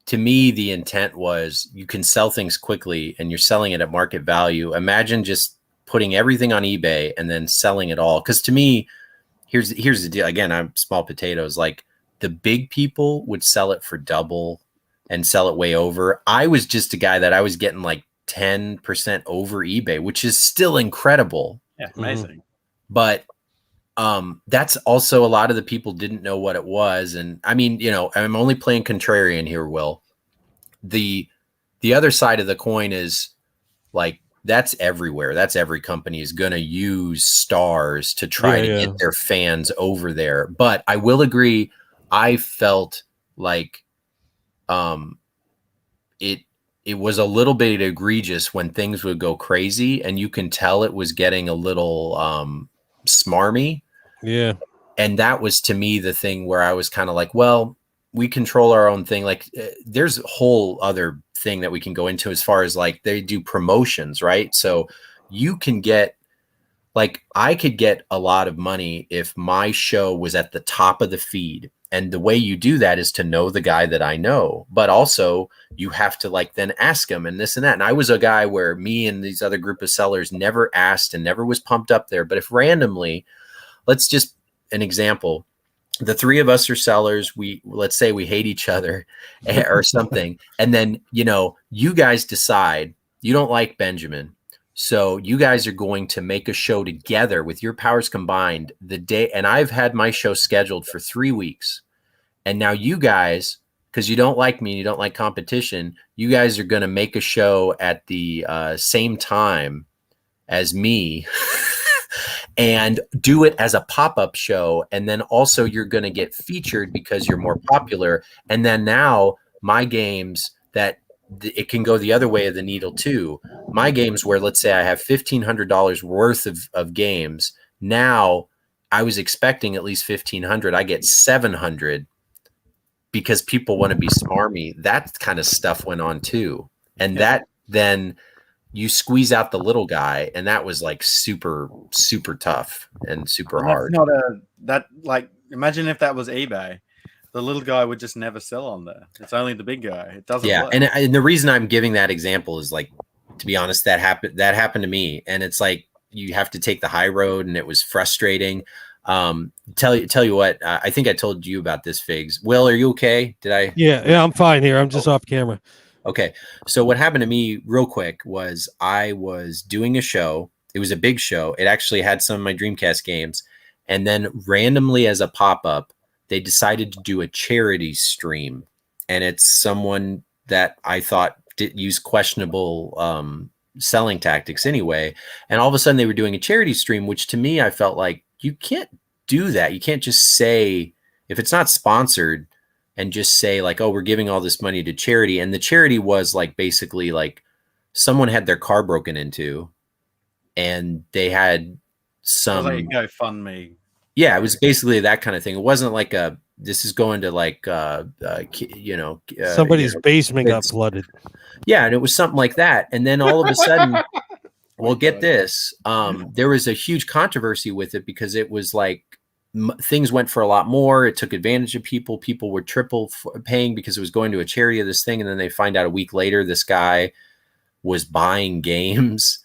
to me, the intent was you can sell things quickly and you're selling it at market value. Imagine just putting everything on eBay and then selling it all. Because to me, here's the deal. Again, I'm small potatoes. Like, the big people would sell it for double and sell it way over. I was just a guy that I was getting like 10% over eBay, which is still incredible. Yeah, amazing. Mm-hmm. But that's also a lot of the people didn't know what it was. And I mean, you know, I'm only playing contrarian here, Will. The other side of the coin is like, that's everywhere. That's every company is going to use stars to try to get their fans over there. But I will agree, I felt like it was a little bit egregious when things would go crazy, and you can tell it was getting a little smarmy. Yeah. And that was, to me, the thing where I was kind of like, well, we control our own thing. Like, there's a whole other thing that we can go into as far as like they do promotions, right? So you can get, like, I could get a lot of money if my show was at the top of the feed. And the way you do that is to know the guy that I know, but also you have to like then ask him and this and that. And I was a guy where me and these other group of sellers never asked and never was pumped up there. But if randomly, let's just an example, the three of us are sellers. Let's say we hate each other or something. And then, you know, you guys decide you don't like Benjamin. So you guys are going to make a show together with your powers combined the day. And I've had my show scheduled for 3 weeks. And now you guys, because you don't like me and you don't like competition, you guys are going to make a show at the same time as me and do it as a pop-up show. And then also you're going to get featured because you're more popular. And then now my games that it can go the other way of the needle too. My games where, let's say I have $1,500 worth of games. Now I was expecting at least 1,500. I get 700 because people want to be smarmy. That kind of stuff went on too. And that then you squeeze out the little guy. And that was like super, super tough and super hard. Imagine if that was eBay. the little guy would just never sell on there. It's only the big guy. It doesn't work. And the reason I'm giving that example is like, to be honest, that happened to me, and it's like you have to take the high road, and it was frustrating. Tell you what, I think I told you about this, Figs. Will, are you okay? Did I? Yeah, I'm fine here. I'm just off camera. Okay. So what happened to me real quick was I was doing a show. It was a big show. It actually had some of my Dreamcast games. And then randomly as a pop-up, they decided to do a charity stream. And it's someone that I thought did use questionable selling tactics anyway. And all of a sudden they were doing a charity stream, which to me, I felt like you can't do that. You can't just say, if it's not sponsored, and just say like, oh, we're giving all this money to charity. And the charity was like, basically like someone had their car broken into and they had some GoFundMe. Yeah, it was basically that kind of thing. It wasn't like this is going to like, somebody's basement got flooded. Yeah. And it was something like that. And then all of a sudden, well, get this, there was a huge controversy with it because it was like, things went for a lot more. It took advantage of people. People were triple paying because it was going to a charity of this thing. And then they find out a week later, this guy was buying games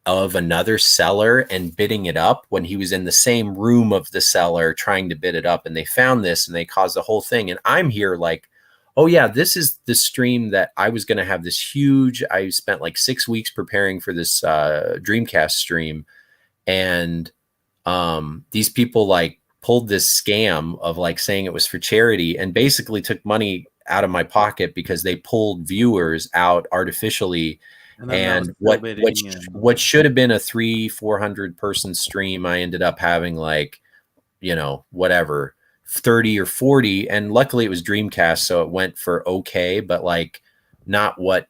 of another seller and bidding it up when he was in the same room of the seller trying to bid it up. And they found this and they caused the whole thing. And I'm here like, oh yeah, this is the stream that I was going to have this huge, I spent like 6 weeks preparing for this Dreamcast stream. And these people like pulled this scam of like saying it was for charity and basically took money out of my pocket because they pulled viewers out artificially. And what should have been a 300-400 person stream, I ended up having like, whatever, 30 or 40. And luckily it was Dreamcast, so it went for okay, but like not what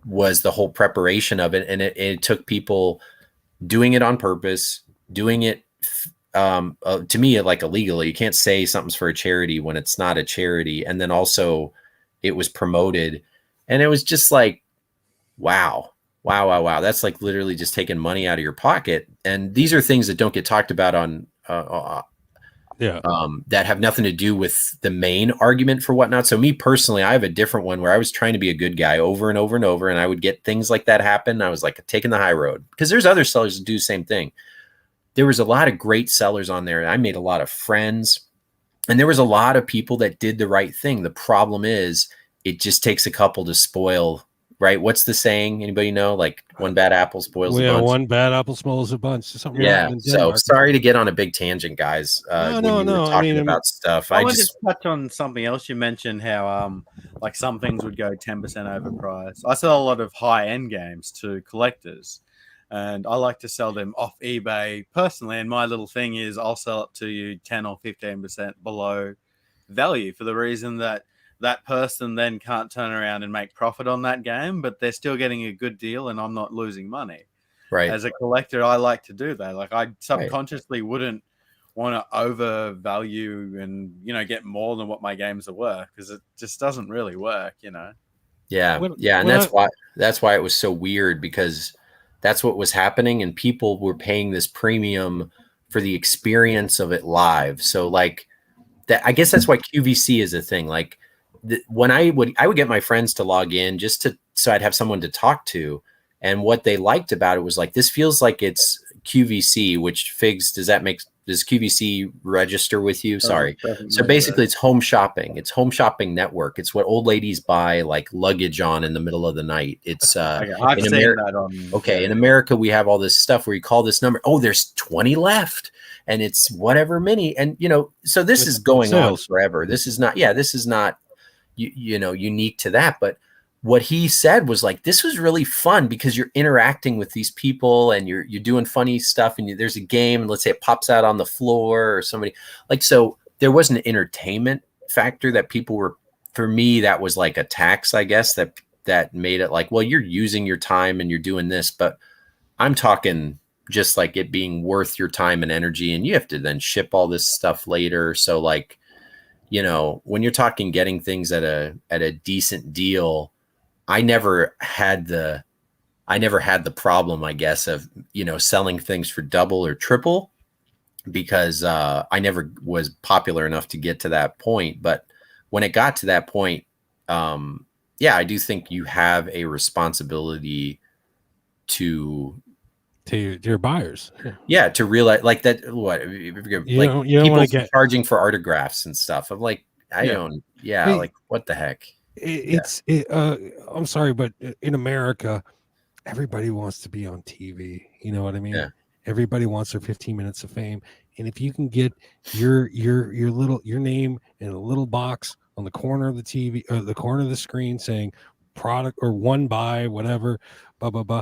was the whole preparation of it. And it took people doing it on purpose, doing it to me, like illegally. You can't say something's for a charity when it's not a charity. And then also it was promoted and it was just like, wow. That's like literally just taking money out of your pocket. And these are things that don't get talked about on, that have nothing to do with the main argument for whatnot. So me personally, I have a different one where I was trying to be a good guy over and over and over. And I would get things like that happen. I was like taking the high road because there's other sellers that do the same thing. There was a lot of great sellers on there. I made a lot of friends and there was a lot of people that did the right thing. The problem is it just takes a couple to spoil, right? What's the saying? Anybody know? Like one bad apple spoils a bunch. One bad apple spoils a bunch. Something so sorry to get on a big tangent, guys. No. Talking about stuff. I just touch on something else. You mentioned how like some things would go 10% overpriced. I sell a lot of high-end games to collectors. And I like to sell them off eBay personally. And my little thing is I'll sell it to you 10 or 15% below value for the reason that that person then can't turn around and make profit on that game, but they're still getting a good deal and I'm not losing money. Right. As a collector, I like to do that. Like I subconsciously wouldn't want to overvalue and, get more than what my games are worth because it just doesn't really work, Yeah. And that's why it was so weird because that's what was happening. And people were paying this premium for the experience of it live. So like that, I guess that's why QVC is a thing. Like when I would get my friends to log in so I'd have someone to talk to. And what they liked about it was like, this feels like it's QVC, which Figs, does QVC register with you? Sorry. So basically it's home shopping. It's home shopping network. It's what old ladies buy like luggage on in the middle of the night. It's I've seen that on. Okay. In America, we have all this stuff where you call this number. Oh, there's 20 left and it's whatever many. And, so this is going on forever. This is not unique to that. But what he said was like, this was really fun because you're interacting with these people and you're doing funny stuff and there's a game and let's say it pops out on the floor or somebody like, so there was an entertainment factor that people were, for me, that was like a tax, I guess, that made it like, well, you're using your time and you're doing this, but I'm talking just like it being worth your time and energy. And you have to then ship all this stuff later. So like, when you're talking getting things at a decent deal, I never had the problem, I guess, of, selling things for double or triple. because I never was popular enough to get to that point. But when it got to that point, yeah, I do think you have a responsibility to your buyers. Yeah, to realize like that. What you like don't people want to get charging for autographs and stuff. I'm like, I don't. Yeah, Hey, like what the heck? I'm sorry, but in America, everybody wants to be on TV. You know what I mean? Yeah. Everybody wants their 15 minutes of fame, and if you can get your name in a little box on the corner of the TV, or the corner of the screen, saying product or one buy, whatever, blah blah blah,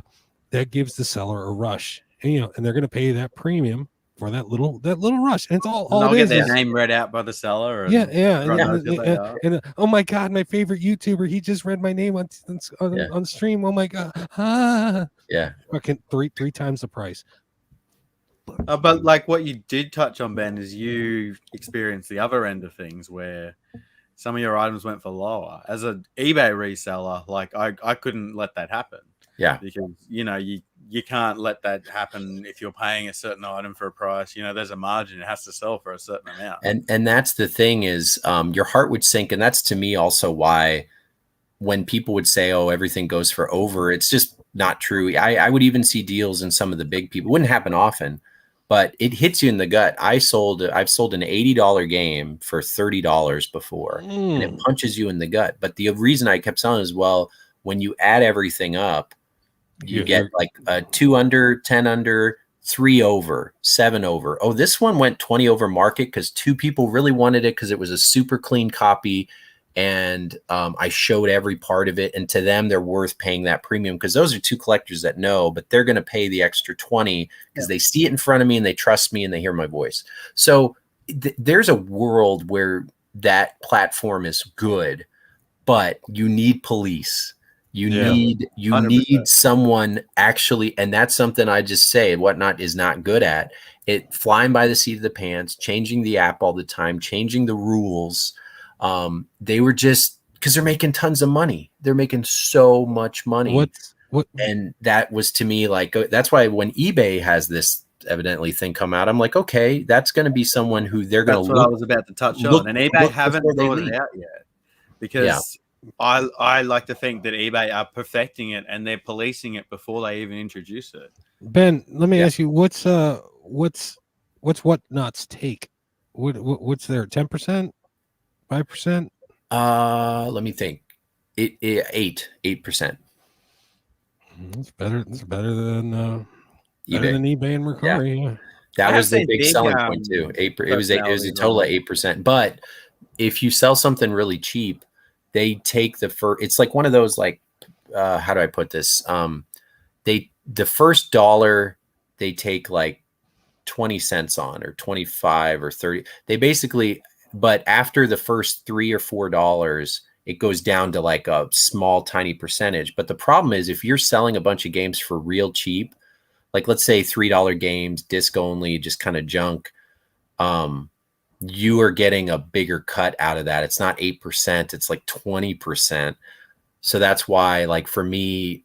that gives the seller a rush, and they're going to pay that premium for that little rush, and it's all they'll it get is. their name read out by the seller. And oh my god, my favorite YouTuber, he just read my name on stream. Oh my god, fucking three times the price. But like what you did touch on, Ben, is you experienced the other end of things where some of your items went for lower. As an eBay reseller, like I couldn't let that happen. Yeah, because you can't let that happen if you're paying a certain item for a price. There's a margin; it has to sell for a certain amount. And that's the thing is, your heart would sink, and that's to me also why when people would say, "Oh, everything goes for over," it's just not true. I would even see deals in some of the big people. It wouldn't happen often, but it hits you in the gut. I've sold an $80 game for $30 before, and it punches you in the gut. But the reason I kept selling is, well, when you add everything up, you get like a 2 under, 10 under, 3 over, 7 over. Oh, this one went 20 over market because 2 people really wanted it because it was a super clean copy. And I showed every part of it. And to them, they're worth paying that premium because those are 2 collectors that know, but they're going to pay the extra 20 because they see it in front of me and they trust me and they hear my voice. So there's a world where that platform is good, but you need police. You need 100%. Someone actually, and that's something I just say Whatnot is not good at it, flying by the seat of the pants, changing the app all the time, changing the rules. They were just because they're making tons of money. They're making so much money. And that was to me like that's why when eBay has this evidently thing come out, I'm like, okay, that's going to be someone who they're going to look. That's what I was about to touch on, and eBay haven't brought it out yet because. I like to think that eBay are perfecting it and they're policing it before they even introduce it. Ben, let me ask you, what's Whatnot's take? What's their 10%, 5%? Let me think. 8%. It's better. It's better than eBay and Mercari. Yeah. That was the big selling point too. It was a total of 8%. But if you sell something really cheap, they take it's like one of those, like, how do I put this? The first dollar they take like 20 cents on, or 25 or 30. They basically, but after the first $3 or $4, it goes down to like a small, tiny percentage. But the problem is if you're selling a bunch of games for real cheap, like let's say $3 games, disc only, just kind of junk, you are getting a bigger cut out of that. It's not 8%, it's like 20%. So that's why, like, for me,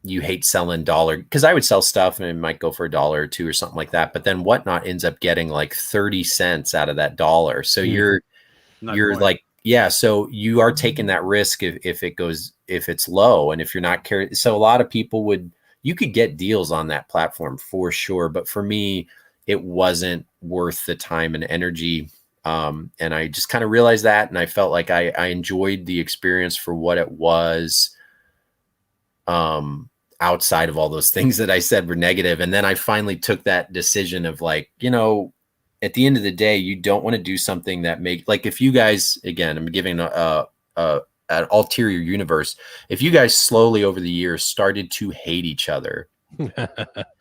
you hate selling dollar, because I would sell stuff and it might go for $1 or $2 or something like that. But then Whatnot ends up getting like 30 cents out of that dollar. So you're like, so you are taking that risk if it's low, and if you're not carrying. So a lot of people you could get deals on that platform for sure. But for me, it wasn't worth the time and energy. And I just kind of realized that. And I felt like I enjoyed the experience for what it was, outside of all those things that I said were negative. And then I finally took that decision of like, at the end of the day, you don't want to do something that like, if you guys, again, I'm giving an ulterior universe. If you guys slowly over the years started to hate each other,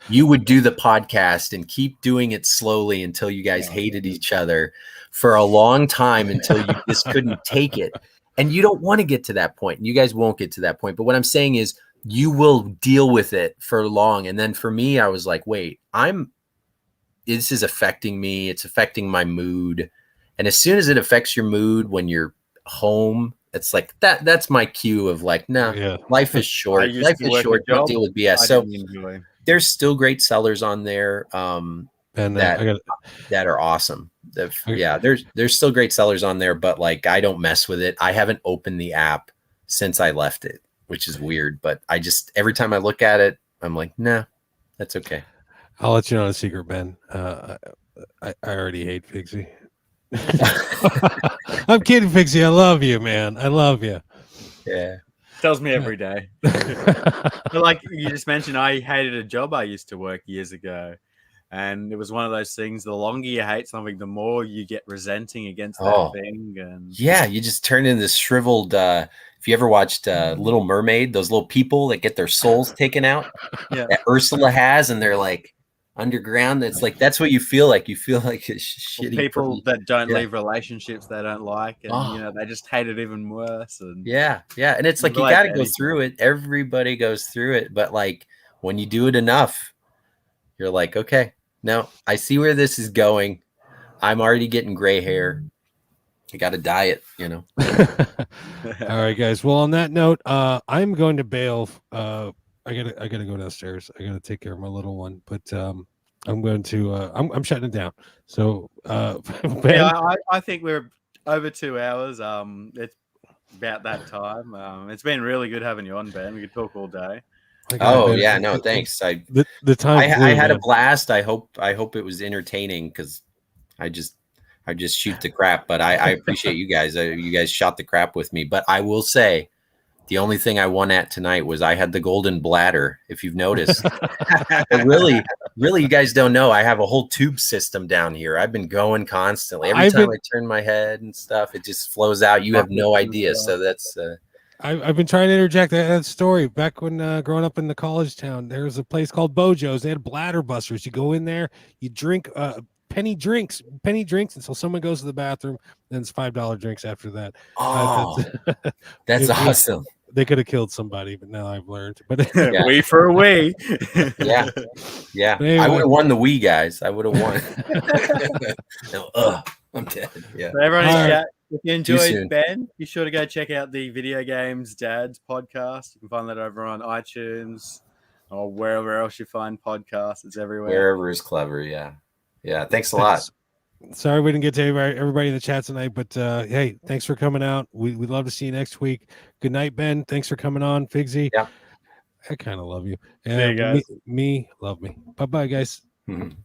you would do the podcast and keep doing it slowly until you guys hated each other for a long time, until you just couldn't take it. And you don't want to get to that point, and you guys won't get to that point. But what I'm saying is you will deal with it for long. And then for me, I was like, wait, this is affecting me. It's affecting my mood. And as soon as it affects your mood when you're home, it's like that's my cue of like, life is short. Life is short. Don't deal with BS. So there's still great sellers on there. And that are awesome. Yeah, there's still great sellers on there, but like I don't mess with it. I haven't opened the app since I left it, which is weird. But I just every time I look at it, I'm like, nah, that's okay. I'll let you know a secret, Ben. I already hate Fixie. I'm kidding, Fixie. I love you, man. I love you. Yeah. Tells me every day. But like you just mentioned, I hated a job I used to work years ago. And it was one of those things, the longer you hate something, the more you get resenting against that thing. And yeah, you just turn into this shriveled, if you ever watched Little Mermaid, those little people that get their souls taken out, that Ursula has, and they're like underground. That's like, that's what you feel like. You feel like a shitty people that don't leave relationships they don't like. And, you know, they just hate it even worse. And yeah. And it's like, you got to go through it. Everybody goes through it. But like, when you do it enough, you're like, okay, now I see where this is going. I'm already getting gray hair. I got to dye it, you know. All right, guys. Well, on that note, I'm going to bail. I gotta go downstairs. I gotta take care of my little one. But I'm going to. I'm shutting it down. So, Ben? Yeah, I think we're over 2 hours. It's about that time. It's been really good having you on, Ben. We could talk all day. Oh yeah, no, thanks. The time I had a blast. I hope it was entertaining because I just shoot the crap. But I appreciate you guys. You guys shot the crap with me. But I will say, the only thing I won at tonight was I had the golden bladder. If you've noticed, really, you guys don't know. I have a whole tube system down here. I've been going constantly. Every time I turn my head and stuff, it just flows out. You have no idea. So that's. I've been trying to interject that story. Back when growing up in the college town, there was a place called Bojo's. They had bladder busters. You go in there, you drink penny drinks until someone goes to the bathroom. Then it's $5 drinks after that. Oh, that's awesome. They could have killed somebody, but now I've learned. But Wee for a wee. yeah. Anyway. I would have won the Wii, guys. I would have won. No, I'm dead. Yeah. So everyone in chat, if you enjoyed Ben, be sure to go check out the Video Games Dads podcast. You can find that over on iTunes or wherever else you find podcasts. It's everywhere. Wherever is clever. Yeah. Thanks a lot. Sorry we didn't get to everybody in the chat tonight, but hey, thanks for coming out. We'd love to see you next week. Good night, Ben. Thanks for coming on, Figsy. Yeah. I kind of love you. And me, love me. Bye-bye, guys. Mm-hmm.